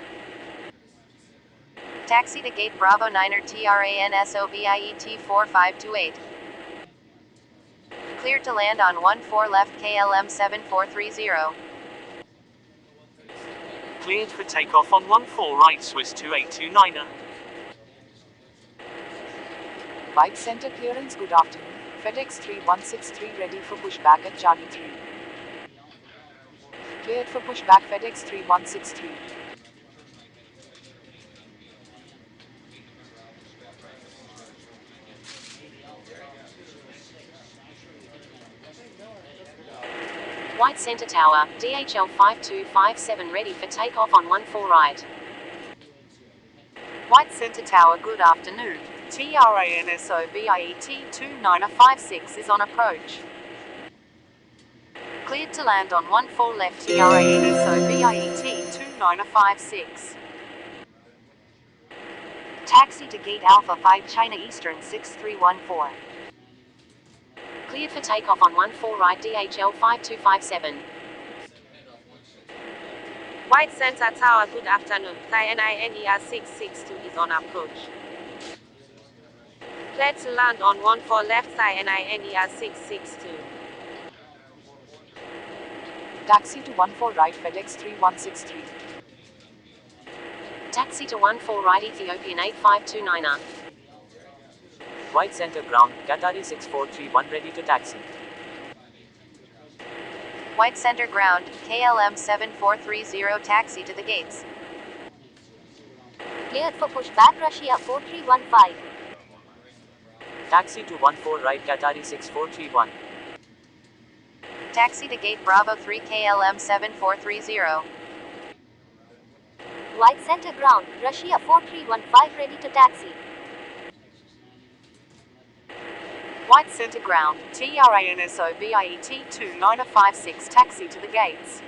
Taxi to gate Bravo 9er TRANSOVIET 4528. Cleared to land on 14 left KLM 7430. Cleared for takeoff on 14 right Swiss 2829. White Center clearance, good afternoon. FedEx 3163 ready for pushback at Charlie 3. Cleared for pushback FedEx 3163. White Center Tower, DHL 5257 ready for takeoff on 14 right. White Center Tower, good afternoon. TRANSOVIET 2956 is on approach. Cleared to land on 14 left TRANSOVIET 2956. Taxi to gate Alpha 5 China Eastern 6314. Cleared for takeoff on 14 right DHL 5257. White Center Tower, good afternoon. Thai NINER 662 is on approach. Clear to land on 14 left side NINER 662. Taxi to 14 right FedEx 3163. Taxi to 14 right Ethiopian 8529er. White center ground, Qatari 6431 ready to taxi. White center ground, KLM 7430 taxi to the gates. Cleared for pushback Russia 4315. Taxi to 14 right Qatari 6431. Taxi to gate Bravo 3 KLM 7430. White center ground, Russia 4315 ready to taxi. White center ground, TRANSO VIET 2956 taxi to the gates.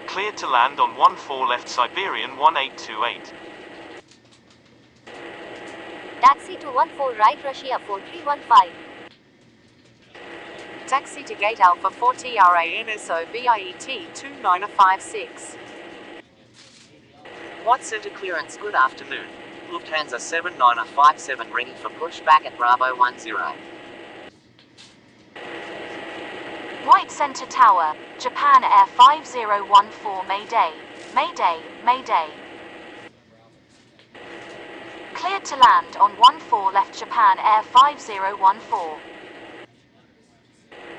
Cleared to land on 14 left Siberian 1828. Taxi to 14 right Russia 4315. Taxi to gate Alpha 4 TRANSO VIET 2956. White center clearance, good afternoon. Lufthansa 7957 ready for pushback at Bravo 10. White Center Tower, Japan Air 5014 Mayday, Mayday, Mayday. Cleared to land on 14 left Japan Air 5014.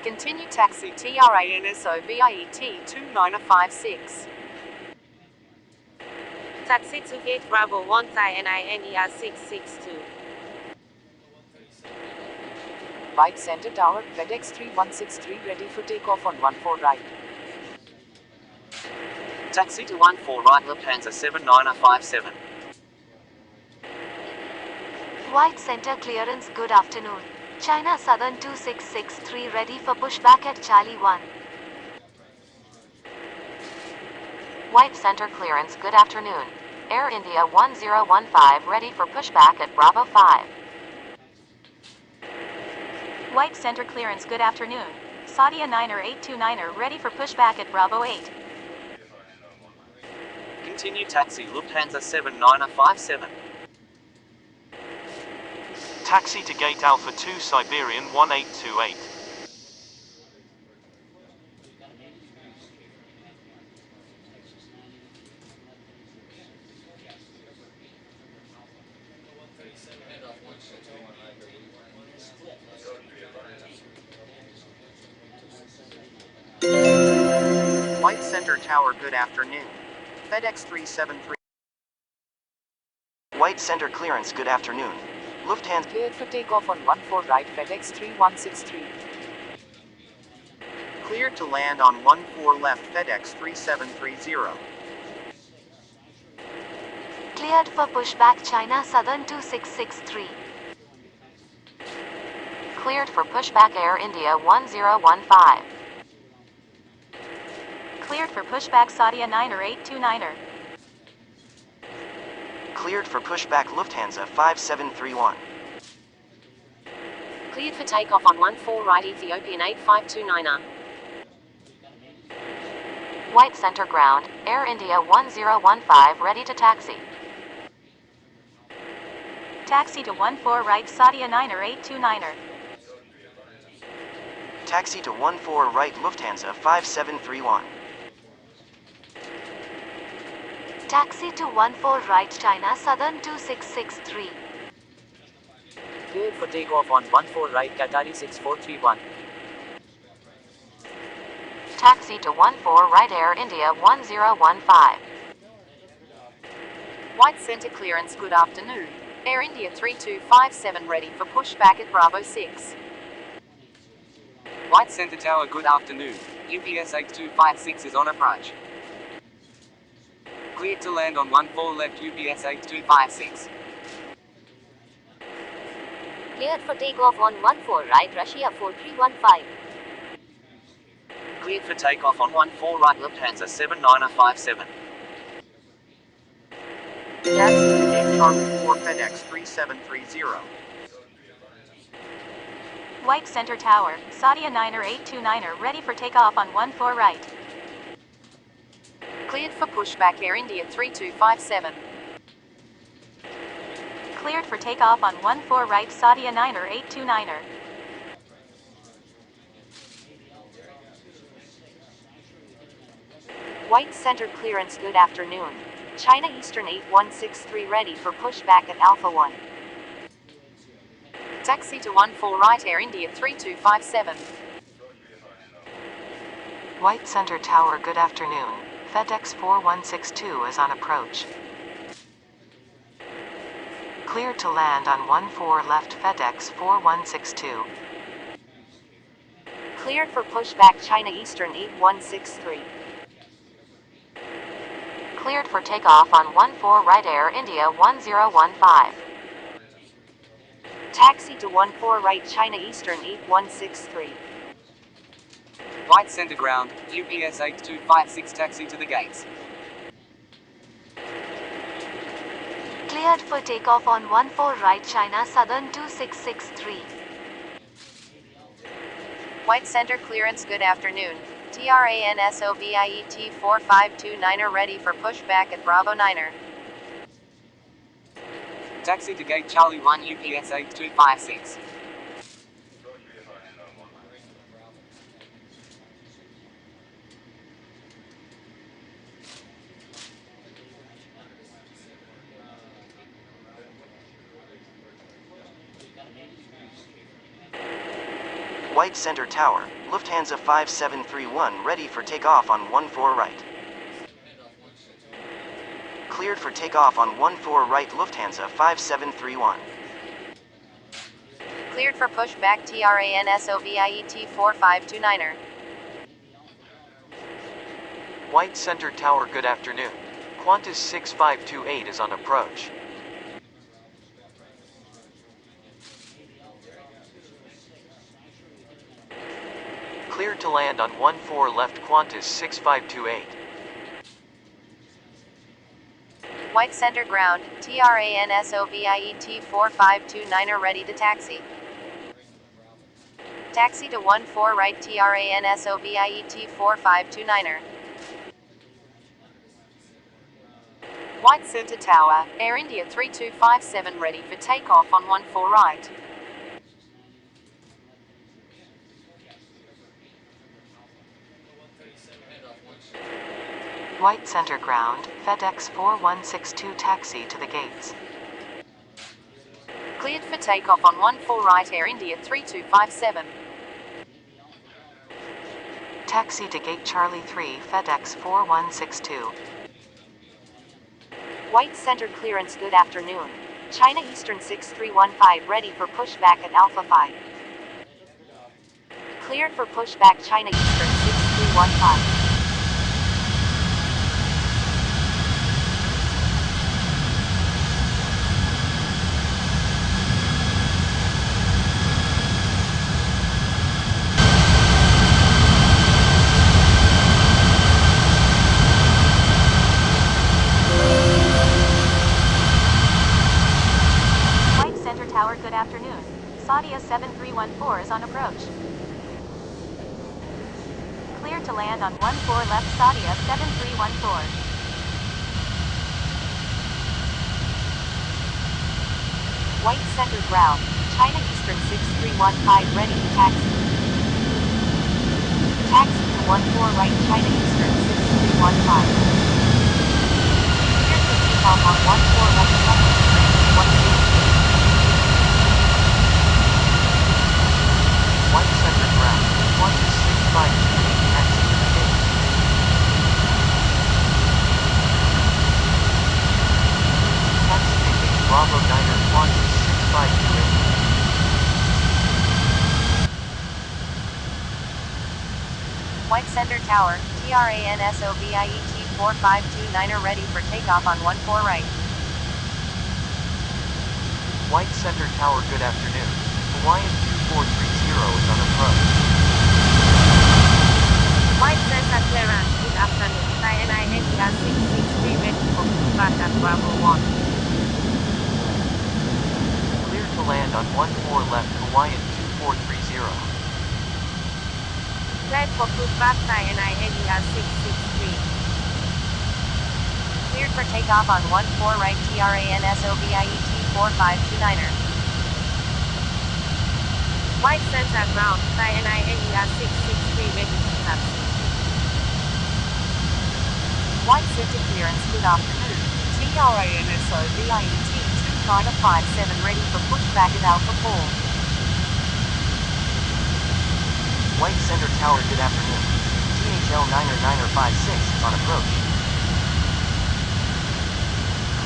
Continue taxi TRANSO VIET 2956. Taxi to gate Bravo 1 side NINER 662. White center tower, FedEx 3163 ready for takeoff on 14 right. Taxi to 14 right Lufthansa 7957. White Center clearance, good afternoon. China Southern 2663 ready for pushback at Charlie 1. White Center clearance, good afternoon. Air India 1015 ready for pushback at Bravo 5. White center clearance, good afternoon. Saudia 9er 829er ready for pushback at Bravo 8. Continue taxi Lufthansa 7957. Taxi to gate Alpha 2 Siberian 1828. White Center Tower, good afternoon. FedEx 373. White center clearance, good afternoon. Lufthansa Cleared for takeoff on 14 right FedEx 3163. Cleared to land on 14 left FedEx 3730. Cleared for pushback China Southern 2663. Cleared for pushback Air India 1015. Cleared for pushback Saudia 9er 829er. cleared for pushback Lufthansa 5731. Cleared for takeoff on 14 right Ethiopian 8529er. White Center ground, Air India 1015 ready to taxi. Taxi to 14 right Saudia 9er 829er. Taxi to 14 right Lufthansa 5731. Taxi to 14 right China Southern 2663. Cleared for takeoff on 14 right Qatari 6431. Taxi to 14 right Air India 1015. White Center clearance, good afternoon. Air India 3257 ready for pushback at Bravo 6. White Center Tower, good afternoon. UPS 8256 is on approach. Cleared to land on 14 left UPS 8256. Cleared for takeoff on 14 right Russia 4315. Cleared for takeoff on 14 right Lufthansa 7957. Taxi to gate Charlie 4 FedEx 3730. White Center Tower, Saudia 9er 829er ready for takeoff on 14 right. Cleared for pushback Air India 3257. Cleared for takeoff on 14 right Saudia 9er 829er. White center clearance good afternoon. China Eastern 8163 ready for pushback at Alpha 1. Taxi to 14 right Air India 3257. White Center Tower good afternoon. FedEx 4162 is on approach. Cleared to land on 14 left FedEx 4162. Cleared for pushback China Eastern 8163. Cleared for takeoff on 14 right Air India 1015. Taxi to 14 right China Eastern 8163. White center ground, UPS 8256 taxi to the gates. Cleared for takeoff on 14 right China Southern 2663. White center clearance good afternoon. TRANSOVIET 4529er ready for pushback at Bravo 9er. Taxi to gate Charlie 1 UPS 8256. White Center Tower, Lufthansa 5731 ready for takeoff on 14 right. Cleared for takeoff on 14 right Lufthansa 5731. Cleared for pushback TRANSOVIET 4529er. White Center Tower good afternoon. Qantas 6528 is on approach. Cleared to land on 14 left Qantas 6528. White center ground, TRANSOVIET 4529er ready to taxi. Taxi to 14 right TRANSOVIET 4529er. White center tower, Air India 3257 ready for takeoff on 14 right. White Center ground, FedEx 4162 taxi to the gates. Cleared for takeoff on 14 right Air India 3257. Taxi to gate Charlie 3 FedEx 4162. White center clearance good afternoon. China Eastern 6315 ready for pushback at Alpha 5. Cleared for pushback China Eastern 6315. Tower good afternoon. Saudia 7314 is on approach. Cleared to land on 14 left Saudia 7314. White center ground, China Eastern 6315 ready to taxi. Taxi to 14 right China Eastern 6315. Cleared to takeoff on 14 left China Eastern 6163. White center ground, Qantas 6528 taxi to the gate. Taxi to gate Bravo 9er Qantas 6528. White center tower, TRANSOVIET 4529er ready for takeoff on 14 right. White center tower good afternoon. Hawaiian 2430 is on approach. White center clearance good afternoon. China India 663 ready for pushback at Bravo 1. Cleared to land on 14 left Hawaiian 2430. Cleared for pushback China India 663. Cleared for takeoff on 14 right TRANSOVIET 14529er. White Center ground, Thai NINER 663 ready to taxi. White center clearance, good afternoon. TRANSO VIET 2957 ready for pushback at Alpha 4. White Center Tower, good afternoon. THL 9er 56 is on approach.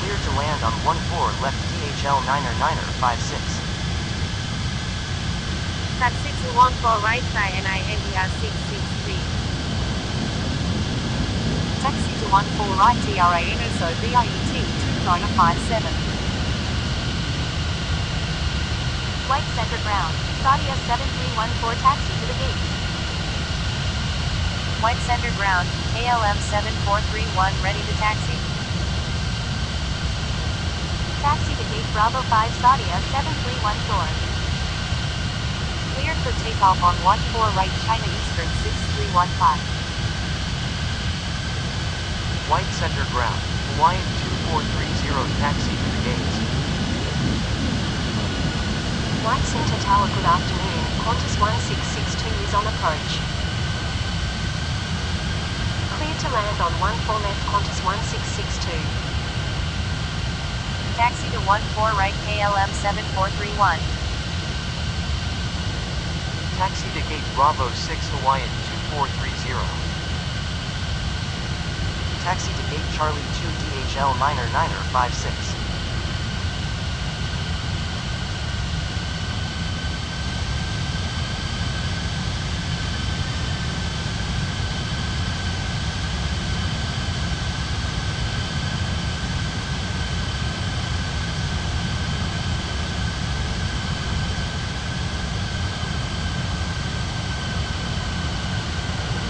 Clear to land on 14 left THL 9er 56. Taxi to 14 right, Thai NINER 663. Taxi to 14 right TRANSO VIET 2957. White Center ground, Saudia 7314 taxi to the gates. White Center ground, ALM 7431 ready to taxi. Taxi to gate Bravo 5 Saudia 7314. Cleared for takeoff on 14 right China Eastern 6315. White Center ground, Hawaiian 2430 taxi to the gates. White Center Tower, good afternoon. Qantas 1662 is on approach. Clear to land on 14 left Qantas 1662. Taxi to 14 right KLM 7431. Taxi to gate Bravo 6 Hawaiian 2430. Taxi to gate Charlie 2 DHL 9er 56.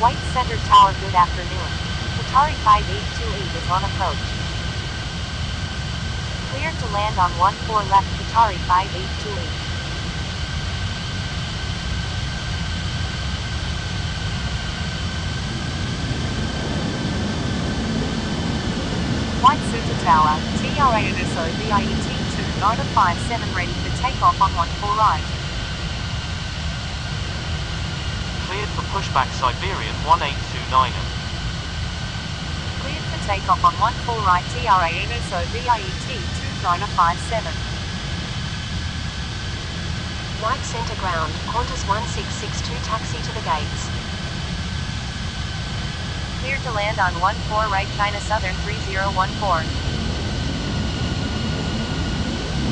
White Center Tower, good afternoon. Qatari 5828 is on approach. Cleared to land on 14 left Qatari 5828. White Center Tower, TRANSO VIET 2957 ready for takeoff on 14 right. Cleared for pushback Siberian 1829er. Cleared for takeoff on 14 right TRANSO VIET 2957. White Center ground, Qantas 1662 taxi to the gates. Cleared to land on 14 right China Southern 3014.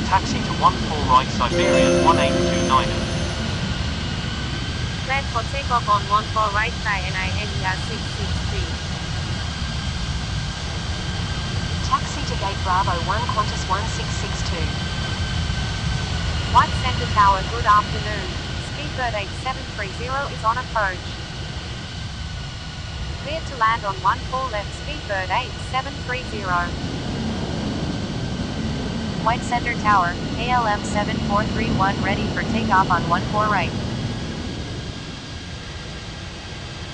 Taxi to 14 right Siberian 1829er. Plan for takeoff on 14 right, Thai NINER 663. Taxi to gate Bravo 1 Qantas 1662. White Center Tower, good afternoon. Speedbird 8730 is on approach. Cleared to land on 14 left Speedbird 8730. White Center Tower, ALM 7431 ready for takeoff on 14 right.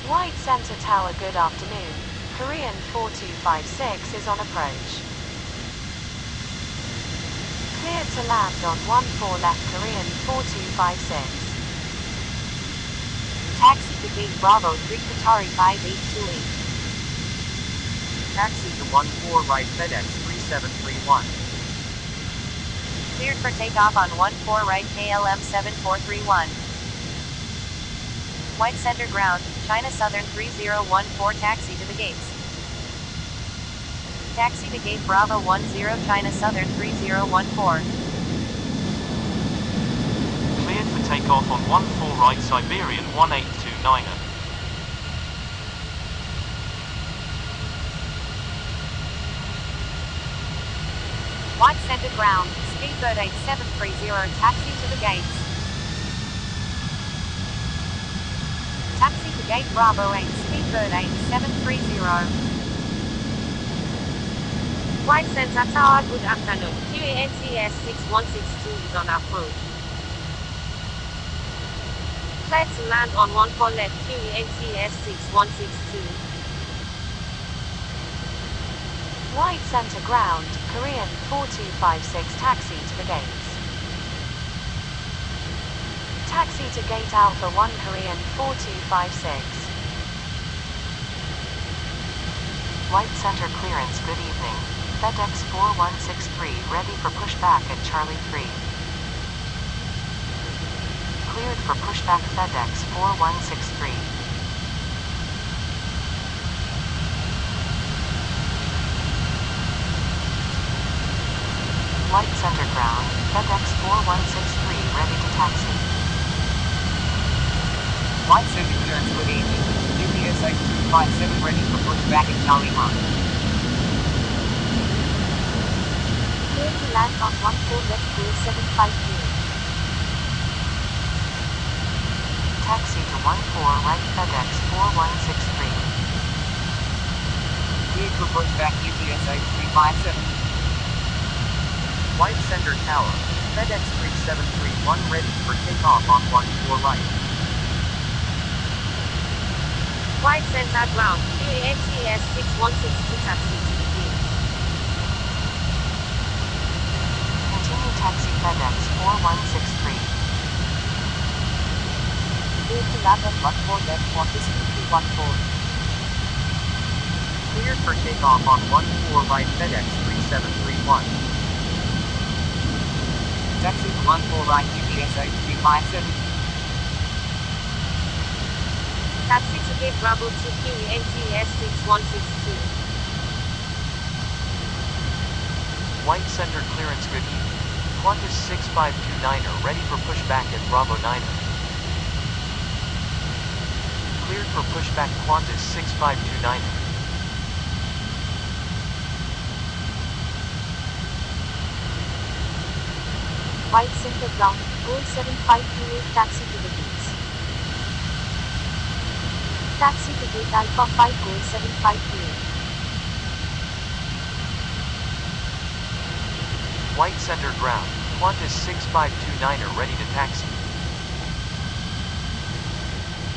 White Center Tower, good afternoon. Korean 4256 is on approach. Clear to land on 14 left Korean 4256. Taxi to gate Bravo 3 Qatari 5828. Taxi to 14 right FedEx 3731. Cleared for takeoff on 14 right KLM 7431. White Center ground, China Southern 3014 taxi to the gates. Taxi to gate Bravo 10 China Southern 3014. Cleared for takeoff on 14 right Siberian 1829er. White Center ground, Speedbird 8730 taxi to the gates. Taxi to gate Bravo 8 Speedbird 8730. White Center Tower, good afternoon. QANCS 6162 is on approach. Clear to land on 14 left QANCS 6162. White center ground, Korean 4256 taxi to the gates. Taxi to gate Alpha 1 Korean 4256. White center clearance, good evening. FedEx 4163 ready for pushback at Charlie 3. Cleared for pushback FedEx 4163. White center ground, FedEx 4163 ready to taxi. White center clearance, good evening. UPS 8257 ready for pushback at Charlie 1. Clear to land on 14 left gate 750. Taxi to 14 right FedEx 4163. Cleared for pushback UPS 8357. White center tower, FedEx 3731 ready for takeoff on 14 right. White center ground, QATS 6162 taxi to the gate. Continue taxi FedEx 4163. Clear to land on 14 left Qantas 2314. Cleared for takeoff on 14 right FedEx 3731. Taxi to 14 right UPS 8357. Taxi to gate Bravo 2 QATS 6162. White center clearance, good evening. Qantas 6529er ready for pushback at Bravo 9er. Cleared for pushback Qantas 6529er. White center ground, Gold 7528 taxi to the gates. Taxi to gate Alpha 5 Gold 7528. White center ground, Qantas 6529er ready to taxi.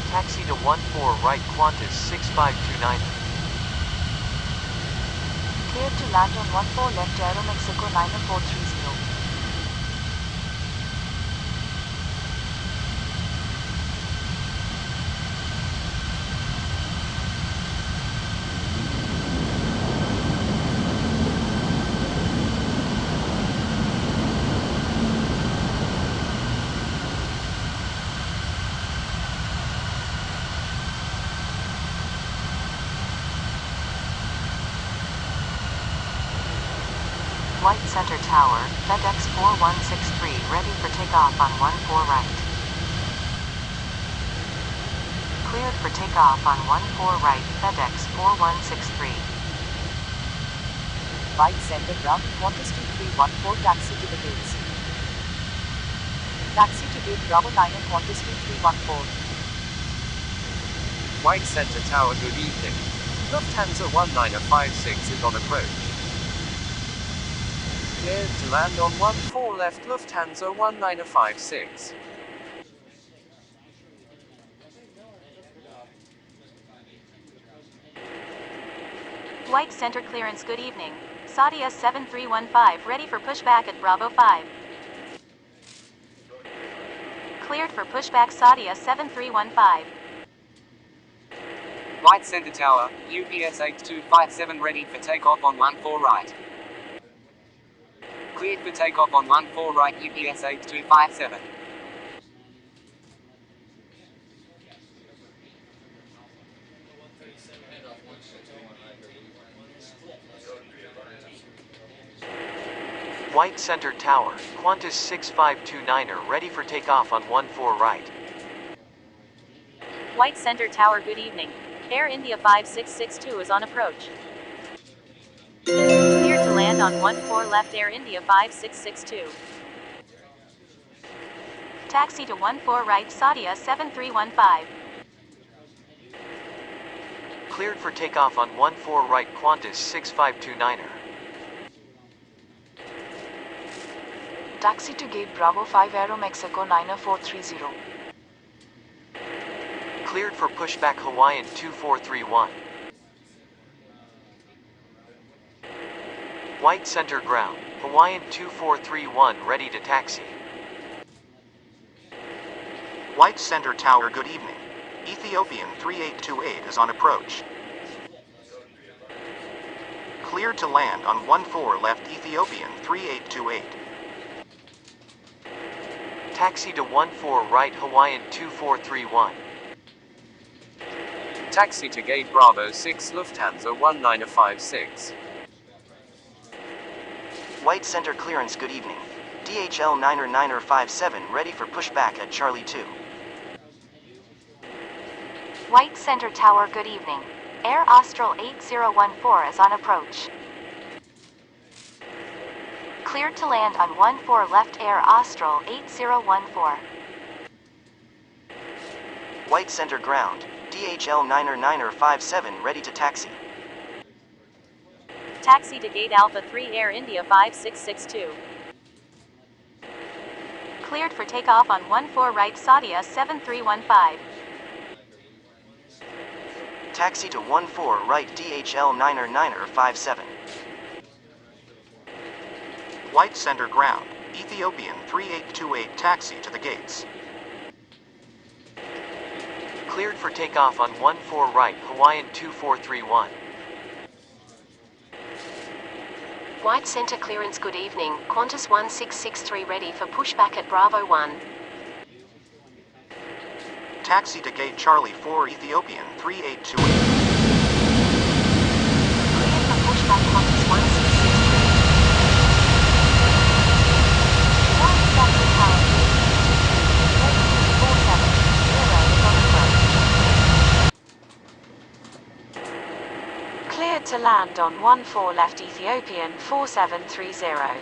Taxi to 14 right Qantas 6529er. Cleared to land on 14 left Aeromexico 90430. White center tower, FedEx 4163 ready for takeoff on 14 right. Cleared for takeoff on 14 right FedEx 4163. White center ground, Qantas 2314 taxi to the gates. Taxi to gate Bravo 9 and Qantas 2314. White center tower, good evening. Lufthansa 1956 is on approach. Cleared to land on 14 left Lufthansa 1956. White center clearance, good evening. Saudia 7315 ready for pushback at Bravo 5. Cleared for pushback Saudia 7315. White center tower, UPS 8257 ready for takeoff on 14 right. Cleared for takeoff on 14 right UPS 8257. White center tower, Qantas 6529er ready for takeoff on 14 right. White center tower, good evening. Air India 5662 is on approach. Cleared to land on 14 left Air India 5662. Taxi to 14 right Saudia 7315. Cleared for takeoff on 14 right Qantas 6529er. Taxi to gate Bravo 5 Aeromexico 90430. Cleared for pushback Hawaiian 2431. White center ground, Hawaiian 2431 ready to taxi. White Center Tower, good evening. Ethiopian 3828 is on approach. Cleared to land on 14 left Ethiopian 3828. Taxi to 14 right Hawaiian 2431. Taxi to gate Bravo 6 Lufthansa 1956. White Center clearance, good evening. DHL 9er57 ready for pushback at Charlie 2. White Center Tower, good evening. Air Austral 8014 is on approach. Cleared to land on 14 left Air Austral 8014. White Center ground, DHL 9er57 ready to taxi. Taxi to gate Alpha 3 Air India 5662. Cleared for takeoff on 14 right Saudia 7315. Taxi to 14 right DHL 9er57. White Center ground, Ethiopian 3828 taxi to the gates. Cleared for takeoff on 14 right Hawaiian 2431. White center clearance, good evening. Qantas 1663 ready for pushback at Bravo 1. Taxi to gate Charlie 4 Ethiopian 3828. Cleared for pushback Qantas 1663. White center tower, Ethiopian 470 is on approach. Cleared to land on 14 left Ethiopian 4730.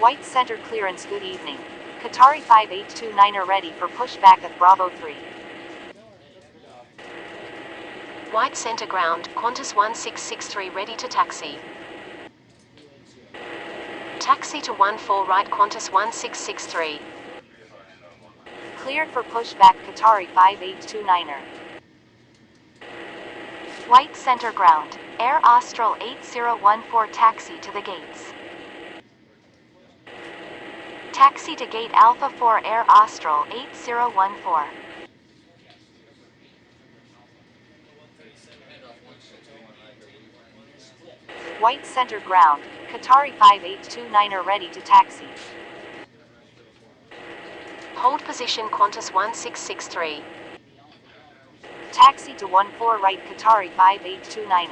White Center clearance, good evening. Qatari 5829 ready for pushback at Bravo 3. White center ground, Qantas 1663 ready to taxi. Taxi to 14 right Qantas 1663. Cleared for pushback Qatari 5829. White Center ground, Air Austral 8014 taxi to the gates. Taxi to gate Alpha 4 Air Austral 8014. White Center ground, Qatari 5829 ready to taxi. Hold position Qantas 1663. Taxi to 14 right Qatari 5829.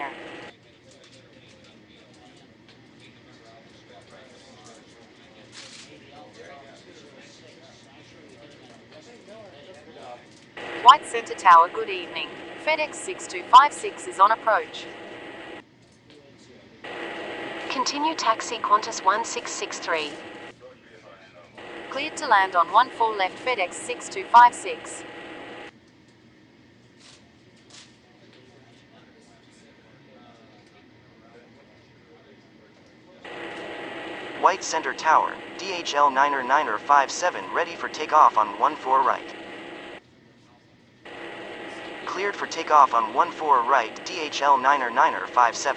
White Center Tower, good evening. FedEx 6256 is on approach. Continue taxi Qantas 1663. Cleared to land on 14 left FedEx 6256. White Center Tower, DHL 9er57 ready for takeoff on 14 right. Cleared for takeoff on 14 right DHL 9er57.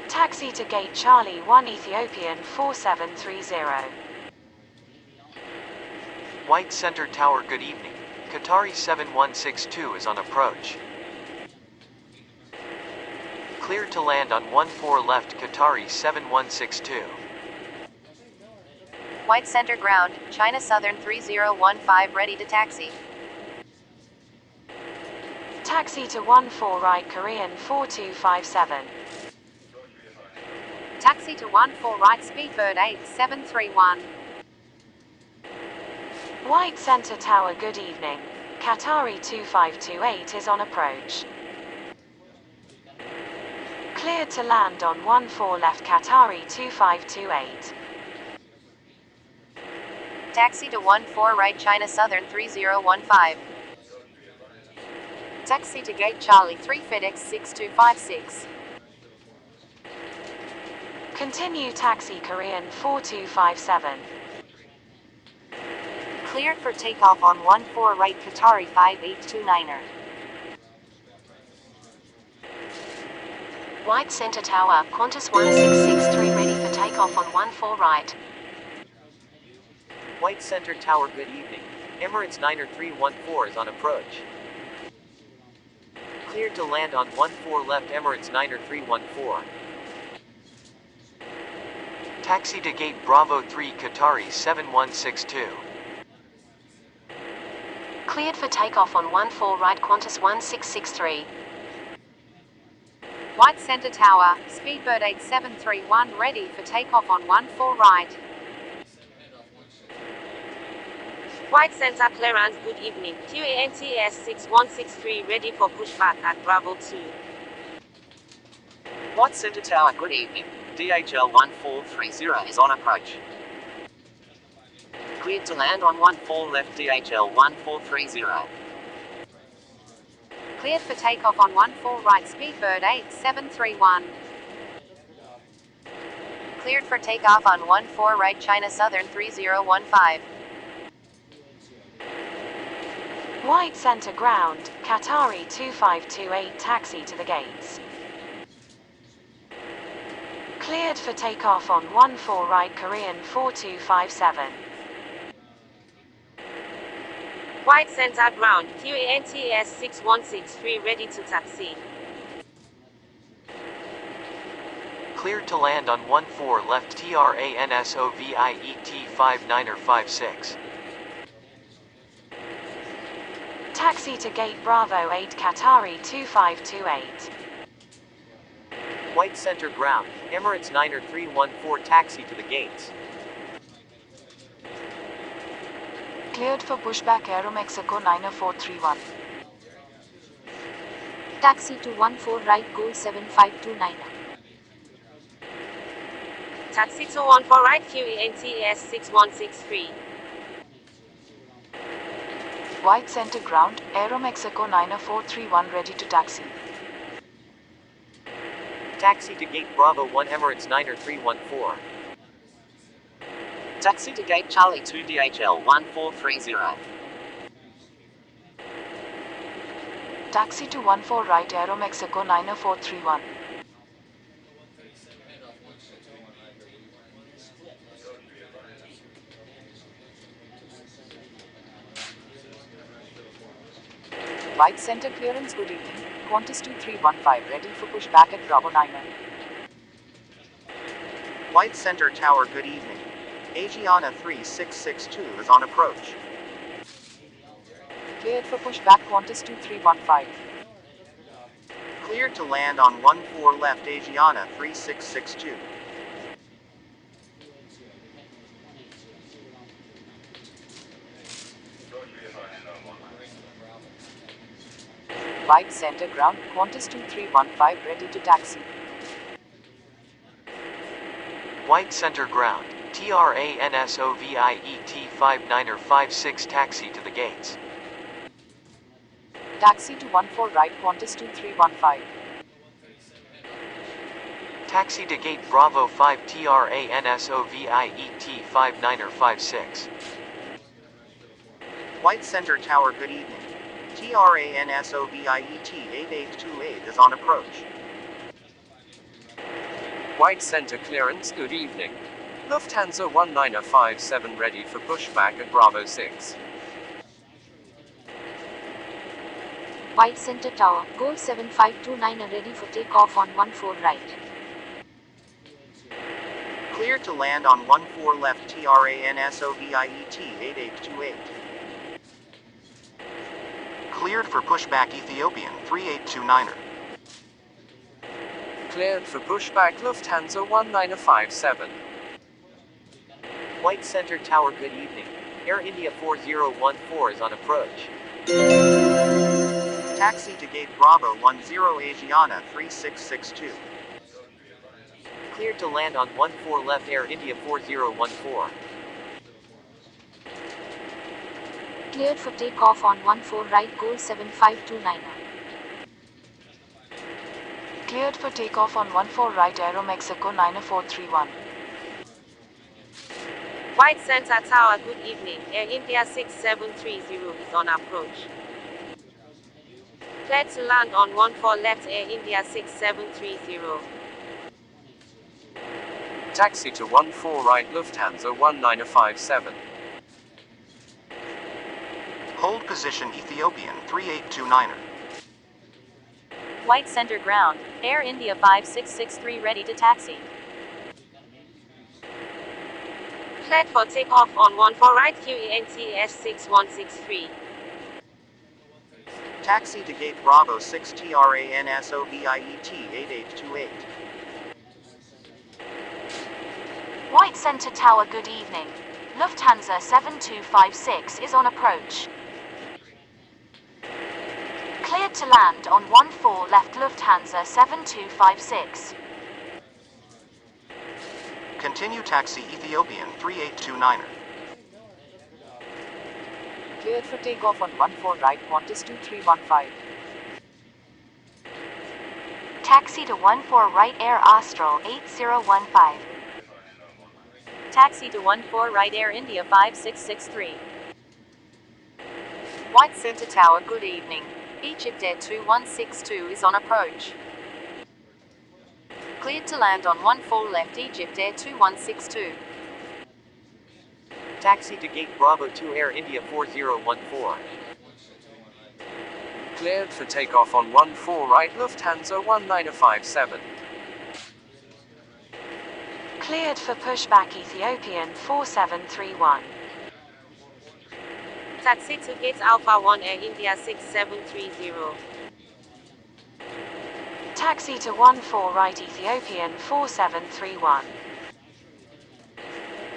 Taxi to gate Charlie 1 Ethiopian 4730. White center tower, good evening. Qatari 7162 is on approach. Cleared to land on 14 left Qatari 7162. White Center ground, China Southern 3015 ready to taxi. Taxi to 14 right Korean 4257. Taxi to 14 right Speedbird 8731. White Center Tower, good evening. Qatari 2528 is on approach. Cleared to land on 14 left Qatari 2528. Taxi to 14 right China Southern 3015. Taxi to gate Charlie 3 FedEx 6256. Continue taxi Korean 4257. Cleared for takeoff on 14 right Qatari 5829. White Center Tower, Qantas 1663 ready for takeoff on 14 right. White Center Tower, good evening. Emirates Niner 314 is on approach. Cleared to land on 14 left Emirates Niner 314. Taxi to gate Bravo 3 Qatari 7162. Cleared for takeoff on 14 right Qantas 1663. White Center Tower, Speedbird 8731 ready for takeoff on 14 right. White Center clearance, good evening. QANTS 6163 ready for pushback at Bravo 2. White Center Tower, good evening. DHL 1430 is on approach. Cleared to land on 14 left DHL 1430. Cleared for takeoff on 14 right Speedbird 8731. Cleared for takeoff on 14 right China Southern 3015. White Center ground, Qatari 2528 taxi to the gates. Cleared for takeoff on 14 right Korean 4257. White Center ground, QANTS 6163 ready to taxi. Cleared to land on 14 left TRANSOVIET 5956. Taxi to gate Bravo 8 Qatari 2528. White Center ground, Emirates Niner 314 taxi to the gates. Cleared for pushback Aeromexico 90431. Taxi to 14 right Goal 7529. Taxi to 14 right QANTS 6163. White Center ground, Aeromexico 90431 ready to taxi. Taxi to gate Bravo 1 Emirates Niner 314. Taxi to gate Charlie 2 DHL 1430. Taxi to 14 right Aeromexico 90431. White Center clearance, good evening. Qantas 2315 ready for pushback at Bravo 9. White Center Tower, good evening. Asiana 3662 is on approach. Cleared for pushback Qantas 2315. Cleared to land on 14 left Asiana 3662. White Center ground, Qantas 2315 ready to taxi. White Center ground, TRANSOVIET 5956 taxi to the gates. Taxi to 14 right Qantas 2315. Taxi to gate Bravo 5 TRANSOVIET 5956. White Center Tower, good evening. TRANSOVIET 8828 is on approach. White Center clearance, good evening. Lufthansa 1957 ready for pushback at Bravo 6. White Center Tower, Goal 7529 are ready for takeoff on 14 right. Cleared to land on 14 left TRANSOVIET 8828. Cleared for pushback Ethiopian 3829er. Cleared for pushback Lufthansa 1957. White Center Tower, good evening. Air India 4014 is on approach. Taxi to gate Bravo 10 Asiana 3662. Cleared to land on 14 left Air India 4014. Cleared for takeoff on 14 right Goal 7529. Cleared for takeoff on 14 right Aeromexico 90431. White Center Tower, good evening. Air India 6730 is on approach. Cleared to land on 14 left Air India 6730. Taxi to 14 right Lufthansa 1957. Hold position Ethiopian 3829er. White Center ground, Air India 5663 ready to taxi. Cleared for takeoff on 14 right QENTS 6163. Taxi to gate Bravo 6 TRANSOBIET 8828. White Center Tower, good evening. Lufthansa 7256 is on approach. Cleared to land on 14 left Lufthansa 7256. Continue taxi Ethiopian 3829er. Cleared for takeoff on 14 right Qantas 2315. Taxi to 14 right Air Austral 8015. Taxi to 14 right Air India 5663. White Center Tower, good evening. Egypt Air 2162 is on approach. Cleared to land on 14 left Egypt Air 2162. Taxi to gate Bravo 2 Air India 4014. Cleared for takeoff on 14 right Lufthansa 1957. Cleared for pushback Ethiopian 4731. Taxi to gate Alpha 1 Air India 6730. Taxi to 14 right Ethiopian 4731.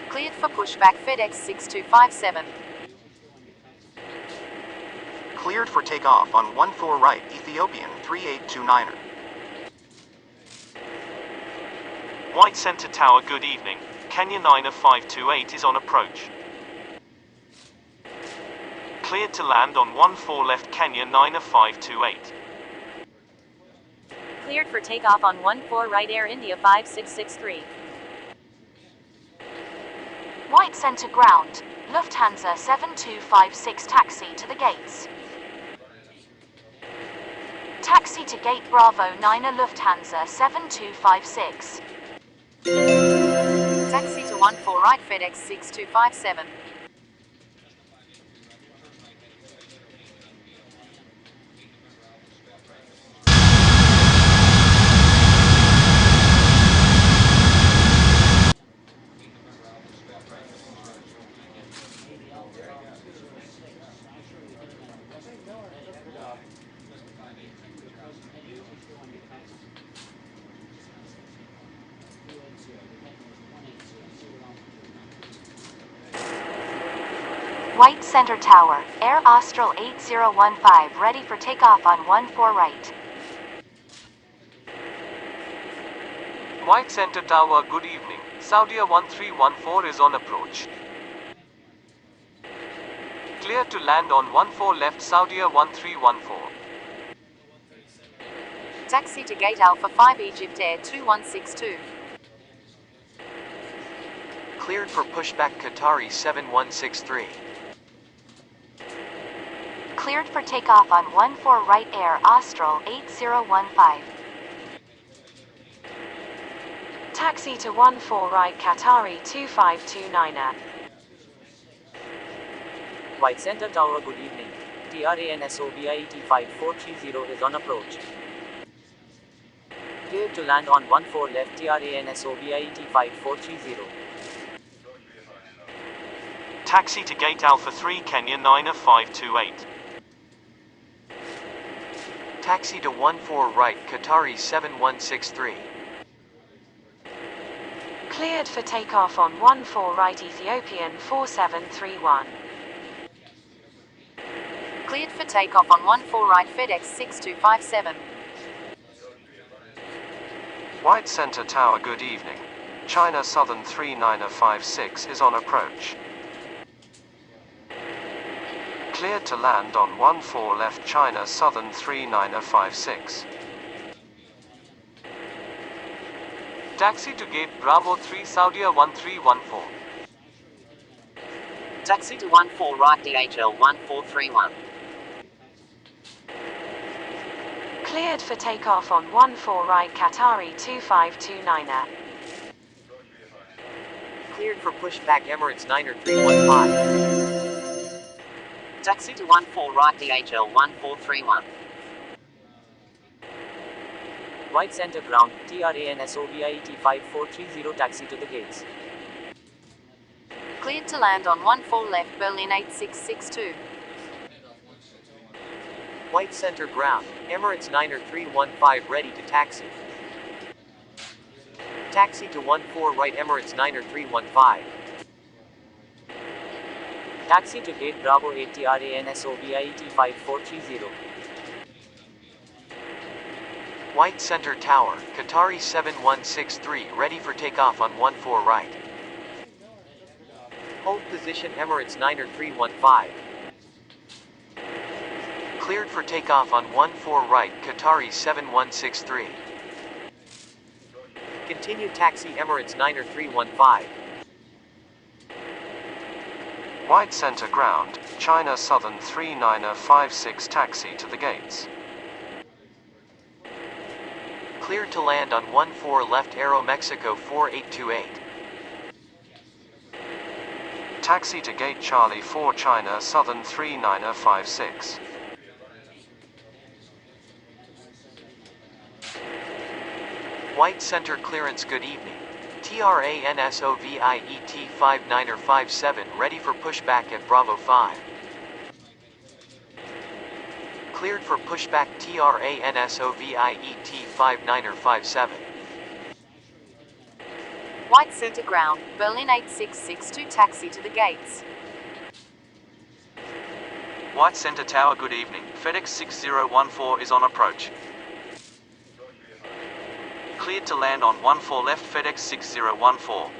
Cleared for pushback FedEx 6257. Cleared for takeoff on 14 right Ethiopian 3829er. White Center Tower, good evening. Kenya 90528 is on approach. Cleared to land on 14 left Kenya 90528. Cleared for takeoff on 14 right Air India 5663. White Center ground, Lufthansa 7256 taxi to the gates. Taxi to gate Bravo 9er Lufthansa 7256. Taxi to 14 right FedEx 6257. White Center Tower, Air Austral 8015 ready for takeoff on 14 right. White Center Tower, good evening. Saudia 1314 is on approach. Clear to land on 14 left Saudia 1314. Taxi to gate Alpha 5 Egypt Air 2162. Cleared for pushback Qatari 7163. Cleared for takeoff on 14 right Air Austral 8015. Taxi to 14 right Qatari 2529er. White Center Tower, good evening. TRANSOBIET 5430 is on approach. Cleared to land on 14 left TRANSOBIET 5430. Taxi to gate Alpha 3 Kenya 90528. Taxi to 14 right Qatari 7163. Cleared for takeoff on 14 right Ethiopian 4731. Cleared for takeoff on 14 right FedEx 6257. White Center Tower, good evening. China Southern 3956 is on approach. Cleared to land on 14 left China Southern 3956. Taxi to gate Bravo 3 Saudia 1314. Taxi to 14 right DHL 1431. Cleared for takeoff on 14 right Qatari 2529er. Cleared for pushback Emirates Niner 315. Taxi to 14 right DHL 1431. White center ground, TRANSOVIET 5430 taxi to the gates. Cleared to land on 14 left Berlin 8662. White center ground, Emirates Niner 315 ready to taxi. Taxi to 14 right Emirates Niner 315. Taxi to gate Bravo 8 TRANSOVIET 5430. White center tower, Qatari 7163 ready for takeoff on 14 right. Hold position Emirates Niner 315. Cleared for takeoff on 14 right Qatari 7163. Continue taxi Emirates Niner 315. White center ground, China Southern 3956 taxi to the gates. Cleared to land on 14 left Aero Mexico 4828. Taxi to gate Charlie 4 China Southern 3956. White center clearance good evening. TRANSOVIET 5957 ready for pushback at Bravo 5. Cleared for pushback TRANSOVIET 5957. White center ground, Berlin 8662 taxi to the gates. White center tower good evening, FedEx 6014 is on approach. Cleared to land on 14 left FedEx 6014.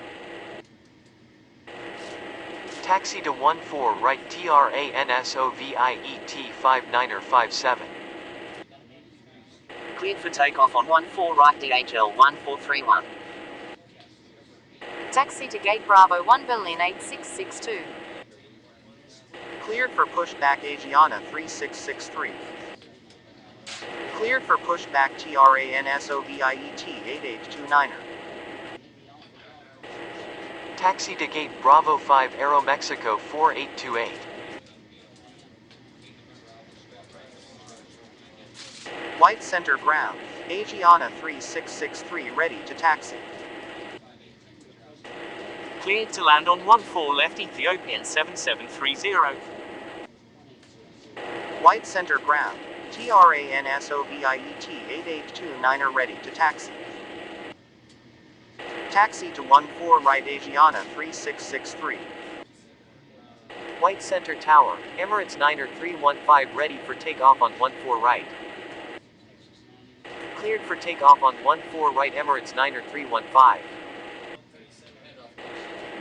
Taxi to 14 right TRANSOVIET 5957. Cleared for takeoff on 14 right DHL 1431. Taxi to gate Bravo 1 Berlin 8662. Cleared for pushback Asiana 3663. Cleared for pushback TRANSOVIET 8829er. Taxi to gate Bravo 5 Aero Mexico 4828. White center ground, Asiana 3663 ready to taxi. Cleared to land on 14 left Ethiopian 7730. White center ground, TRANSOVIET 8829er ready to taxi. Taxi to 14 right Asiana 3663. White center tower, Emirates Niner 315 ready for takeoff on 14 right. Cleared for takeoff on 14 right Emirates Niner 315.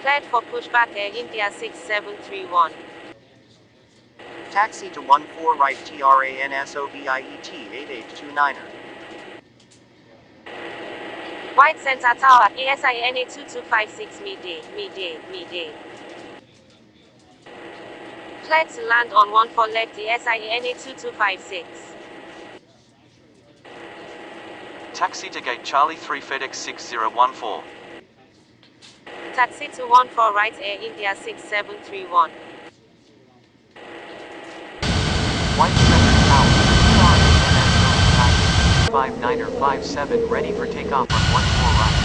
Cleared for pushback Air India 6731. Taxi to 14 right TRANSOVIET 8829er. White center tower, ESINA 2256 midday. Cleared to land on 14 left ESINA 2256. Taxi to gate Charlie 3 FedEx 6014. Taxi to 14 right Air India 6731. White center tower, TRANSOVIET 5957 ready for takeoff on 14 right.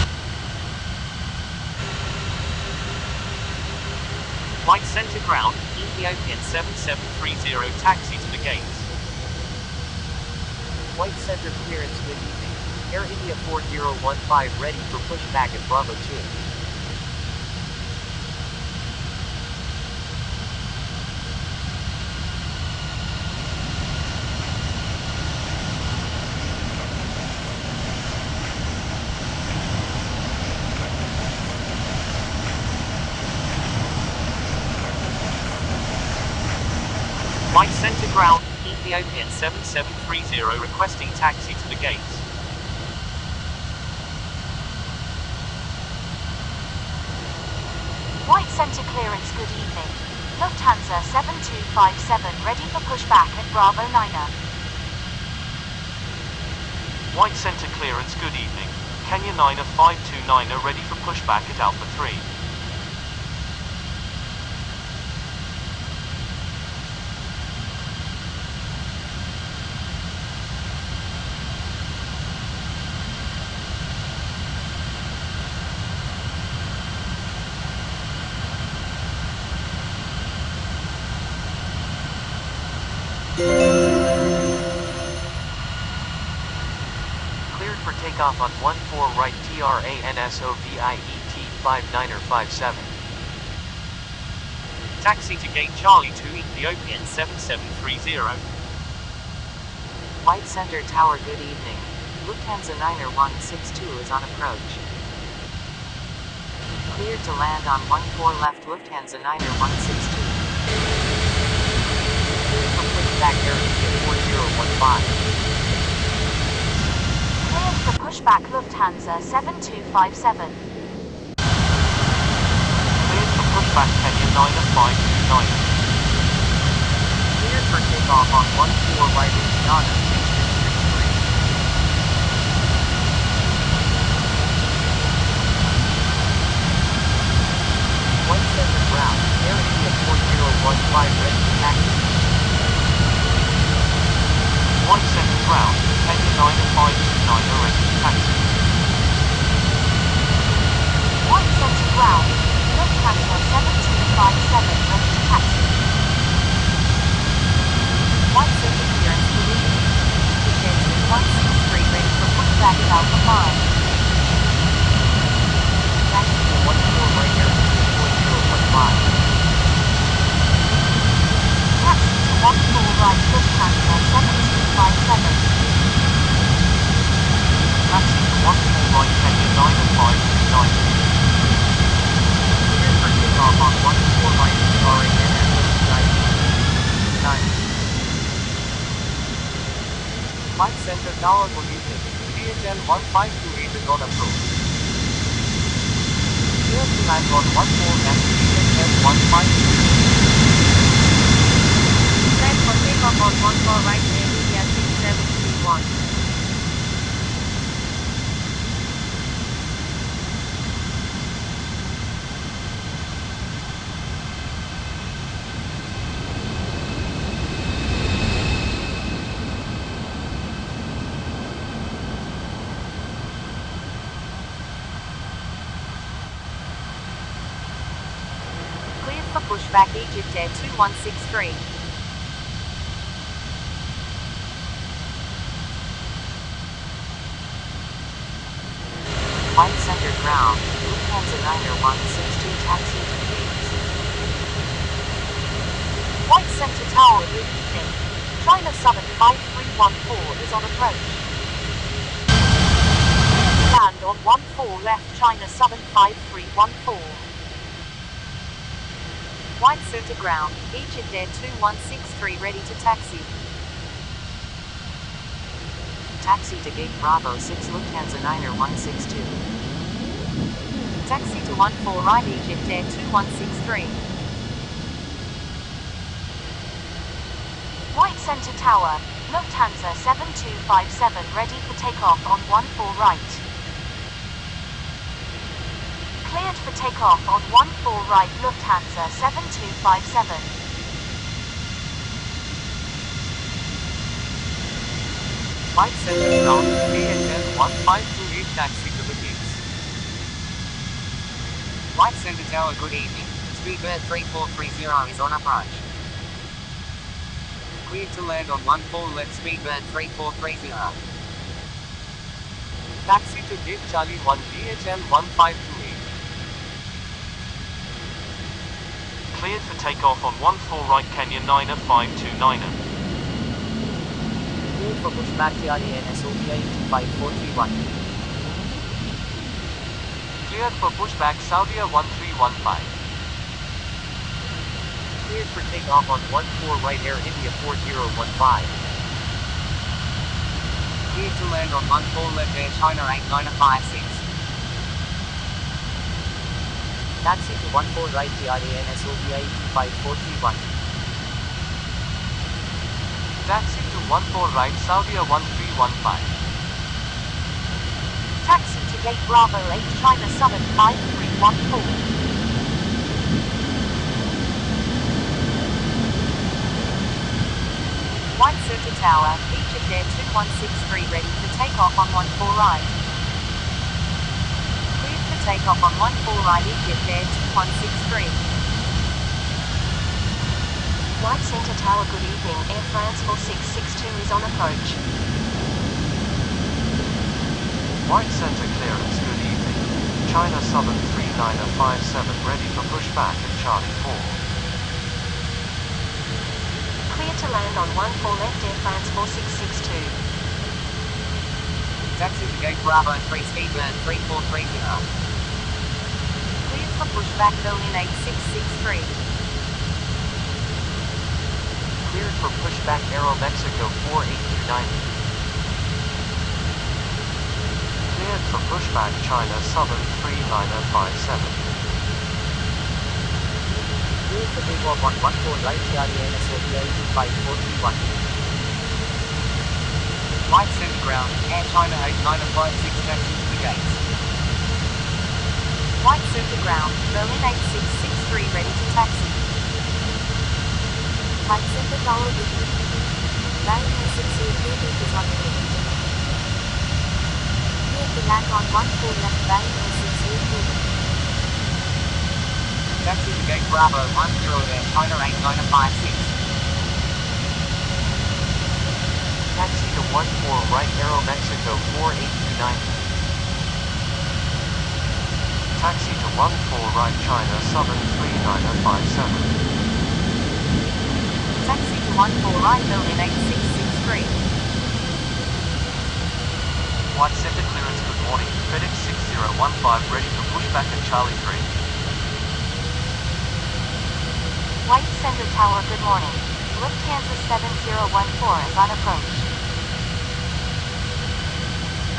White center ground, Ethiopian 7730 taxi to the gates. White center clearance good evening. Air India 4015 ready for pushback at Bravo 2. White center ground, Ethiopian 7730 requesting taxi to the gates. White center clearance good evening. Lufthansa 7257 ready for pushback at Bravo 9er. White center clearance, good evening. Kenya 529 ready for pushback at Alpha 3. Cleared for takeoff on 14 right TRANSOVIET 59er 57. Taxi to gate Charlie 2 Ethiopian 7730. White Center Tower, good evening. Lufthansa 9er 162 is on approach. Cleared to land on 14 left Lufthansa 9er 162. Cleared for pushback Air India 4015. Cleared for pushback Lufthansa 7257. Cleared for pushback Kenya 529. Cleared for takeoff on 14 right Indiana 6663. White Center ground, Air India 4015 ready to taxi. White center ground, Kenya 529 ready to taxi. White center ground, Lufthansa 7257 ready to taxi. White center clearance, good evening. EasyJet 163 ready for pushback at Alpha 5. Taxi to 14 right Air India 4015. Taxi to 14 right Lufthansa 7257. Taxi to 14 right Kenya 529. Cleared for takeoff on 14 right TRANSOVIET 9. White Center Tower, good evening. DHL 1528 is on approach. Cleared to land on 14 left DHL 152. Set for takeoff on 14 right Air India 6731. Cleared for pushback EasyJet 2163. White Center ground, Lufthansa 9er 162 taxi to the gates. White Center Tower, good evening. China Southern 5314 is on approach. Land on 14 left China Southern 5314. White Center ground, EasyJet 2163 ready to taxi. Taxi to gate Bravo 6 Lufthansa 9er 162. Taxi to 14 right EasyJet 2163. White Center Tower, Lufthansa 7257 ready for takeoff on 14 right. Cleared for takeoff on 14 right Lufthansa 7257. White Center ground, DHL 1528 taxi to the gates. White Center Tower, good evening. Speedbird 3430 is on approach. Cleared to land on 14 left Speedbird 3430. Taxi to gate Charlie 1 DHL 1528. Cleared for takeoff on 14 right Kenya 529. Cleared for pushback TRANSOVIET 5431. Cleared for pushback Saudia 1315. Cleared for takeoff on 14 right Air India 4015. Cleared to land on 14 left Air China 8956. Taxi to 14 right TRANSOVIET 5431. Taxi to 14 right Saudia 1315. Taxi to gate Bravo 8 China Southern 5314. White Center Tower, Egypt Air 2163 ready for takeoff on 14 right. Cleared for takeoff on 14 right Egypt Air 2163. White Center Tower, good evening. Air France 4662 is on approach. White Center clearance, good evening. China Southern 3957 ready for pushback at Charlie 4. Clear to land on 14 left Air France 4662. Taxi to gate Bravo 3 speed land 3430. Cleared for pushback Berlin 8663. Cleared for pushback Aeromexico 48290. Cleared for pushback China Southern 3957. Cleared for takeoff on 14 right Charlie NSO 25431. White Center ground, Air China 8956 taxi to the gates. White Center ground, Berlin 8663 ready to taxi. White Center Tower, good evening. Line 682 is on the way. Clear to land on 14 left line 682. Taxi to gate Bravo 10 Air China 8956. Taxi to 14 right Aeromexico 48290. Taxi to 14 right China Southern 3957. Taxi to 14 right Berlin 8663. White Center clearance, good morning. FedEx 6015 ready for pushback at Charlie 3. White Center Tower, good morning. Lufthansa 7014 is on approach.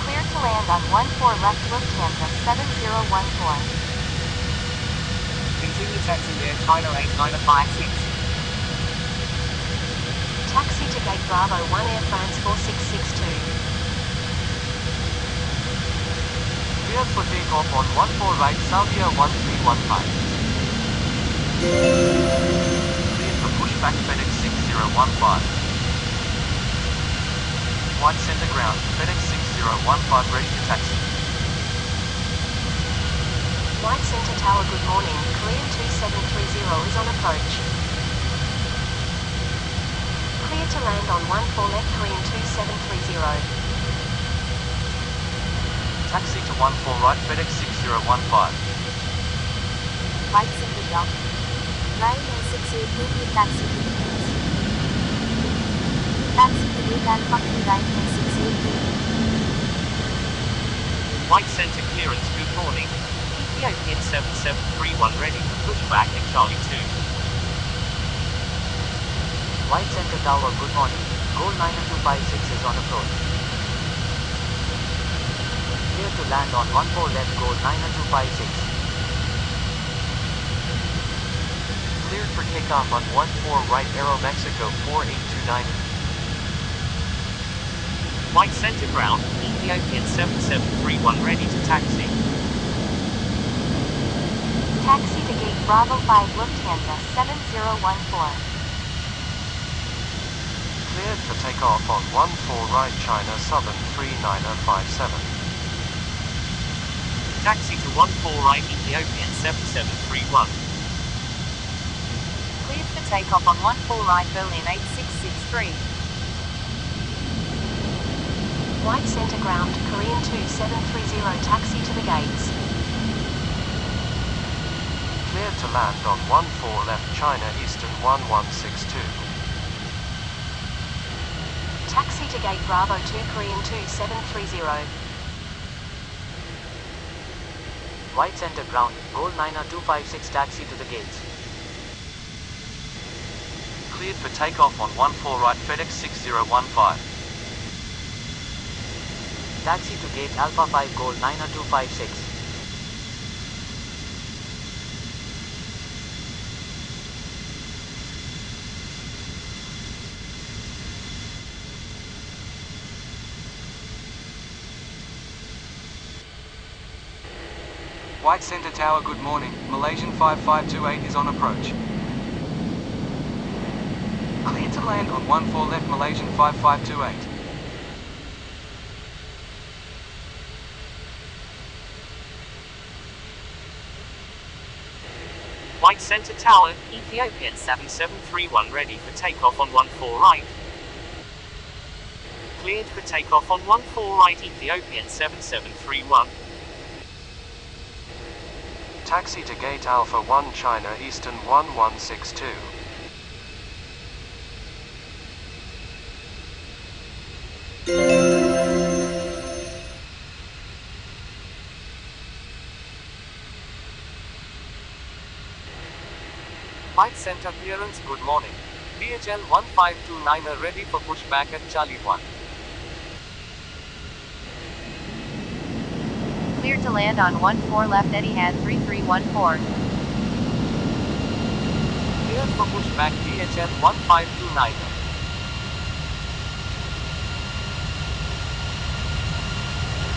Clear to land on 14 left Lufthansa 7014. Continue taxi Air China 8956. Taxi to gate Bravo 1 Air France 4662. Cleared for takeoff on 14 right Saudia 1315. Cleared for pushback FedEx 6015. White Center ground, FedEx 6015 ready to taxi. White Center Tower, good morning. Korean 2730 is on approach. Clear to land on 14 left Korean 2730. Taxi to 14 right FedEx 6015. White Center ground. Line 682 with taxi to the gates. Taxi to gate Alpha Q line 682. White Center clearance, good morning. Ethiopian 7731 ready for pushback at Charlie 2. White Center Tower, good morning. Gold 9256 is on approach. Clear to land on 14 left Gold 9256. Cleared for takeoff on 14 right Aeromexico 48290. White Center ground, Ethiopian 7731 ready to taxi. Taxi to gate Bravo 5 Lufthansa 7014. Cleared for takeoff on 14 right China Southern 3957. Taxi to 14 right Ethiopian 7731. Cleared for takeoff on 14 right Berlin 8663. White Center ground, Korean 2730 taxi to the gates. Cleared to land on 14 left China Eastern 1162. Taxi to gate Bravo 2 Korean 2730. White Center ground, Gold 9256 taxi to the gates. Cleared for takeoff on 14 right FedEx 6015. Taxi to gate Alpha 5 Gold 9256. White Center Tower, good morning. Malaysian 5528 is on approach. Clear to land on 14 left Malaysian 5528. White Center Tower, Ethiopian 7731 ready for takeoff on 14 right. Cleared for takeoff on 14 right Ethiopian 7731. Taxi to gate Alpha 1 China Eastern 1162. White Center clearance, good morning. DHL 1529 are ready for pushback at Charlie 1. Cleared to land on 14 left Etihad 3314. Cleared for pushback DHL 1529.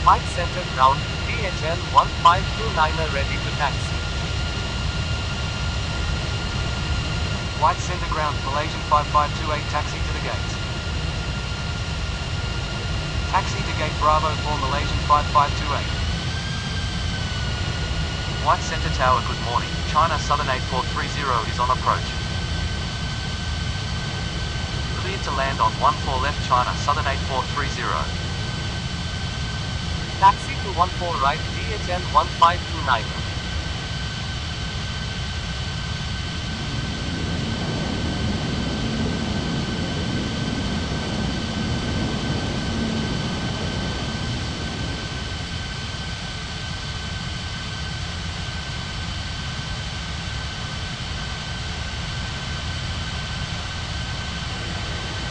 White Center ground, DHL 1529 are ready to taxi. White Center ground, Malaysian 5528 taxi to the gates. Taxi to gate Bravo for Malaysian 5528. White Center Tower, good morning. China Southern 8430 is on approach. Cleared to land on 14 left China Southern 8430. Taxi to 14 right, DHL 1529.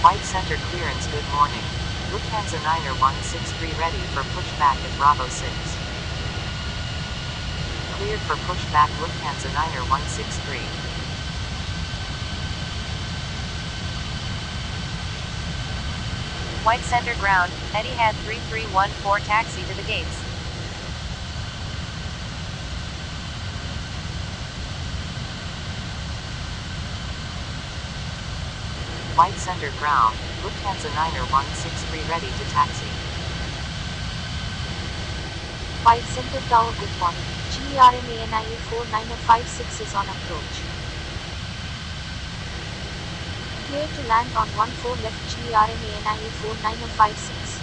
White Center clearance, good morning. Lufthansa Niner 163 ready for pushback at Bravo 6. Cleared for pushback Lufthansa Niner 163. White Center ground, Etihad 3314 taxi to the gates. White Center ground, Lufthansa Niner 163 ready to taxi. White Center Tower, good morning. GERMANIA 4956 is on approach. Clear to land on 14 left GERMANIA 4956.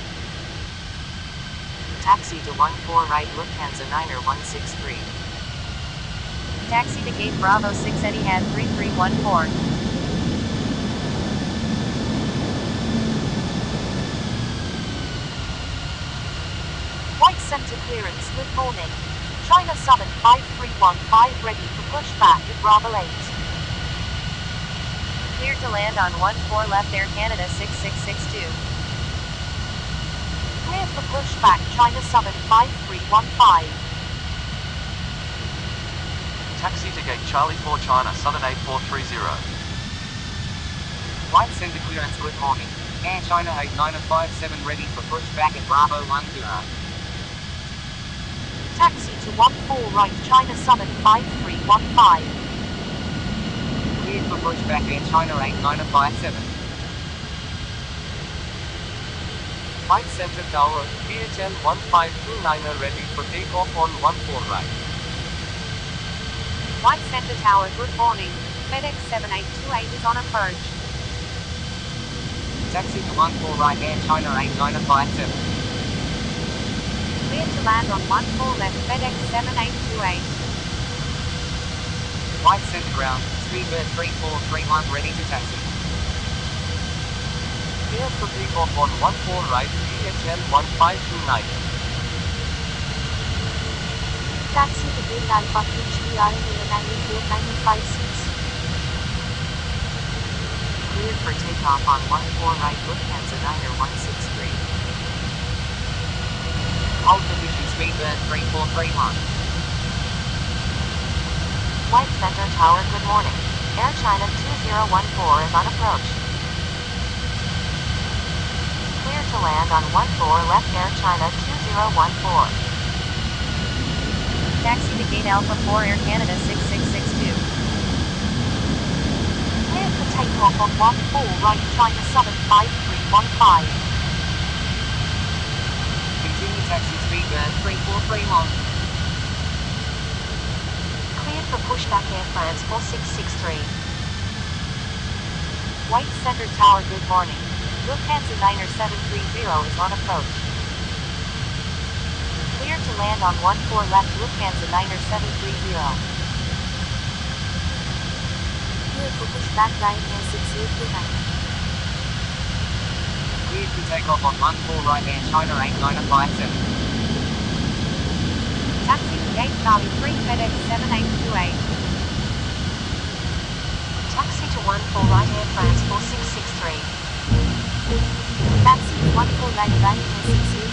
Taxi to 14 right Lufthansa Niner 163. Taxi to gate Bravo 6 Etihad 3314. White Center clearance, good morning. China Southern 5315 ready for pushback at Bravo 8. Cleared to land on 14 left Air Canada 6662. Cleared for pushback China Southern 5315. Taxi to gate Charlie 4 China Southern 8430. White Center clearance, good morning. Air China 8957 ready for pushback at Bravo 1 Kura. Taxi to 14 right China Southern 5315. Cleared for pushback Air China 8957. White Center Tower, DHL 1529 are ready for takeoff on 14 right. White Center Tower, good morning. FedEx 7828 is on approach. Taxi to 14 right Air China 8957. Cleared to land on 14 left FedEx 7828. White Center ground, Speedbird 3431 ready to taxi. Clear for takeoff on 14 right DHL 1529. Taxi to gate Alpha 2 GERMANIA 4956. Cleared for takeoff on 14 right Lufthansa Niner 163. Hold position Speedbird 3431. White Center Tower, good morning. Air China 2014 is on approach. Clear to land on 14 left Air China 2014. Taxi to gate Alpha 4 Air Canada 6662. Clear for takeoff on 14 right China Southern 5315. Continue taxi speed band 3431. Cleared for pushback Air France 4663. White Center Tower, good morning. Lufthansa Niner 730 is on approach. Clear to land on 14 left Lufthansa Niner 730. Clear for pushback Ryanair 6829. Cleared to take off on 14 right Air China 8957. Taxi to gate Charlie 3 FedEx 7828. Taxi to 14 right Air France 4663. Taxi to 14 right Ryanair 6829.